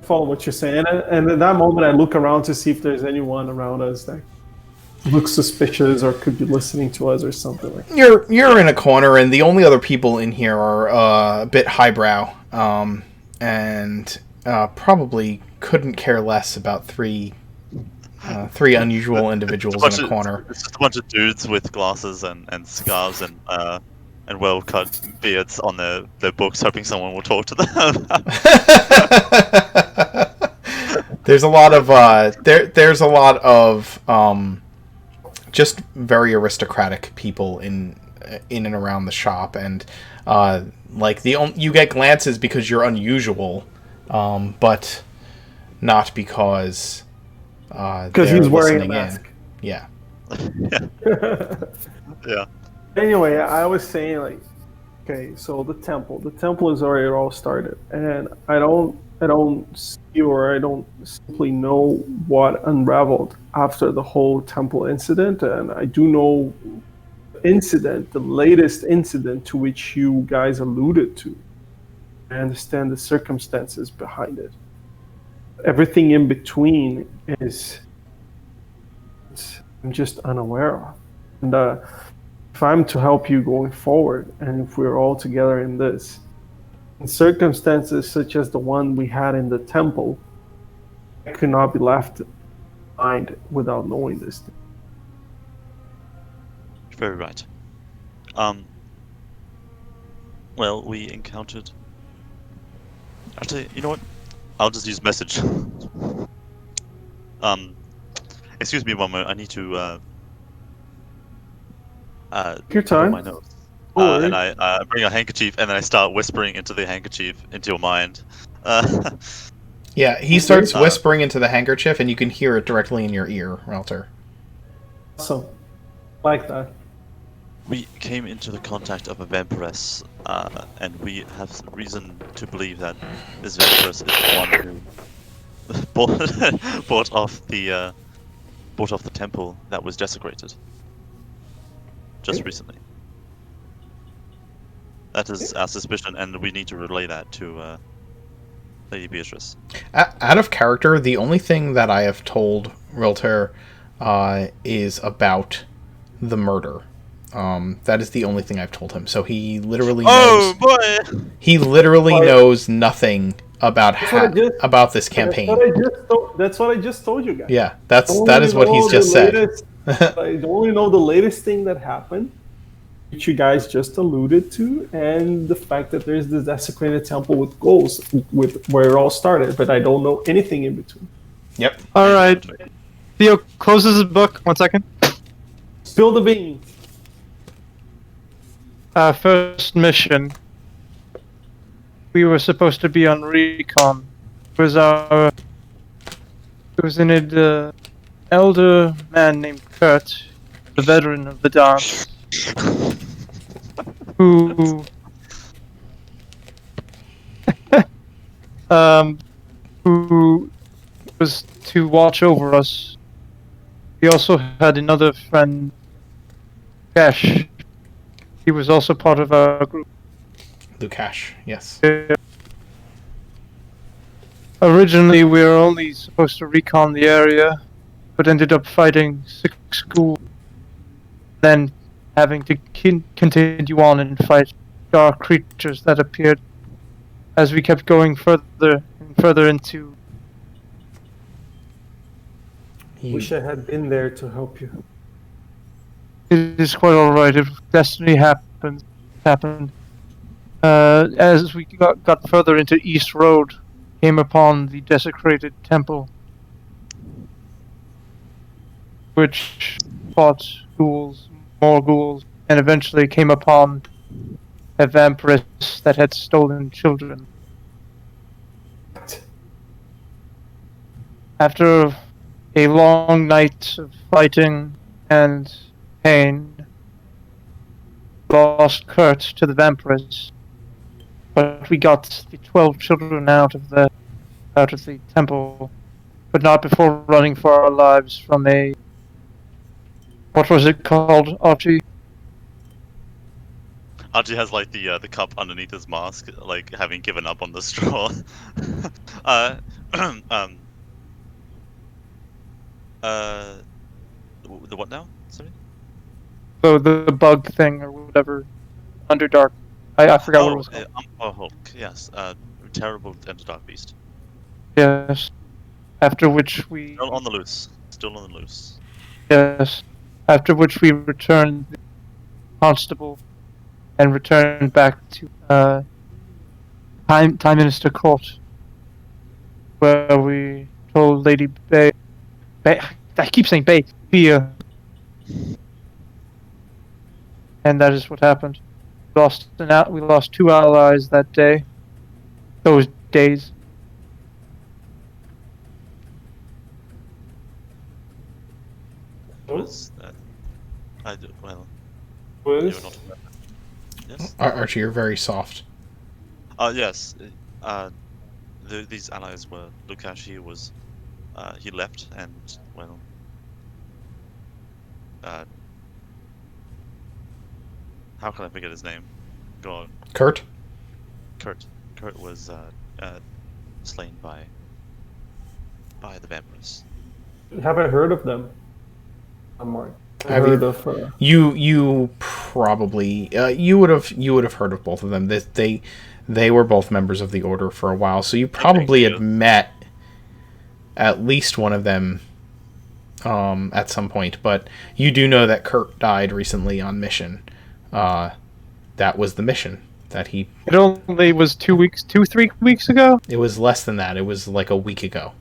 Follow what you're saying, and at that moment, I look around to see if there's anyone around us that looks suspicious or could be listening to us or something like that. You're in a corner, and the only other people in here are a bit highbrow, and probably couldn't care less about three unusual individuals in a corner. It's just a bunch of dudes with glasses and scarves and well-cut beards on their books, hoping someone will talk to them. There's a lot of there's a lot of just very aristocratic people in and around the shop, and like you get glances because you're unusual, but not because he's wearing a mask. Yeah. Yeah. Anyway, I was saying, like, okay, so the temple is already all started, and I don't see, or I don't simply know what unraveled after the whole temple incident, and I do know the latest incident to which you guys alluded to. I understand the circumstances behind it. Everything in between I'm just unaware of. And if I'm to help you going forward, and if we're all together in this, in circumstances such as the one we had in the temple, I could not be left behind without knowing this thing. Very right. Well, we encountered... Actually, you know what? I'll just use message. Excuse me one moment. I need to Your time. my notes. And I bring a handkerchief, and then I start whispering into the handkerchief into your mind. Yeah, he starts whispering into the handkerchief, and you can hear it directly in your ear, Relter. Awesome. Like that. We came into the contact of a vampiress, and we have reason to believe that this vampiress is the one who bought off the temple that was desecrated just recently. That is our suspicion, and we need to relay that to Lady Beatrice. Out of character, the only thing that I have told Realtor is about the murder. That is the only thing I've told him. So he literally knows. Oh boy! He literally knows nothing about about this campaign. That's what I just told you guys. Yeah, that is what he's just said. I only know the latest thing that happened, which you guys just alluded to, and the fact that there's this desecrated temple with goals, with where it all started, but I don't know anything in between. Yep. All right. Theo closes his book. 1 second. Spill the beans. First mission. We were supposed to be on recon. It was in an elder man named Kurt, the veteran of the Danse, who who was to watch over us. We also had another friend, Cash. He was also part of our group. Lukash, yes. Originally, we were only supposed to recon the area, but ended up fighting 6 schools, then having to continue on and fight dark creatures that appeared as we kept going further and further into. Wish I had been there to help you. It is quite alright. If destiny happened. As we got further into East Road, came upon the desecrated temple, which fought ghouls, more ghouls, and eventually came upon a vampiress that had stolen children. After a long night of fighting and pain, lost Kurt to the vampiress, but we got the 12 children out of the temple, but not before running for our lives from a... What was it called, Archie? Archie has like the cup underneath his mask, like having given up on the straw. uh, the what now? Sorry. So the bug thing or whatever, Underdark. I forgot what it was called. Hulk. Yes. Terrible Underdark beast. Yes. After which we... Still on the loose. Still on the loose. Yes. After which we returned the constable and returned back to Time Minister Court, where we told Lady Bay. I keep saying Bay. Bia. And that is what happened. We lost 2 allies that day. Those days. Was that? Well. Was? You were not aware. Yes. Archie, you're very soft. Yes. These allies were Lukash. He left, and well. How can I forget his name? Go on. Kurt? Kurt. Kurt was slain by the vampires. Haven't heard of them. Mark. Have heard you? of You probably you would have heard of both of them. They were both members of the Order for a while, so you probably had met at least one of them at some point. But you do know that Kurt died recently on mission. That was the mission that he... It only was 3 weeks ago? It was less than that. It was like a week ago.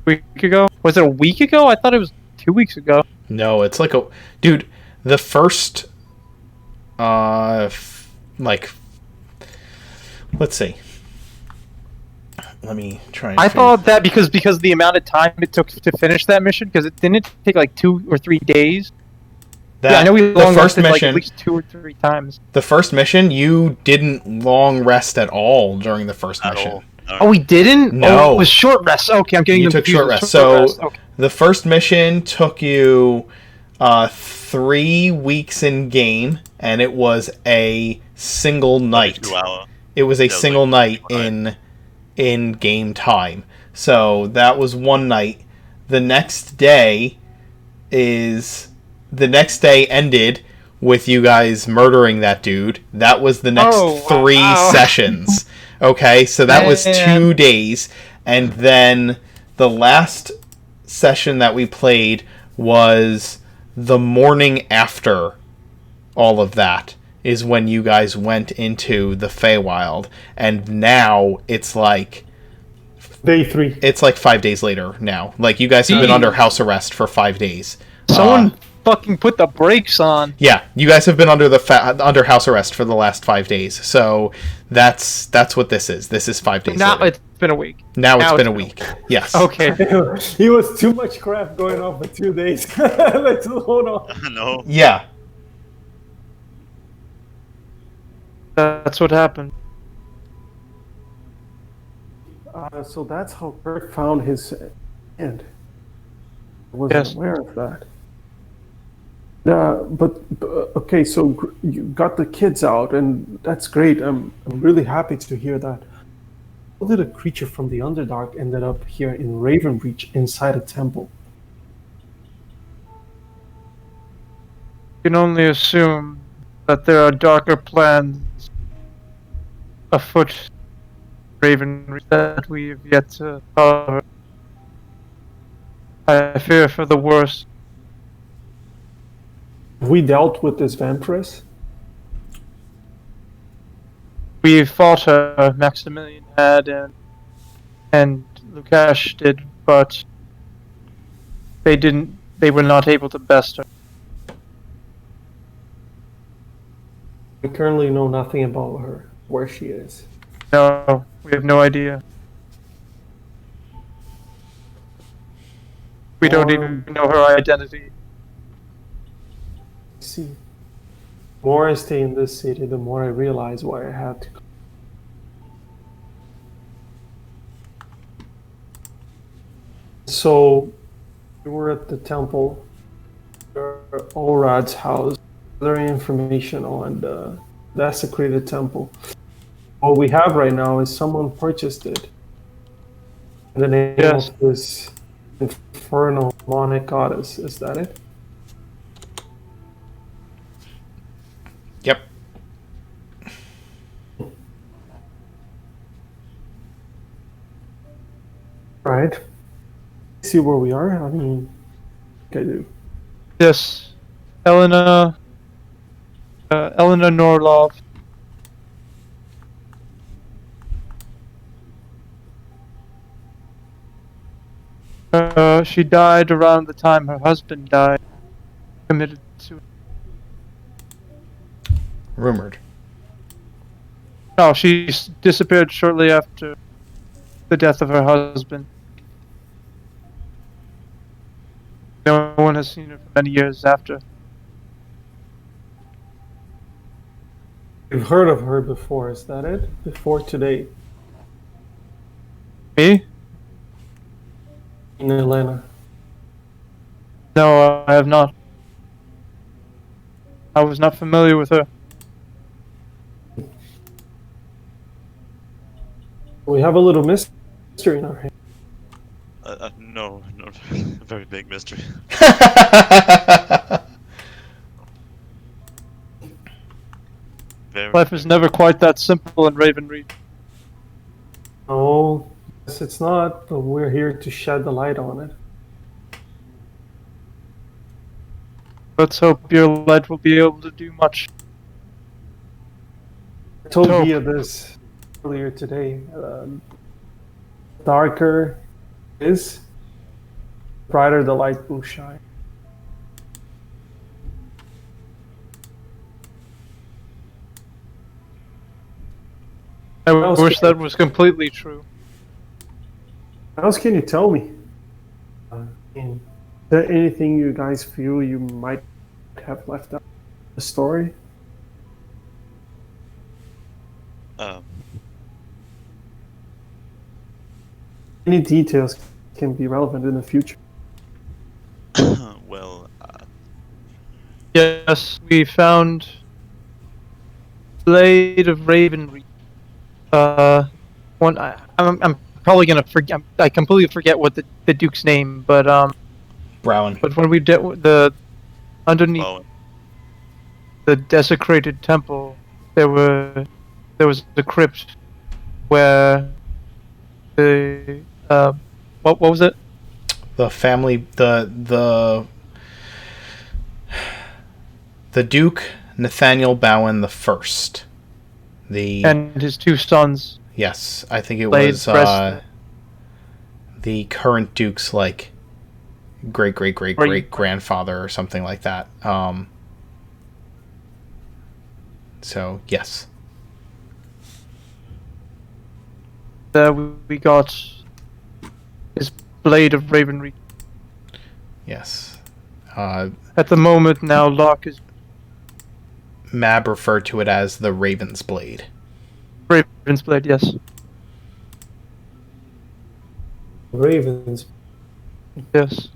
Week ago? Was it a week ago? I thought it was 2 weeks ago. No, it's like a... Dude, the first... let's see. Let me try and... I thought that because the amount of time it took to finish that mission, because it didn't take like 2 or 3 days. I know we long rested like at least 2 or 3 times. The first mission, you didn't long rest at all during the first mission. No. Oh, we didn't? No. Oh, it was short rest. Okay, I'm getting You them took short confused. rest. So Okay. the first mission took you 3 weeks in game, and it was a single night. 2 hour. It was a Yeah, single like, night in game time. So that was one night. The next day ended with you guys murdering that dude. That was the next 3 sessions. Okay, so that was 2 days. And then the last session that we played was the morning after all of that is when you guys went into the Feywild. And now it's like... Day 3. It's like 5 days later now. Like, you guys have been under house arrest for 5 days. Someone fucking put the brakes on. Yeah, you guys have been under under house arrest for the last 5 days. So that's what this is. This is 5 days Now later. it's been a week. Now it's been a week. Yes. Okay. He was too much crap going on for 2 days. Let's hold on. No. Yeah. That's what happened. So that's how Kurt found his end. I wasn't aware of that. But okay, so you got the kids out, and that's great. I'm really happy to hear that. How did a creature from the Underdark ended up here in Ravenreach inside a temple? You can only assume that there are darker plans afoot, Raven, that we have yet to cover. I fear for the worst. Have we dealt with this vampiress? We fought her, Maximilian had, and Lukash did, but they were not able to best her. We currently know nothing about her, where she is. No, we have no idea. We don't even know her identity. See, the more I stay in this city, the more I realize why I had to. So, we were at the temple, Orad's house, gathering information on the desecrated temple. What we have right now is someone purchased it. In the name Yes. of this infernal demonic goddess. Is that it? Yep. Right. See where we are? I mean, I do. Yes, Elena Norlov. She died around the time her husband died. Committed suicide. Rumored. No, she disappeared shortly after the death of her husband. No one has seen her for many years after. You've heard of her before, is that it? Before today, Me? in Elena. No, I have not. I was not familiar with her. We have a little mystery in our hands. No, not very big mystery. Very Life is never quite that simple in Ravenreach. No, yes, it's not, but we're here to shed the light on it. Let's hope your light will be able to do much. I told Hope. Via this earlier today. Darker it is, brighter the light will shine. I else wish can- that was completely true. What else can you tell me? Is there anything you guys feel you might have left out of the story? Any details can be relevant in the future. Well, Yes, we found Blade of Ravenreach. I'm probably gonna forget. I completely forget what the Duke's name, but Brown. But when we did underneath well, the desecrated temple, there was a crypt where the what was it? The family, the Duke Nathaniel Bowen the First. And his two sons. Yes, I think it Played was Preston. the current Duke's like great grandfather or something like that. So yes, There we got his Blade of Ravenreach. yes. At the moment now, Locke is Mab referred to it as the Raven's Blade. Raven's Blade. Yes. Ravens. Yes.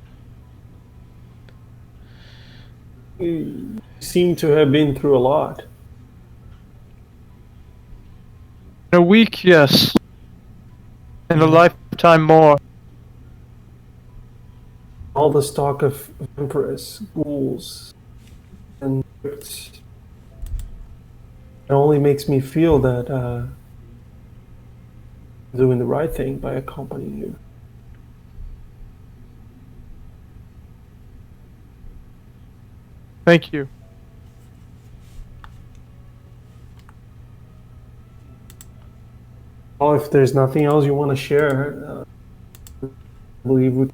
You seem to have been through a lot. In a week, yes. In a lifetime, more. All this talk of Empress, ghouls, and it only makes me feel that I'm doing the right thing by accompanying you. Thank you. Well, if there's nothing else you want to share, I believe we.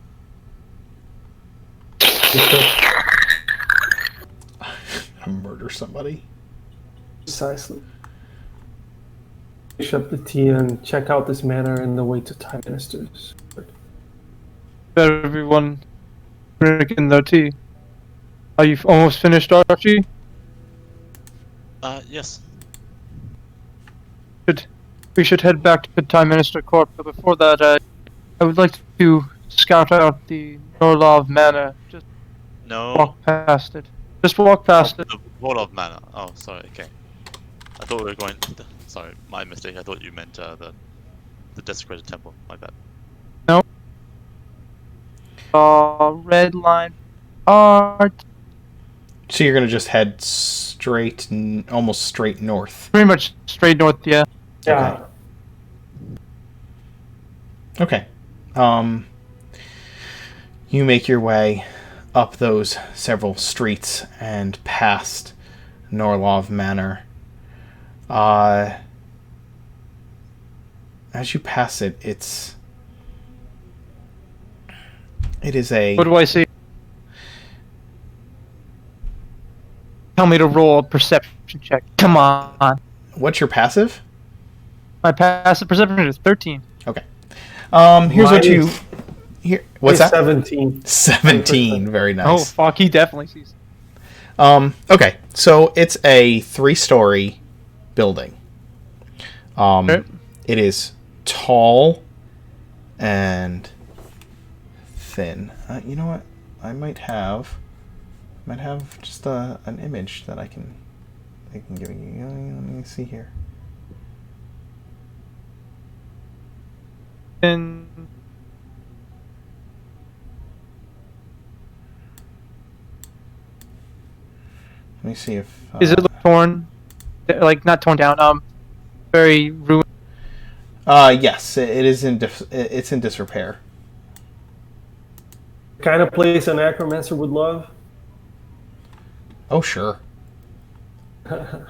Murder somebody. Precisely. Finish up the tea and check out this manor and the way to Time Minister's. Everyone drinking their tea. Are you almost finished, Archie? Yes. We should head back to Time Minister Court, but before that, I would like to scout out the Norlov Manor. Just No. walk past it. Just walk past it. The Warlord Manor. Oh, sorry, okay. I thought we were going... Sorry, my mistake. I thought you meant the desecrated temple. My bad. Red line. Art. So you're gonna just head straight, almost straight north. Pretty much straight north, yeah. Yeah. Okay. You make your way up those several streets and past Norlov Manor. As you pass it, it is a... What do I see? Tell me to roll a perception check. Come on. What's your passive? My passive perception is 13. Okay. Here's what you... Here, what's that? 17. 17. Very nice. Oh, fuck, he definitely sees. Okay, so it's a 3-story building. Okay. It is tall and thin. You know what? I might have just an image that I can give you. Let me see here. And Let me see if... is it torn? Like, not torn down, very ruined? Yes, it is it's in disrepair. Kind of place an necromancer would love. Oh, sure. Okay.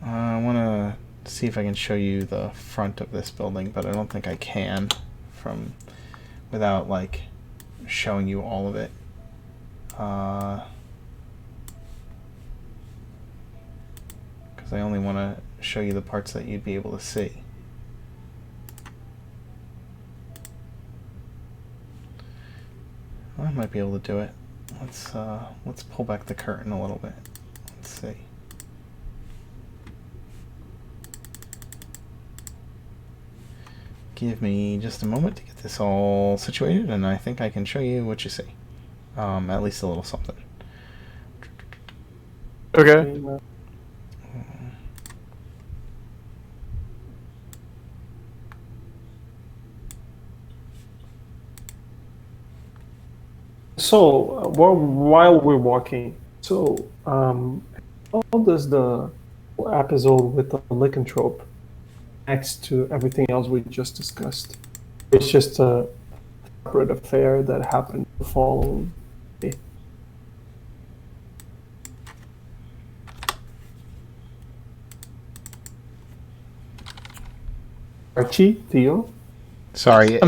I want to see if I can show you the front of this building, but I don't think I can without, like, showing you all of it. Because I only want to show you the parts that you'd be able to see. I might be able to do it. Let's pull back the curtain a little bit. Let's see. Give me just a moment to get this all situated, and I think I can show you what you see. At least a little something. Okay. So, while we're walking, how does the episode with the lycanthrope next to everything else we just discussed? It's just a separate affair that happened the following day. Archie, Theo? Sorry,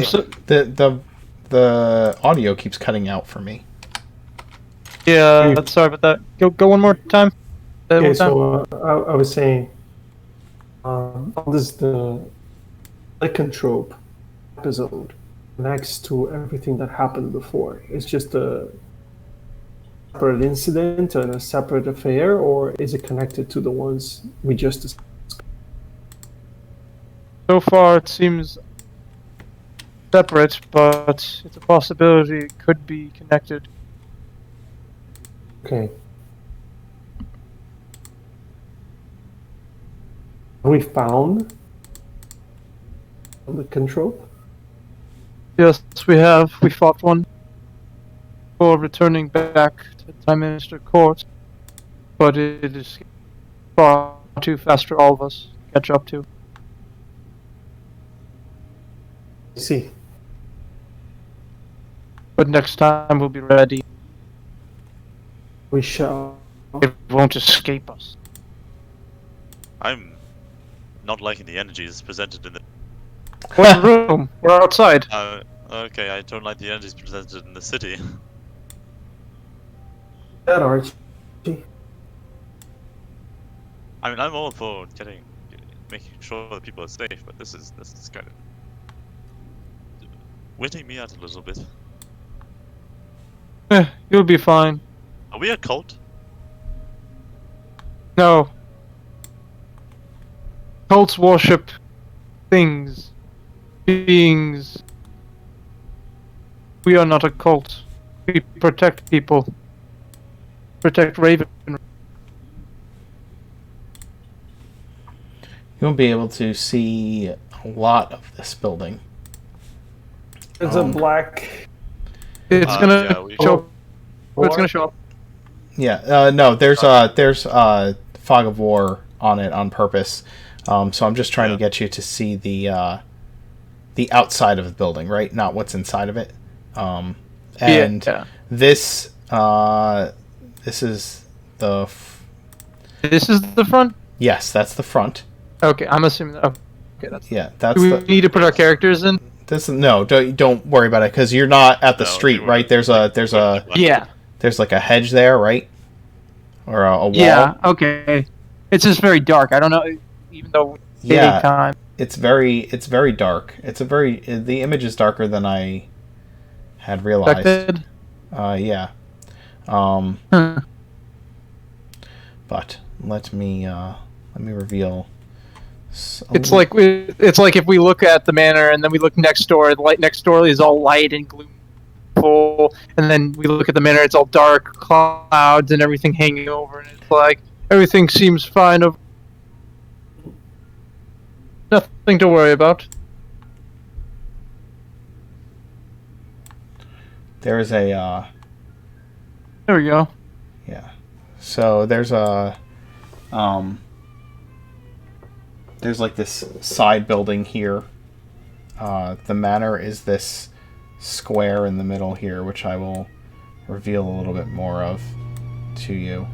the audio keeps cutting out for me. Yeah, sorry about that. Go one more time. Okay, so I was saying, how does the lycanthrope episode next to everything that happened before? It's just a separate incident and a separate affair, or is it connected to the ones we just discussed? So far, it seems separate, but it's a possibility it could be connected. Okay. We found the lycanthrope? Yes, we have. We fought one before returning back to Time Minister Court, but it is far too fast for all of us to catch up to. I see. But next time we'll be ready. We shall. It won't escape us. I'm not liking the energies presented in the... What room? We're outside. Okay, I don't like the energies presented in the city. That Archie. I mean, I'm all for making sure that people are safe, but this is kind of weirding me out a little bit. You'll be fine. Are we a cult? No. Cults worship things, beings. We are not a cult. We protect people. Protect Raven. You won't be able to see a lot of this building. It's a black. It's gonna yeah, we- show. It's gonna show up. Yeah, no, there's fog of war on it on purpose. So I'm just trying to get you to see the outside of the building, right? Not what's inside of it. This is the. This is the front. Yes, that's the front. Okay, I'm assuming that. Okay, that's. Yeah, that's Do we the. need to put our characters in? This no, don't worry about it because you're not at the street, right? There's like a hedge there, right? Or a wall. Yeah. Okay. It's just very dark. I don't know, even though daytime. It's very dark. The image is darker than I had realized. Expected? Yeah. But let me reveal. It's like if we look at the manor and then we look next door. The light next door is all light and gloomful, and then we look at the manor. It's all dark, clouds, and everything hanging over, and it's like everything seems fine. Nothing to worry about. There is a. There we go. Yeah. So there's a. There's like this side building here. The manor is this square in the middle here, which I will reveal a little bit more of to you.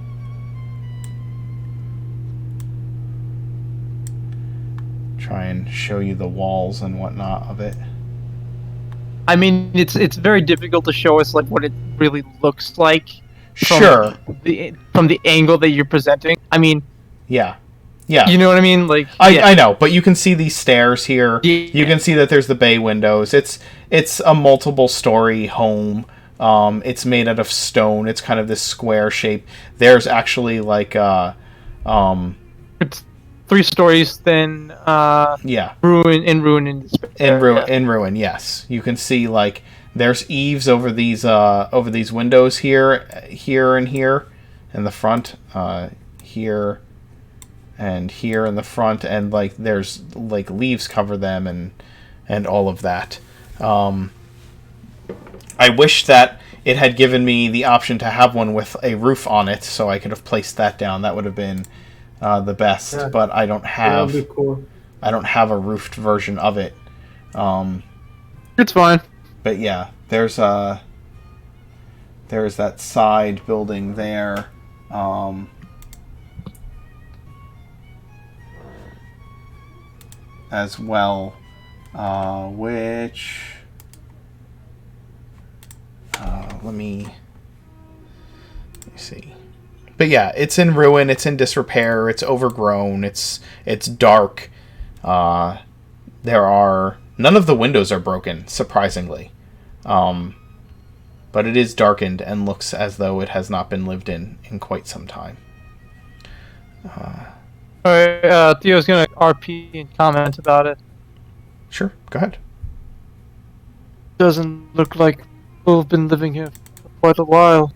Try and show you the walls and whatnot of it. I mean, it's very difficult to show us like what it really looks like. Sure. From the angle that you're presenting. I mean. Yeah. Yeah. You know what I mean? Like I know, but you can see these stairs here. Yeah. You can see that there's the bay windows. It's a multiple story home. It's made out of stone. It's kind of this square shape. There's actually like it's 3 stories thin. Yeah. Ruin in despair. In ruin. Yes. You can see like there's eaves over these windows here and here in the front, here and here in the front, and like there's like leaves cover them and all of that. I wish that it had given me the option to have one with a roof on it, so I could have placed that down. That would have been the best. Yeah. But I don't have. That'd be cool. I don't have a roofed version of it. It's fine. But yeah, there's that side building there. As well, which let me see. But yeah, it's in ruin. It's in disrepair. It's overgrown. It's dark. None of the windows are broken, surprisingly, but it is darkened and looks as though it has not been lived in quite some time. Alright, Theo's gonna RP and comment about it. Sure, go ahead. Doesn't look like we've been living here for quite a while.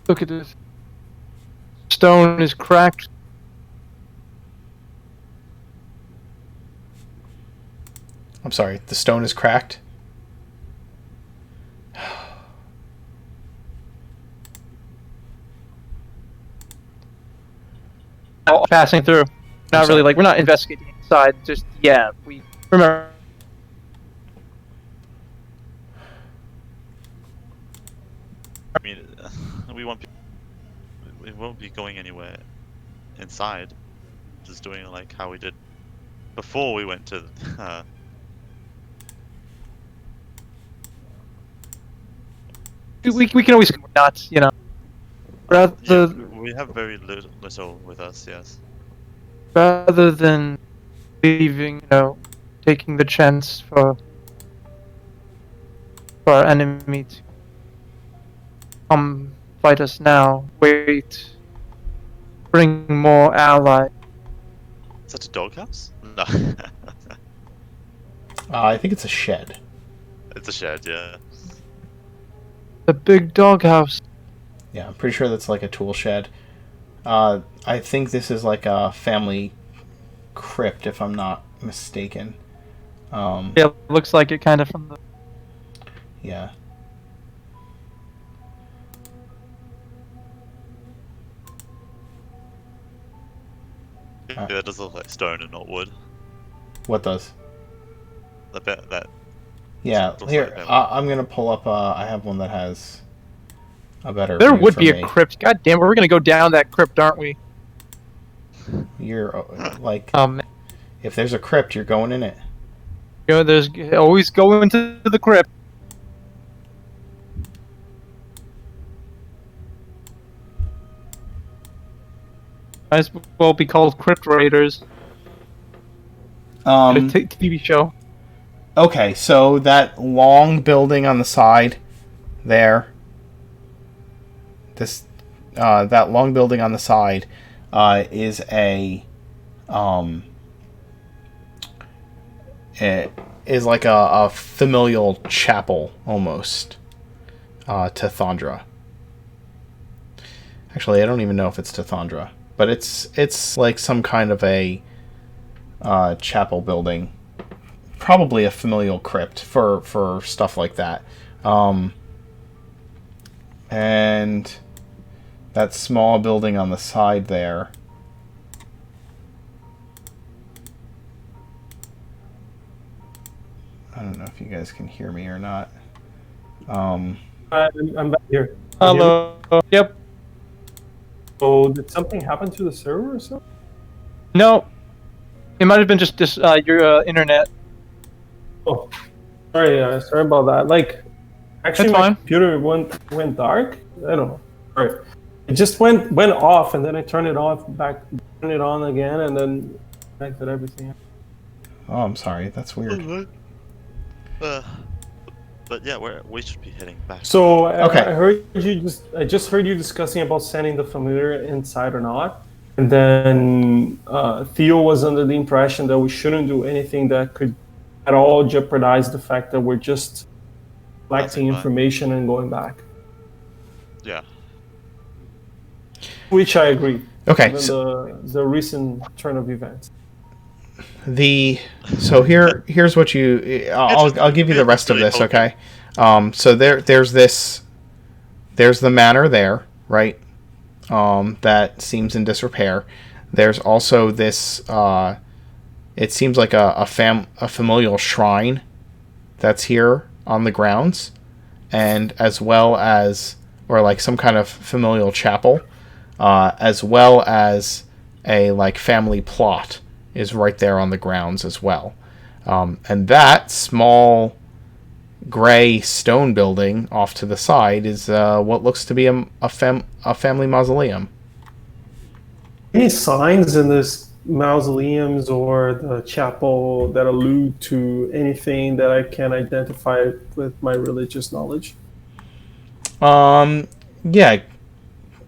Look at this. Stone is cracked. I'm sorry, the stone is cracked? Passing through. Not really, like, we're not investigating inside, just, yeah, we remember. I mean, we won't be going anywhere inside. Just doing like how we did before we went to. We can always not, you know. Rather, we have very little with us, yes. rather than leaving, taking the chance for our enemy to come fight us now, wait, bring more allies. Is that a doghouse? No. I think it's a shed. It's a shed, yeah. The big doghouse. Yeah, I'm pretty sure that's like a tool shed. I think this is like a family crypt, if I'm not mistaken. Yeah, it looks like it kind of from the. Yeah. Yeah, that does look like stone and not wood. What does? I bet that. Yeah, looks here, like that. I'm gonna pull up, I have one that has a better There view would for be me. a crypt. God damn, we're gonna go down that crypt, aren't we? You're, like, Man. if there's a crypt, you're going in it. There's always go into the crypt. Might as well be called Crypt Raiders. TV show. Okay, so that long building on the side there, that long building on the side, is it is like a familial chapel almost, to Thondra. Actually, I don't even know if it's to Thondra, but it's like some kind of a chapel building. Probably a familial crypt for stuff like that. And that small building on the side there. I don't know if you guys can hear me or not. I'm back here. Hello. Yep. So did something happen to the server or something? No. It might have been just your internet. Oh, sorry about that. Like, actually, That's my fine. computer went dark. I don't know. Sorry. It just went off, and then I turned it off, turned it on again, and then connected everything. Oh, I'm sorry. That's weird. But yeah, we should be heading back. So Okay. I just heard you discussing about sending the familiar inside or not, and then Theo was under the impression that we shouldn't do anything that could at all jeopardize the fact that we're just collecting information and going back. Yeah. Which I agree. Okay, Given the recent turn of events. So here's what I'll give you the rest of this, okay? So there's the manor there, right? That seems in disrepair. There's also this it seems like a familial shrine that's here on the grounds, and as well as, or like some kind of familial chapel, as well as a like family plot is right there on the grounds as well. And that small gray stone building off to the side is what looks to be a family mausoleum. Any signs in this mausoleums or the chapel that allude to anything that I can identify with my religious knowledge? Yeah.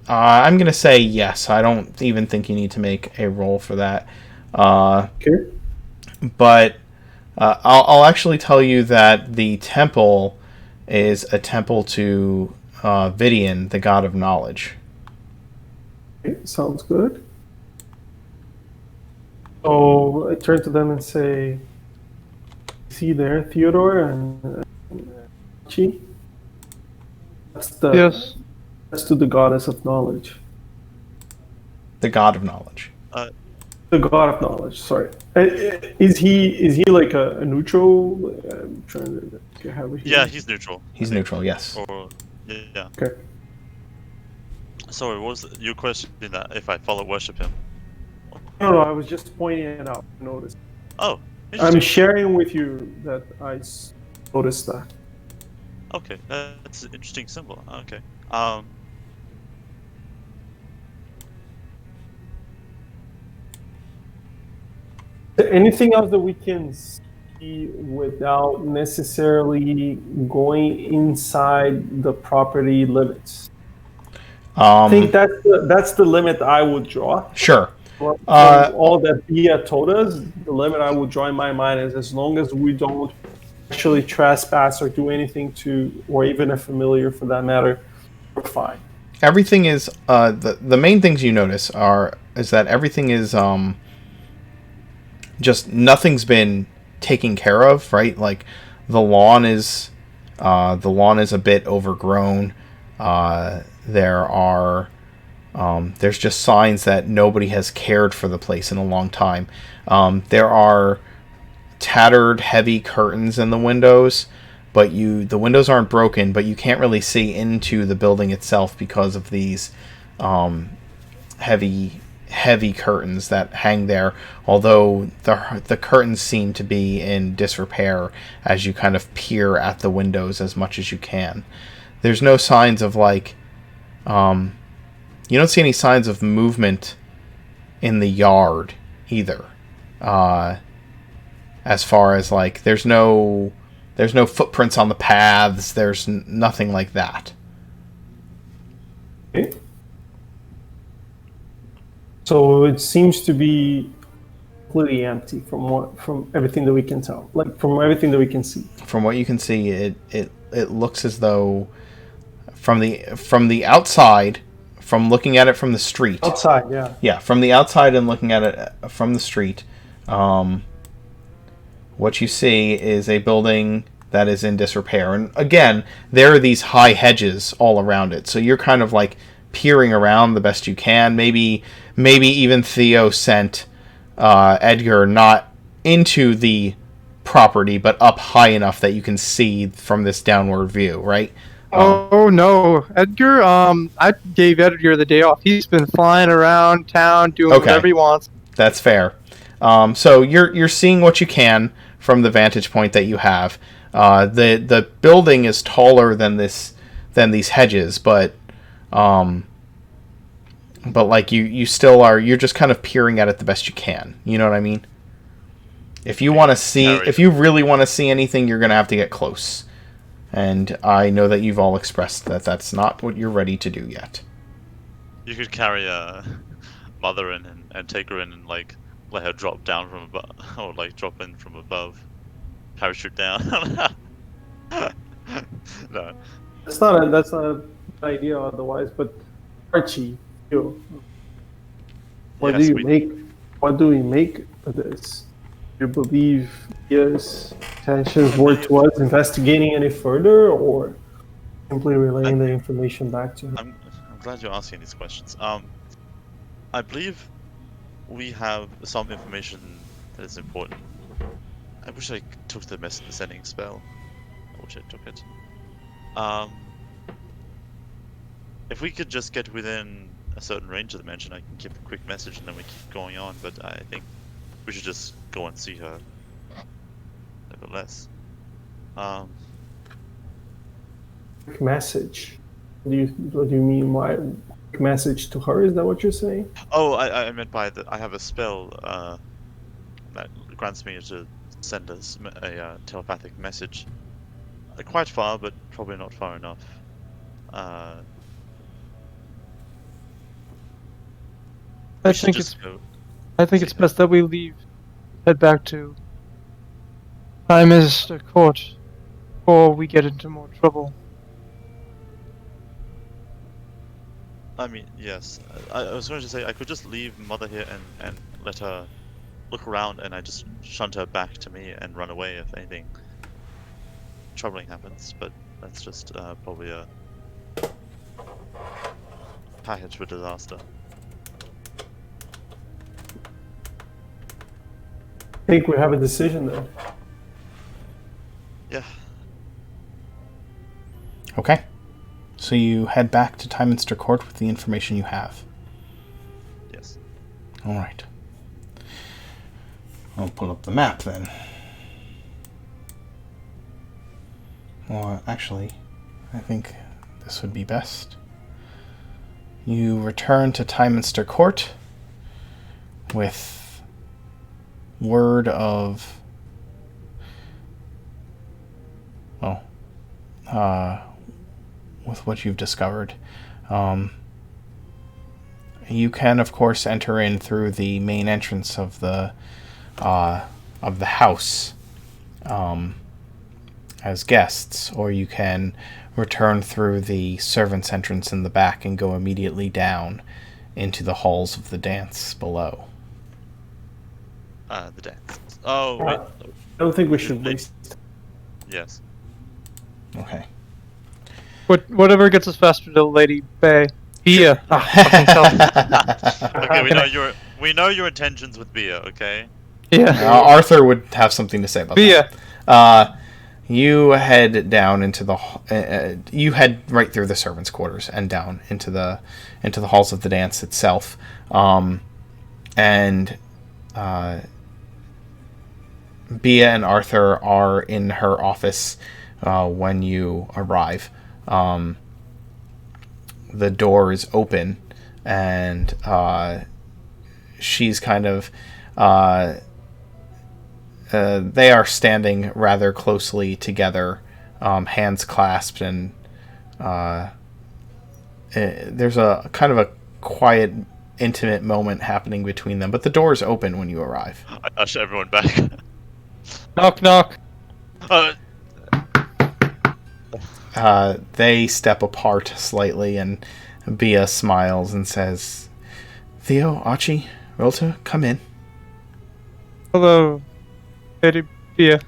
I'm gonna say yes. I don't even think you need to make a roll for that. Okay. But I'll actually tell you that the temple is a temple to Vidian, the god of knowledge. Okay, sounds good. So I turn to them and say, "See there, Theodore and Archie? Yes. That's to the goddess of knowledge. The god of knowledge. The god of knowledge. Sorry. Is he like a neutral? I'm trying to have it here. Yeah, he's neutral. He's neutral. Yes. Or yeah. Okay. Sorry, what was your question? That if I follow worship him? No, I was just pointing it out. I noticed. Oh, I'm interesting. sharing with you that I noticed that. Okay, that's an interesting symbol. Okay. Anything else that we can see without necessarily going inside the property limits? I think that's the limit I would draw. Sure. From all that Bia told us, the limit I would draw in my mind is as long as we don't actually trespass or do anything to, or even a familiar for that matter, we're fine. Everything is the main things you notice is that everything is just nothing's been taken care of, right? Like the lawn is a bit overgrown. There's just signs that nobody has cared for the place in a long time. There are tattered, heavy curtains in the windows, but the windows aren't broken, but you can't really see into the building itself because of these heavy curtains that hang there, although the curtains seem to be in disrepair as you kind of peer at the windows as much as you can. There's no signs of you don't see any signs of movement in the yard either. As far as there's no footprints on the paths, there's nothing like that. Okay. So it seems to be completely empty from everything that we can tell. From everything that we can see. From what you can see, it looks as though from the outside, from looking at it from the street. Outside, yeah. Yeah, from the outside and looking at it from the street, what you see is a building that is in disrepair. And again, there are these high hedges all around it. So you're kind of peering around the best you can. Maybe even Theo sent Edgar not into the property, but up high enough that you can see from this downward view, right? Oh no, Edgar! I gave Edgar the day off. He's been flying around town doing whatever he wants. That's fair. So you're seeing what you can from the vantage point that you have. The building is taller than these hedges, but you still are. You're just kind of peering at it the best you can. You know what I mean? If you really want to see anything, you're gonna have to get close. And I know that you've all expressed that that's not what you're ready to do yet. You could carry a mother in and take her in and let her drop down from above, or drop in from above, parachute down. No. That's not an idea otherwise. But Archie, what do we make of this? Do you believe his intentions were towards investigating any further, or simply relaying the information back to him? I'm glad you're asking these questions. I believe we have some information that is important. I wish I took the sending spell. I wish I took it. If we could just get within a certain range of the mansion, I can give a quick message and then we keep going on, but I think we should just go and see her. Nevertheless. Quick message? What do you mean? Why quick message to her? Is that what you're saying? Oh, I meant by I have a spell that grants me to send us a telepathic message. Quite far, but probably not far enough. I think it's best that we head back to Prime Minister Court before we get into more trouble. I mean, yes. I was going to say I could just leave Mother here and let her look around, and I just shunt her back to me and run away if anything troubling happens. But that's just probably a package for disaster. I think we have a decision then. Yeah. Okay. So you head back to Tyminster Court with the information you have. Yes. Alright. I'll pull up the map then. Well, actually, I think this would be best. You return to Tyminster Court with word of... Well, with what you've discovered. You can, of course, enter in through the main entrance of the house as guests, or you can return through the servants' entrance in the back and go immediately down into the halls of the dance below. The dance. Oh, wait. I don't think we should waste. Yes. Okay. Whatever gets us faster to Lady Bay. Bia. Okay, we know your intentions with Bia. Okay. Yeah. Arthur would have something to say about Bia. that. You head down into the. You head right through the servants' quarters and down into the halls of the dance itself, and Bia and Arthur are in her office when you arrive. The door is open, and she's kind of. They are standing rather closely together, hands clasped, and there's a kind of a quiet, intimate moment happening between them. But the door is open when you arrive. I usher everyone back. Knock knock. They step apart slightly, and Bia smiles and says, "Theo, Archie, Rolter, come in." Hello, Lady Bia.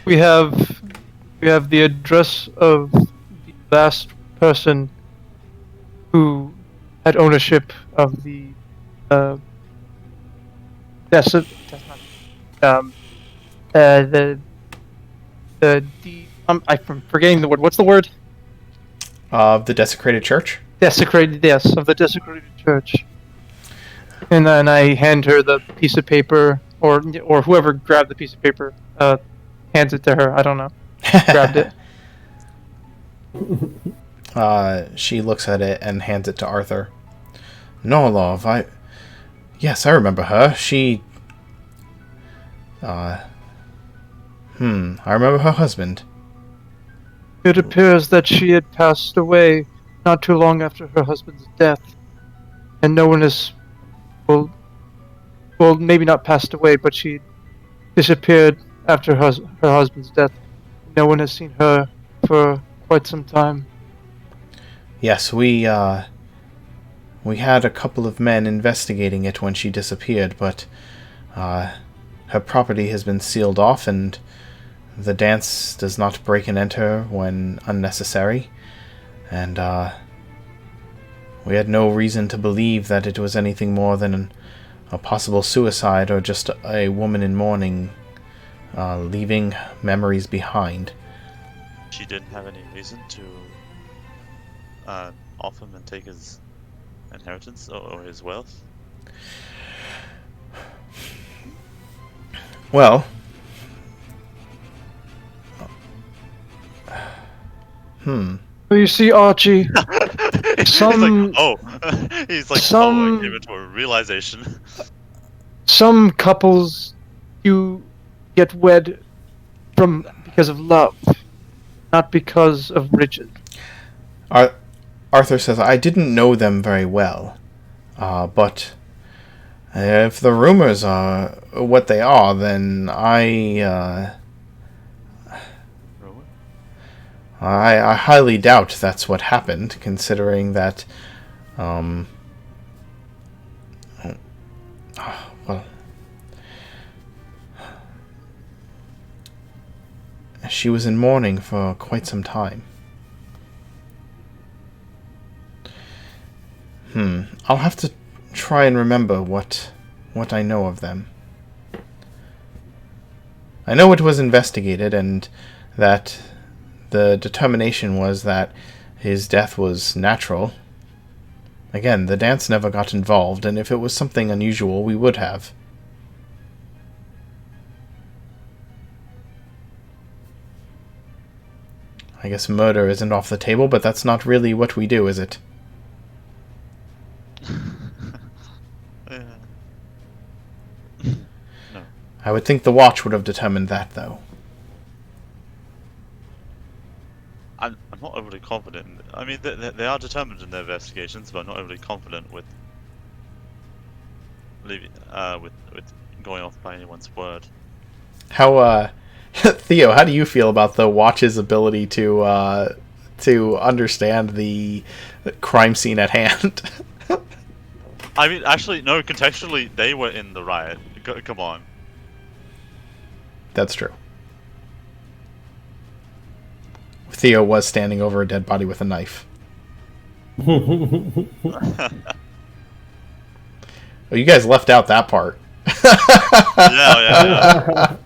We have the address of the last person who had ownership of the I'm forgetting the word. What's the word? Of the desecrated church? Desecrated, yes, of the desecrated church. And then I hand her the piece of paper, or whoever grabbed the piece of paper, hands it to her. I don't know. Grabbed it. She looks at it and hands it to Arthur. "No, love, Yes, I remember her. She... I remember her husband." It appears that she had passed away not too long after her husband's death, and no one is... Well, maybe not passed away, but she disappeared after her husband's death. No one has seen her for quite some time. Yes, we had a couple of men investigating it when she disappeared, but her property has been sealed off, and the dance does not break and enter when unnecessary, and we had no reason to believe that it was anything more than a possible suicide or just a woman in mourning leaving memories behind. She didn't have any reason to off him and take his inheritance or his wealth? Well, You see, Archie, He's like, I came into a realization. Some couples you get wed because of love, not because of riches. Arthur says, "I didn't know them very well, but if the rumors are what they are, then I highly doubt that's what happened, considering that, well, she was in mourning for quite some time." I'll have to try and remember what I know of them. I know it was investigated, and that the determination was that his death was natural. Again, the dance never got involved, and if it was something unusual, we would have. I guess murder isn't off the table, but that's not really what we do, is it? I would think the watch would have determined that, though. I'm not overly confident. I mean, they are determined in their investigations, but I'm not overly confident with with going off by anyone's word. How, Theo, how do you feel about the watch's ability to understand the crime scene at hand? I mean, actually, no. Contextually, they were in the riot. Come on. That's true. Theo was standing over a dead body with a knife. Oh, you guys left out that part. Yeah.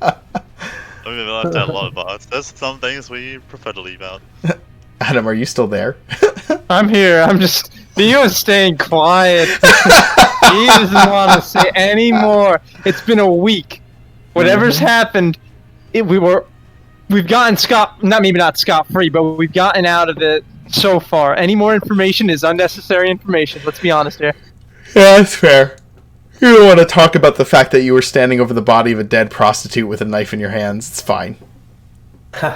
We left out a lot of parts. There's some things we prefer to leave out. Adam, are you still there? I'm here. I'm just. Theo's staying quiet. He doesn't want to say any more. It's been a week. Whatever's happened, we've gotten not scot free, but we've gotten out of it so far. Any more information is unnecessary information. Let's be honest here. Yeah, that's fair. You don't want to talk about the fact that you were standing over the body of a dead prostitute with a knife in your hands. It's fine. In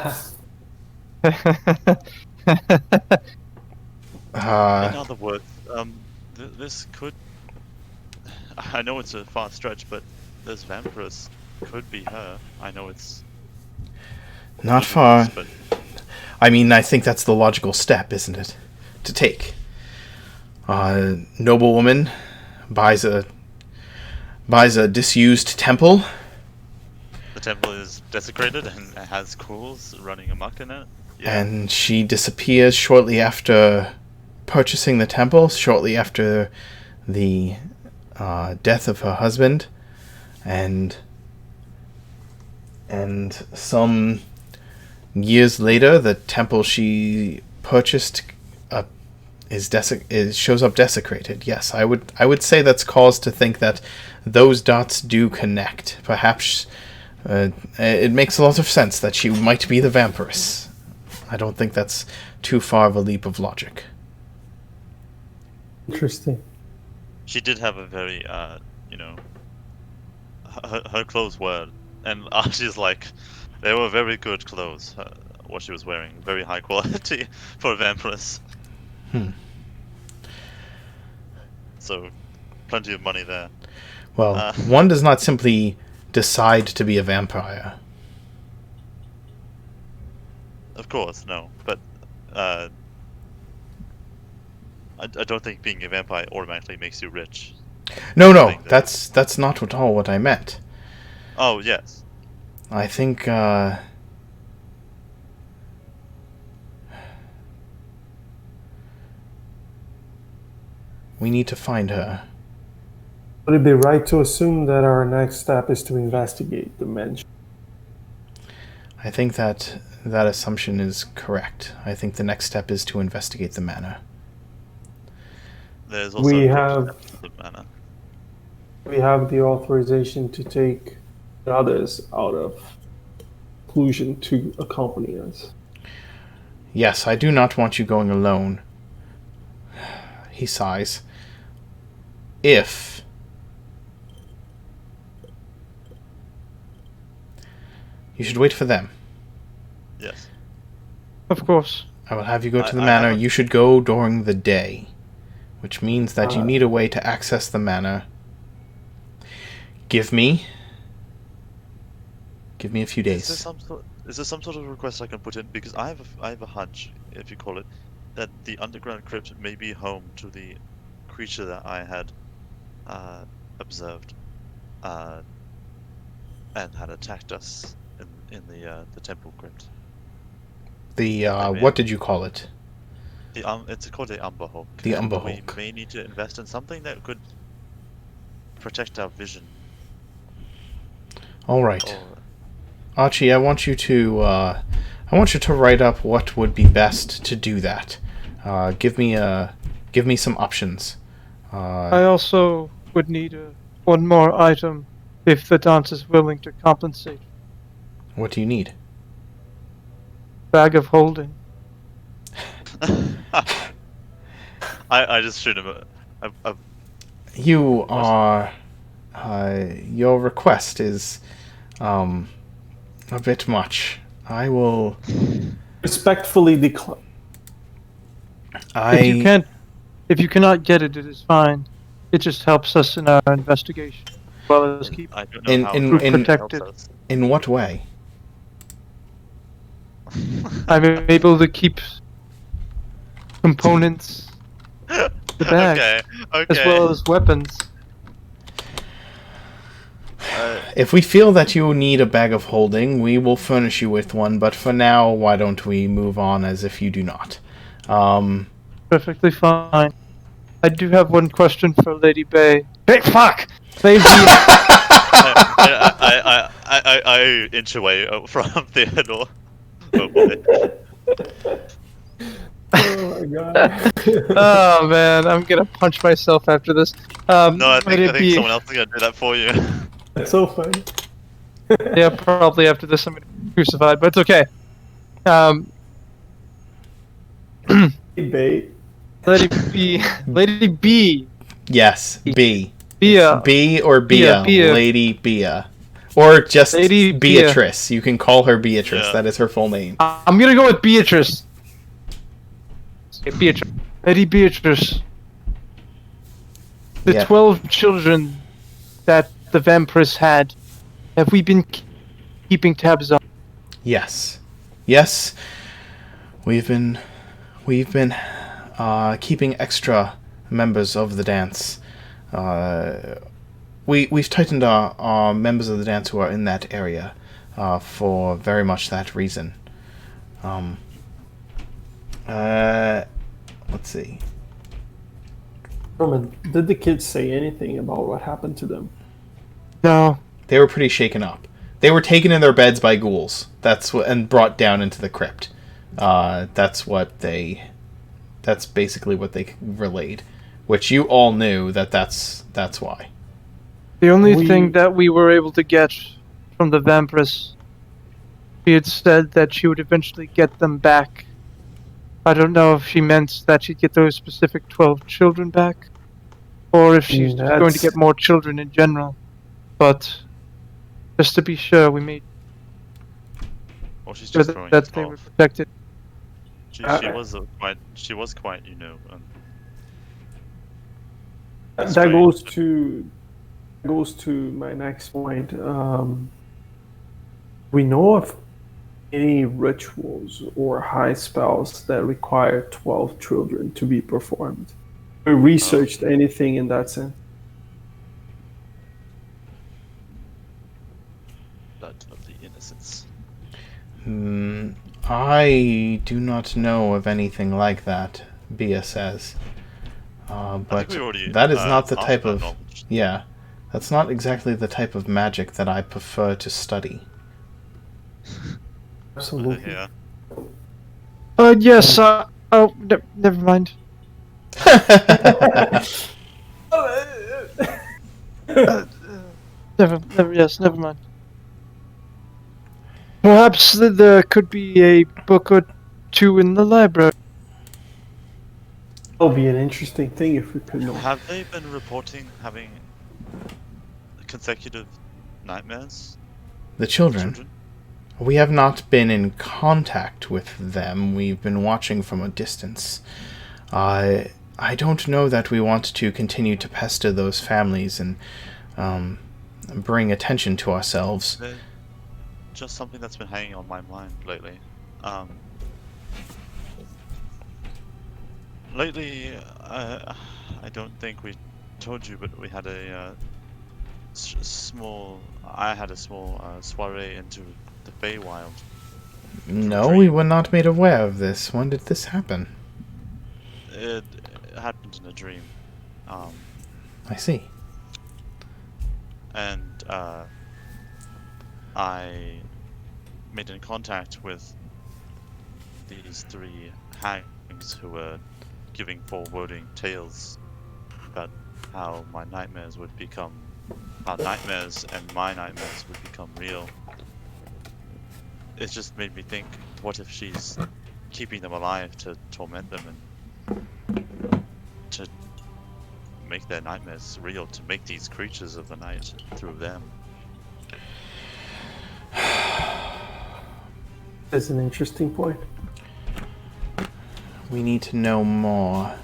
other words, this could. I know it's a far stretch, but this vampiress could be her. I know it's not far. But I mean, I think that's the logical step, isn't it? To take. Noblewoman buys a disused temple. The temple is desecrated and has ghouls running amok in it. Yeah. And she disappears shortly after purchasing the temple, shortly after the death of her husband, and some years later, the temple she purchased shows up desecrated. Yes, I would say that's cause to think that those dots do connect. Perhaps it makes a lot of sense that she might be the vampiress. I don't think that's too far of a leap of logic. Interesting. She did have a very, her clothes were, and Archie's like, they were very good clothes. What she was wearing, very high quality for a vampiress. So, plenty of money there. Well, one does not simply decide to be a vampire. Of course, no, but I don't think being a vampire automatically makes you rich. No, that's not at all what I meant. Oh, yes. I think, we need to find her. Would it be right to assume that our next step is to investigate the mansion? I think that assumption is correct. I think the next step is to investigate the manor. There's also We the have manor. we have the authorization to take the others out of conclusion to accompany us. Yes, I do not want you going alone. He sighs. If you should wait for them. Yes. Of course. I will have you go to the manor. You should go during the day, which means that you need a way to access the manor. Give me a few days. Is there some sort of request I can put in? Because I have a hunch, if you call it, that the underground crypt may be home to the creature that I had observed and had attacked us in the temple crypt. What did you call it? It's called the Umber Hulk. The Umber We Hulk. may need to invest in something that could protect our vision. All right, Or, Archie. I want you to write up what would be best to do that. Give me some options. I also would need one more item if the Danse is willing to compensate. What do you need? Bag of holding. I just shoot him. You are. Your request is a bit much. I will. Respectfully decline. If you cannot get it, it is fine. It just helps us in our investigation, as well as keep I don't know how it protected. helps us. In what way? I'm able to keep components, the bag, Okay. as well as weapons. If we feel that you need a bag of holding, we will furnish you with one, but for now, why don't we move on as if you do not? Perfectly fine. I do have one question for Lady Bay. Hey, fuck! Lady I inch away from Theodore. Oh boy. Oh my god. Oh man, I'm gonna punch myself after this. No, I think Lady someone else is gonna do that for you. That's so funny. Yeah, probably after this I'm gonna be crucified, but it's okay. Bait. Lady B. Yes, B. Bia. B or Bia. Bia. Lady Bia. Or just Lady Beatrice. You can call her Beatrice. Yeah. That is her full name. I'm gonna go with Beatrice. Okay, Beatrice. Lady Beatrice. The Yeah. 12 children that the vampires had, have we been keeping tabs on? Yes. Yes. We've been keeping extra members of the dance. We've tightened our members of the dance who are in that area for very much that reason. Let's see. Roman, did the kids say anything about what happened to them? No. They were pretty shaken up. They were taken in their beds by ghouls. And brought down into the crypt. That's basically what they relayed, which you all knew that's why. The only thing that we were able to get from the vampiress, she had said that she would eventually get them back. I don't know if she meant that she'd get those specific 12 children back, or if she's just going to get more children in general. But just to be sure, we made Or she's sure just throwing that us they were off. protected. She was quite, That goes to my next point. We know of any rituals or high spells that require 12 children to be performed. We researched anything in that sense. blood of the innocents. I do not know of anything like that, Bia says. But that is not the type of... knowledge. Yeah, that's not exactly the type of magic that I prefer to study. Absolutely. Yeah. Yes, never mind. Never mind. Perhaps there could be a book or two in the library. That would be an interesting thing if we could know. Have they been reporting having consecutive nightmares? The children? We have not been in contact with them. We've been watching from a distance. I don't know that we want to continue to pester those families and bring attention to ourselves. They're just something that's been hanging on my mind lately. Lately, I don't think we told you, but we had a small soiree into the Feywild. No, we were not made aware of this. When did this happen? It happened in a dream. I see. And I made in contact with these three hags who were giving foreboding tales about how my nightmares and my nightmares would become real. It just made me think, what if she's keeping them alive to torment them and to make their nightmares real, to make these creatures of the night through them? That's an interesting point. We need to know more.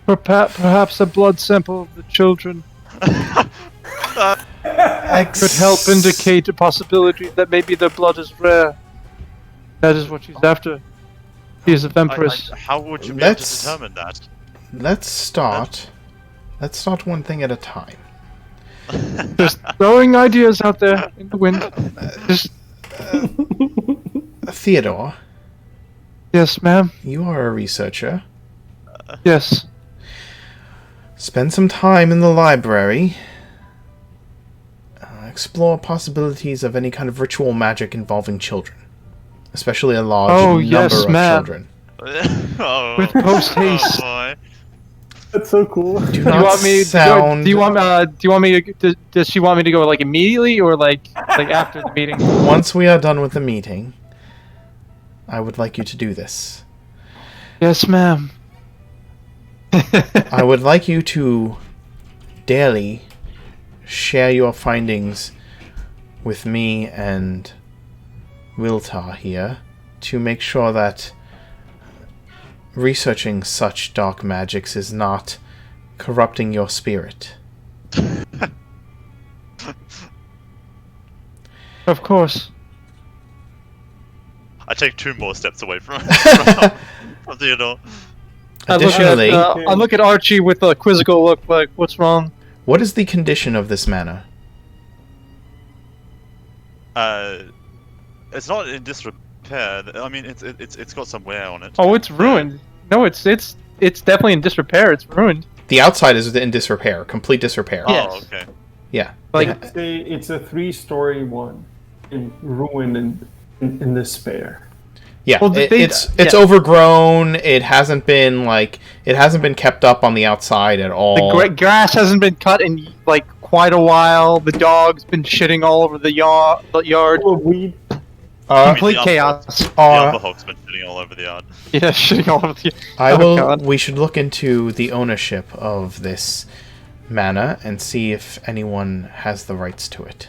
Perhaps a blood sample of the children could help indicate a possibility that maybe their blood is rare. That is what she's after. She is a vampiress. How would you be able to determine that? Let's start one thing at a time. Just throwing ideas out there in the wind. Just... Theodore. Yes, ma'am. You are a researcher. Yes. Spend some time in the library. Explore possibilities of any kind of ritual magic involving children. Especially a large number of children. With post haste. Oh, That's so cool. Do you want me to, does she want me to go like immediately or like after the meeting? Once we are done with the meeting, I would like you to do this. Yes, ma'am. I would like you to daily share your findings with me and Wiltar here to make sure that researching such dark magics is not corrupting your spirit. Of course. I take 2 more steps away from Theodore. Additionally, I look at Archie with a quizzical look, like, what's wrong? What is the condition of this manor? It's not in disrepair. I mean, it's got some wear on it. Oh, it's ruined. No, it's definitely in disrepair. It's ruined. The outside is in disrepair, complete disrepair. Yes. Oh, okay. Yeah. Like It's a 3-story one, in ruin and in despair. Yeah, well, it's overgrown. It hasn't been kept up on the outside at all. The grass hasn't been cut in like quite a while. The dog's been shitting all over the yard. Full of weed. Complete chaos. The Umberhog's been shitting all over the yard. Yeah, shitting all over the yard. We should look into the ownership of this manor and see if anyone has the rights to it.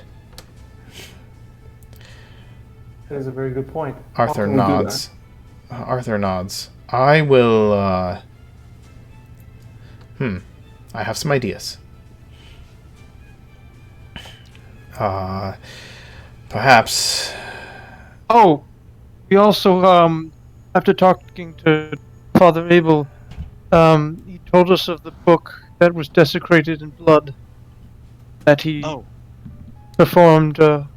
That is a very good point. Arthur nods. I will, I have some ideas. Perhaps... Oh, we also, after talking to Father Abel, he told us of the book that was desecrated in blood. That he performed, a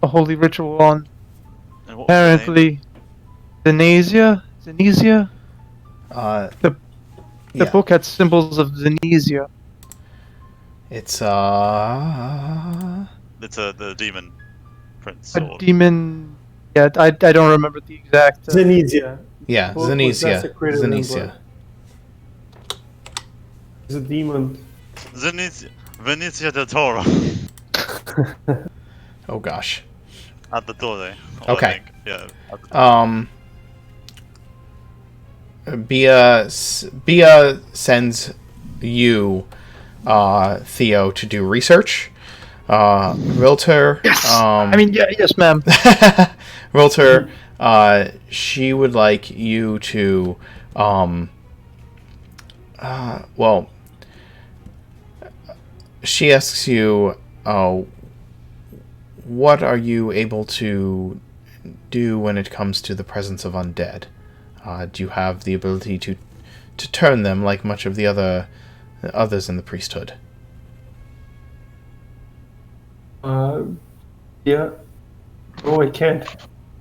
holy ritual on. Apparently, Zenesia? The book had symbols of Zenesia. It's the demon prince. A demon. Yeah, I don't remember the exact. Zenesia. Yeah, Book was desecrated in Zenesia. blood. It's a demon. Venezia del Toro. Oh gosh. At the Torre. Okay. Yeah. Bia sends you, Theo, to do research. Realtor. Yes. Yes, ma'am. Realtor. She would like you to, she asks you, what are you able to do when it comes to the presence of undead? Do you have the ability to turn them like much of the others in the priesthood? Yeah. Oh, I can't.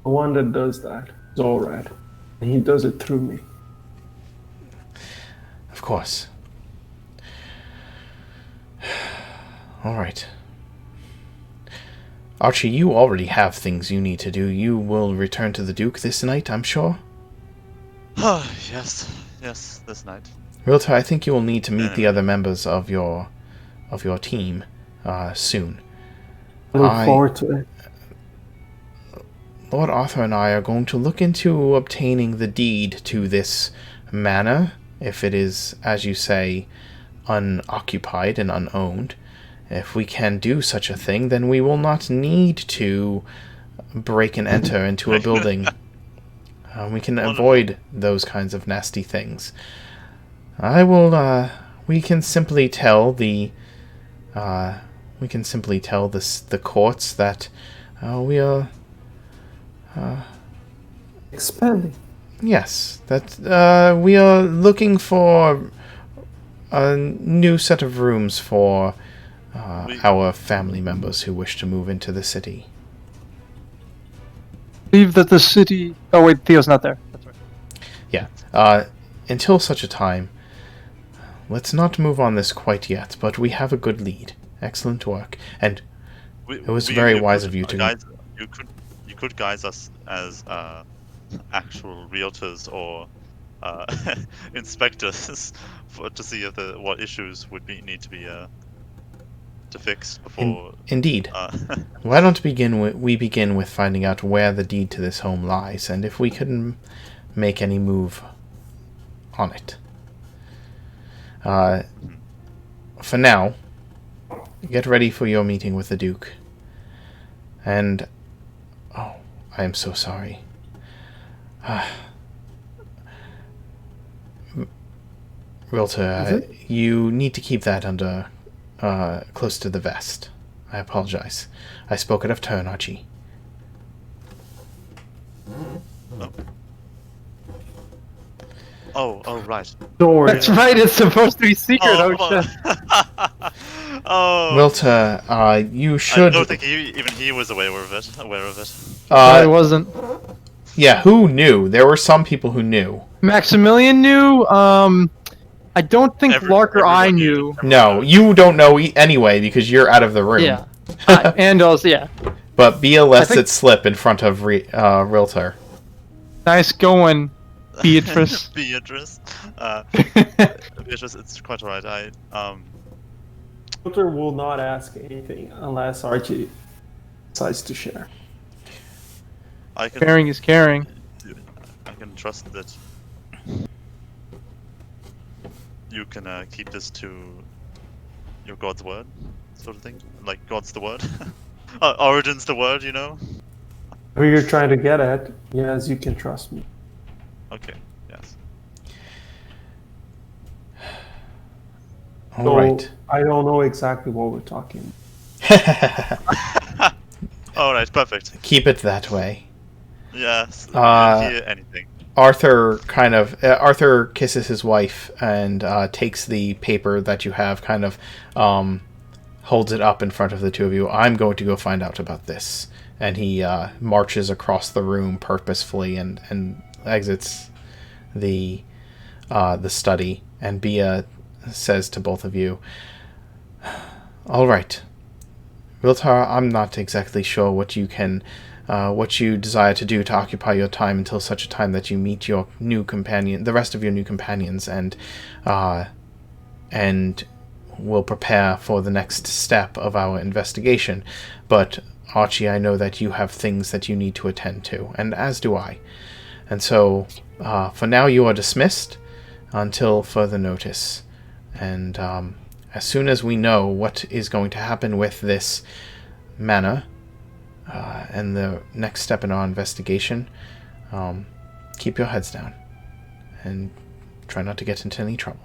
The one that does that is Zorat. And he does it through me. Of course. Alright. Archie, you already have things you need to do. You will return to the Duke this night, I'm sure? Yes, this night. Realtor, I think you will need to meet the other members of your team soon. I look forward to it. Lord Arthur and I are going to look into obtaining the deed to this manor, if it is, as you say, unoccupied and unowned, if we can do such a thing, then we will not need to break and enter into a building. We can avoid those kinds of nasty things. We can simply tell the courts that we are Expanding. Yes, that we are looking for a new set of rooms for our family members who wish to move into the city. Believe that the city. Oh wait, Theo's not there. That's right. Yeah. Until such a time, let's not move on this quite yet. But we have a good lead. Excellent work, and it was very wise of you to. Guys, you could guide us as actual realtors or inspectors to see if what issues would need to be to fix before. Indeed. Why don't we begin with finding out where the deed to this home lies, and if we can make any move on it. For now, get ready for your meeting with the Duke. And I am so sorry. Realtor, you need to keep that under close to the vest. I apologize. I spoke out of turn, Archie. Oh, right. Don't worry. That's right. It's supposed to be secret. Oh shit. Oh. Wilter, you should. I don't think even he was aware of it. I wasn't. Yeah, who knew? There were some people who knew. Maximilian knew. I don't think Lark or I knew. No, you don't know anyway because you're out of the room. Yeah. And also, yeah. But Bia lets it slip in front of Realtor. Nice going, Beatrice. Beatrice. Beatrice, it's quite alright. Filter will not ask anything unless Archie decides to share. Caring is caring. I can trust that you can keep this to your God's word, sort of thing. Like God's the word. Origin's the word, you know? Who you're trying to get at, yes, you can trust me. Okay, yes. Alright. I don't know exactly what we're talking Alright, perfect. Keep it that way. Yes, I didn't hear anything. Arthur kisses his wife and takes the paper that you have, holds it up in front of the two of you. I'm going to go find out about this. And he marches across the room purposefully and exits the study. And Bia says to both of you, "All right, Viltar, I'm not exactly sure what you desire to do to occupy your time until such a time that you meet your new companion, the rest of your new companions, and will prepare for the next step of our investigation. But Archie, I know that you have things that you need to attend to, and as do I. And so, for now, you are dismissed until further notice. And as soon as we know what is going to happen with this manor, and the next step in our investigation, keep your heads down and try not to get into any trouble."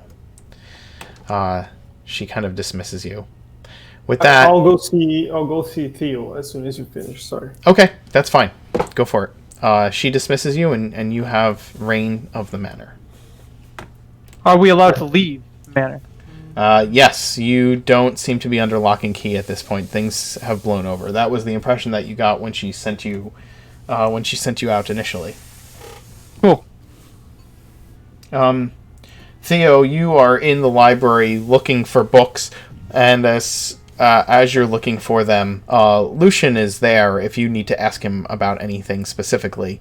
She kind of dismisses you. With that, I'll go see Theo as soon as you finish. Sorry. Okay, that's fine. Go for it. She dismisses you, and you have reign of the manor. Are we allowed to leave the manor? Yes, you don't seem to be under lock and key at this point. Things have blown over. That was the impression that you got when she sent you out initially. Cool. Theo, you are in the library looking for books, and as you're looking for them, Lucian is there if you need to ask him about anything specifically.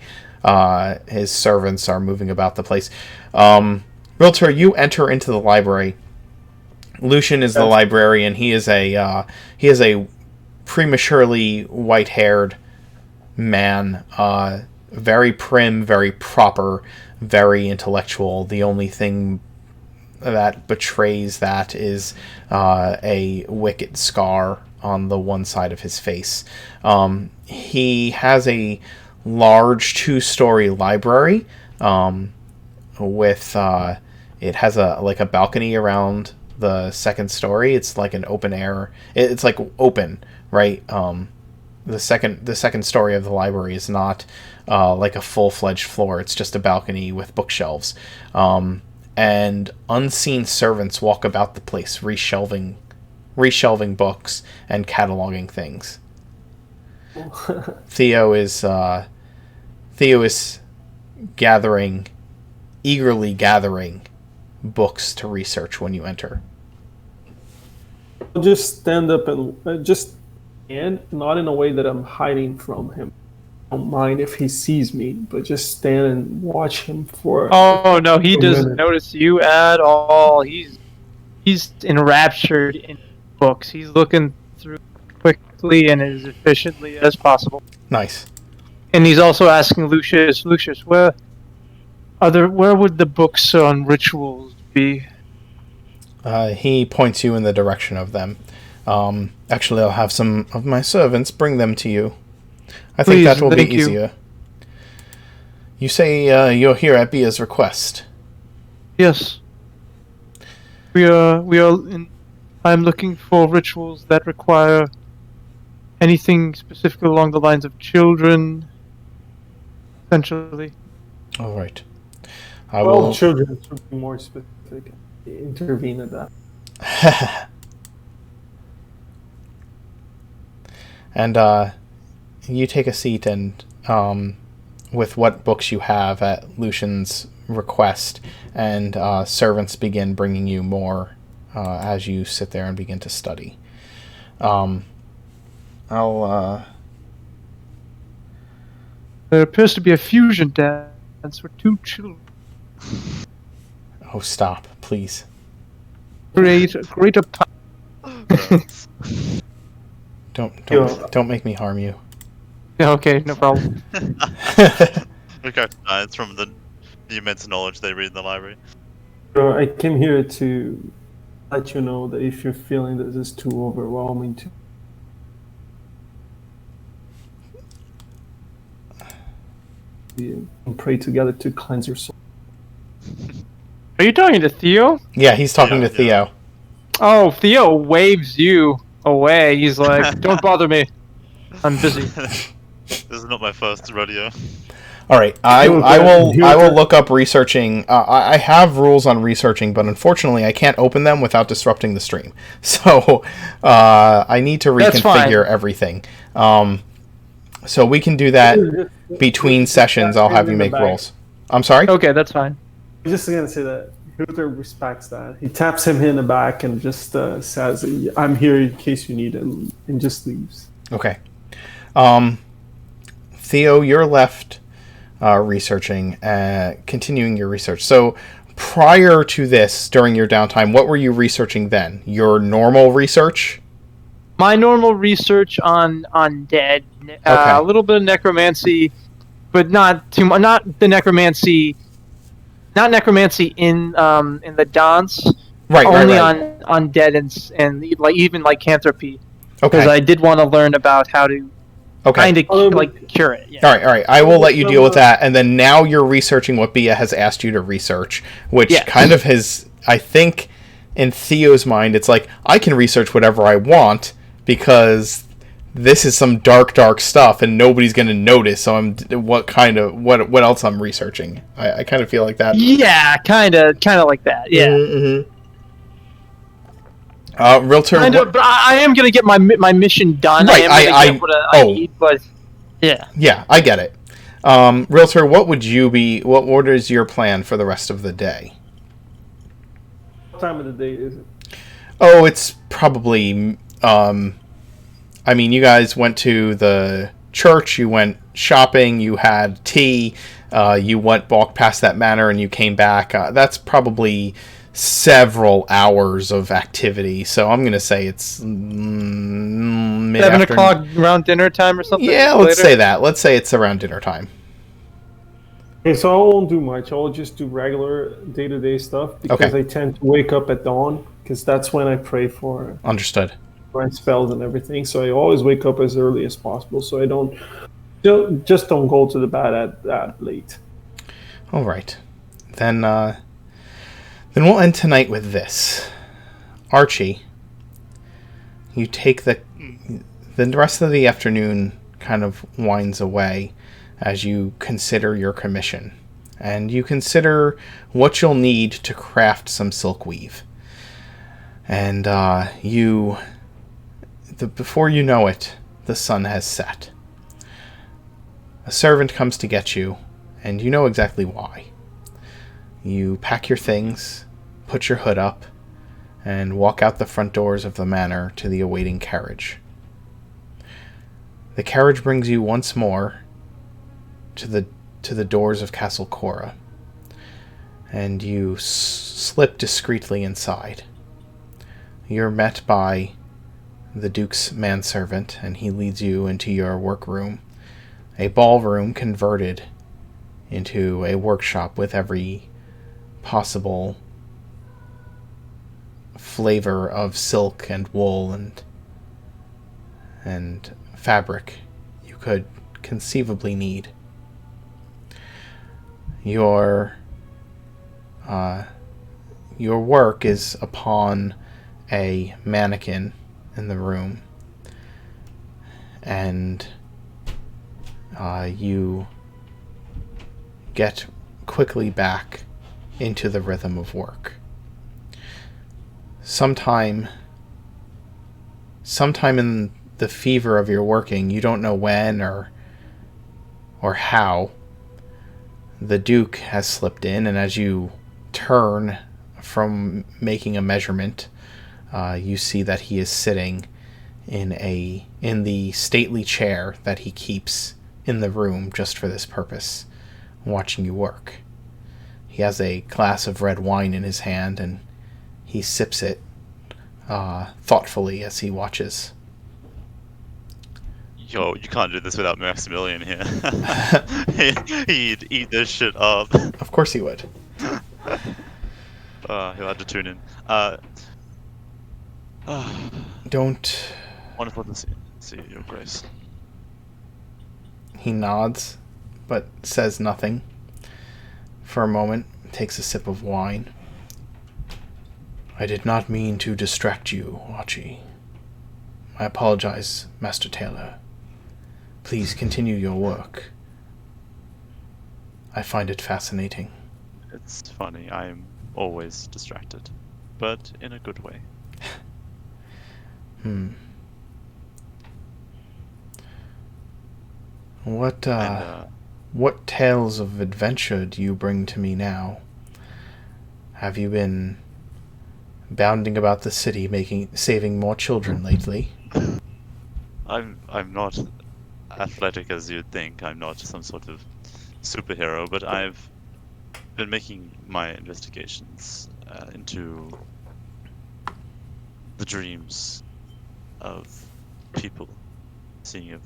His servants are moving about the place. Realtor, you enter into the library. Lucian is the librarian. He is a prematurely white-haired man, very prim, very proper, very intellectual. The only thing that betrays that is a wicked scar on the one side of his face. He has a large 2-story library with it has a balcony around the second story. It's like an open air. It's like open, right? The second story of the library is not like a full-fledged floor. It's just a balcony with bookshelves. And unseen servants walk about the place, reshelving books and cataloging things. Theo is eagerly gathering books to research when you enter. I'll just stand up and not in a way that I'm hiding from him. I don't mind if he sees me, but just stand and watch him for. Oh no, he doesn't notice you at all. He's enraptured in books. He's looking through quickly and as efficiently as possible. Nice. And he's also asking Lucius, where would the books on rituals be? He points you in the direction of them. Actually, I'll have some of my servants bring them to you. I think that will be easier. You say you're here at Bia's request. Yes. I'm looking for rituals that require anything specific along the lines of children, essentially. All right. Children should be more specific. Intervene at that. And you take a seat, and with what books you have at Lucian's request, and servants begin bringing you more as you sit there and begin to study. There appears to be a fusion dance for 2 children. Oh, stop, please. Greater Don't make me harm you. Yeah, okay, no problem. Okay, it's from the immense knowledge they read in the library. I came here to let you know that if you're feeling that this is too overwhelming and pray together to cleanse your soul. Are you talking to Theo? Yeah, he's talking to Theo. Oh, Theo waves you away. He's like, "Don't bother me. I'm busy." This is not my first rodeo. All right, I will look up researching. I have rules on researching, but unfortunately, I can't open them without disrupting the stream. So I need to reconfigure everything. So we can do that between sessions. I'll have you make rolls. I'm sorry? Okay, that's fine. I'm just going to say that Luther respects that. He taps him in the back and just says, "I'm here in case you need it," and just leaves. Okay. Theo, you're left researching, continuing your research. So prior to this, during your downtime, what were you researching then? Your normal research? My normal research on undead, Okay. a little bit of necromancy, but not too much. Not necromancy in the Danse. Right, only right. on undead and like even lycanthropy. Okay. Because I did want to learn about how to kind of cure it. Yeah. All right. I will let you deal with that, and then now you're researching what Bia has asked you to research, which kind of has, I think, in Theo's mind, it's like, I can research whatever I want because this is some dark stuff, and nobody's going to notice. So what else I'm researching? I kind of feel like that. Yeah, kind of like that. Yeah. Mm-hmm. Realtor, but I am going to get my mission done. Right, I am going to get what I need, but yeah. Yeah, I get it. Realtor, what is your plan for the rest of the day? What time of the day is it? Oh, it's probably, you guys went to the church, you went shopping, you had tea, you walked past that manor, and you came back. That's probably several hours of activity, so I'm gonna say it's mid-afternoon. 7 o'clock around dinner time or something. Yeah, let's say that. Let's say it's around dinner time. Okay, so I won't do much. I'll just do regular day-to-day stuff because Okay. I tend to wake up at dawn because that's when I pray for Understood. my spells and everything. So I always wake up as early as possible so I don't just don't go to the bed at that late. All right. Then we'll end tonight with this. Archie, you take the rest of the afternoon kind of winds away as you consider your commission. And you consider what you'll need to craft some silk weave. And before you know it, the sun has set. A servant comes to get you, and you know exactly why. You pack your things, put your hood up, and walk out the front doors of the manor to the awaiting carriage. The carriage brings you once more to the doors of Castle Cora, and you slip discreetly inside. You're met by the Duke's manservant, and he leads you into your workroom, a ballroom converted into a workshop with every possible flavor of silk and wool and fabric you could conceivably need. Your work is upon a mannequin in the room, and you get quickly back into the rhythm of work. Sometime in the fever of your working, you don't know when or how, the Duke has slipped in, and as you turn from making a measurement, you see that he is sitting in the stately chair that he keeps in the room just for this purpose, watching you work. He has a glass of red wine in his hand, and he sips it thoughtfully as he watches. Yo, you can't do this without Maximilian here. He'd eat this shit up. Of course he would. He'll have to tune in. Don't... Wonderful to see you, Your Grace. He nods, but says nothing. For a moment, takes a sip of wine. I did not mean to distract you, Archie. I apologize, Master Taylor. Please continue your work. I find it fascinating. It's funny, I'm always distracted, but in a good way. What tales of adventure do you bring to me now? Have you been bounding about the city, saving more children lately? I'm not athletic as you'd think. I'm not some sort of superhero, but I've been making my investigations into the dreams of people, seeing if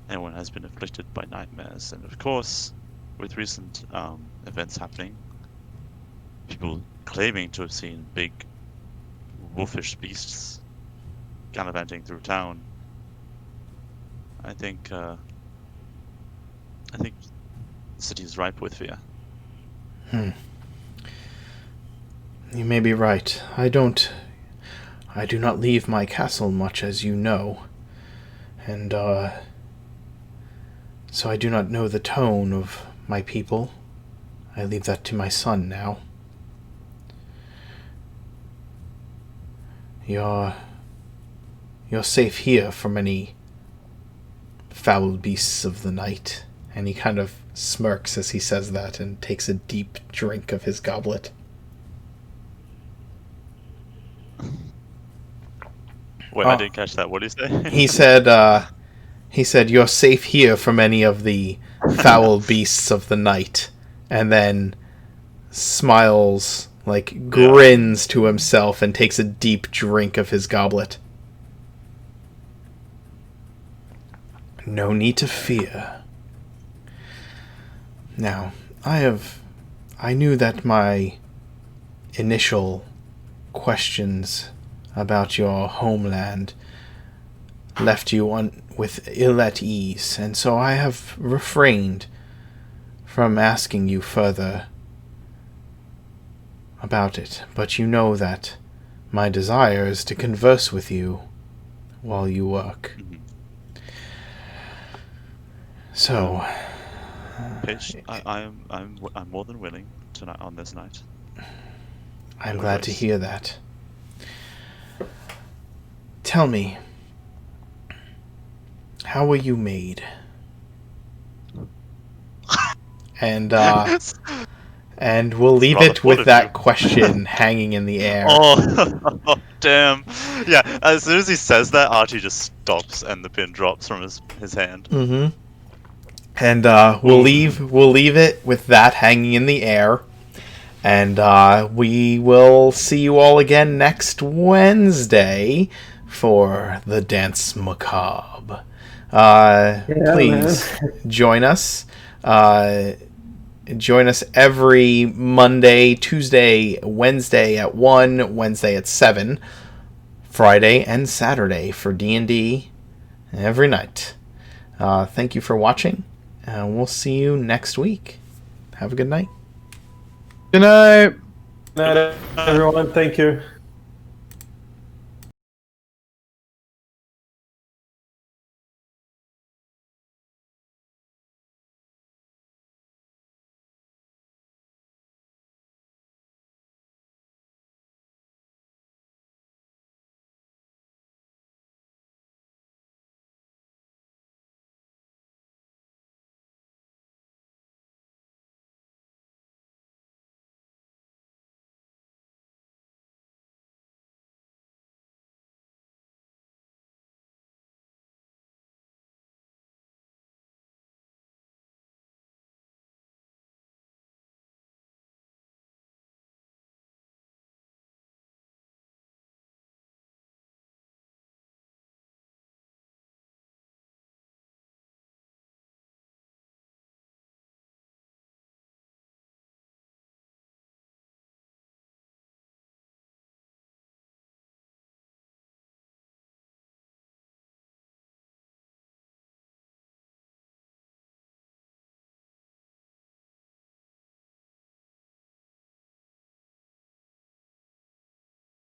anyone has been afflicted by nightmares. And of course, with recent events happening, people claiming to have seen big wolfish beasts gallivanting through town. I think the city is ripe with fear. You may be right. I do not leave my castle much, as you know. And, so I do not know the tone of my people. I leave that to my son now. You're safe here from any foul beasts of the night. And he kind of smirks as he says that and takes a deep drink of his goblet. Wait, I didn't catch that. What did he say? He said, you're safe here from any of the foul beasts of the night. And then smiles, grins to himself and takes a deep drink of his goblet. No need to fear. Now, I knew that my initial questions about your homeland left you with ill at ease, and so I have refrained from asking you further about it. But you know that my desire is to converse with you while you work. So, Paige, I'm more than willing tonight on this night. I'm glad to hear that. Tell me, how were you made? And we'll leave it with that question hanging in the air. Oh, damn. Yeah, as soon as he says that, Archie just stops and the pin drops from his hand. Mm-hmm. And we'll leave it with that hanging in the air. And we will see you all again next Wednesday for the Danse Macabre. Please join us. Join us every Monday, Tuesday, Wednesday at 1, Wednesday at 7, Friday and Saturday for D&D every night. Thank you for watching, and we'll see you next week. Have a good night. Good night. Good night, everyone. Thank you.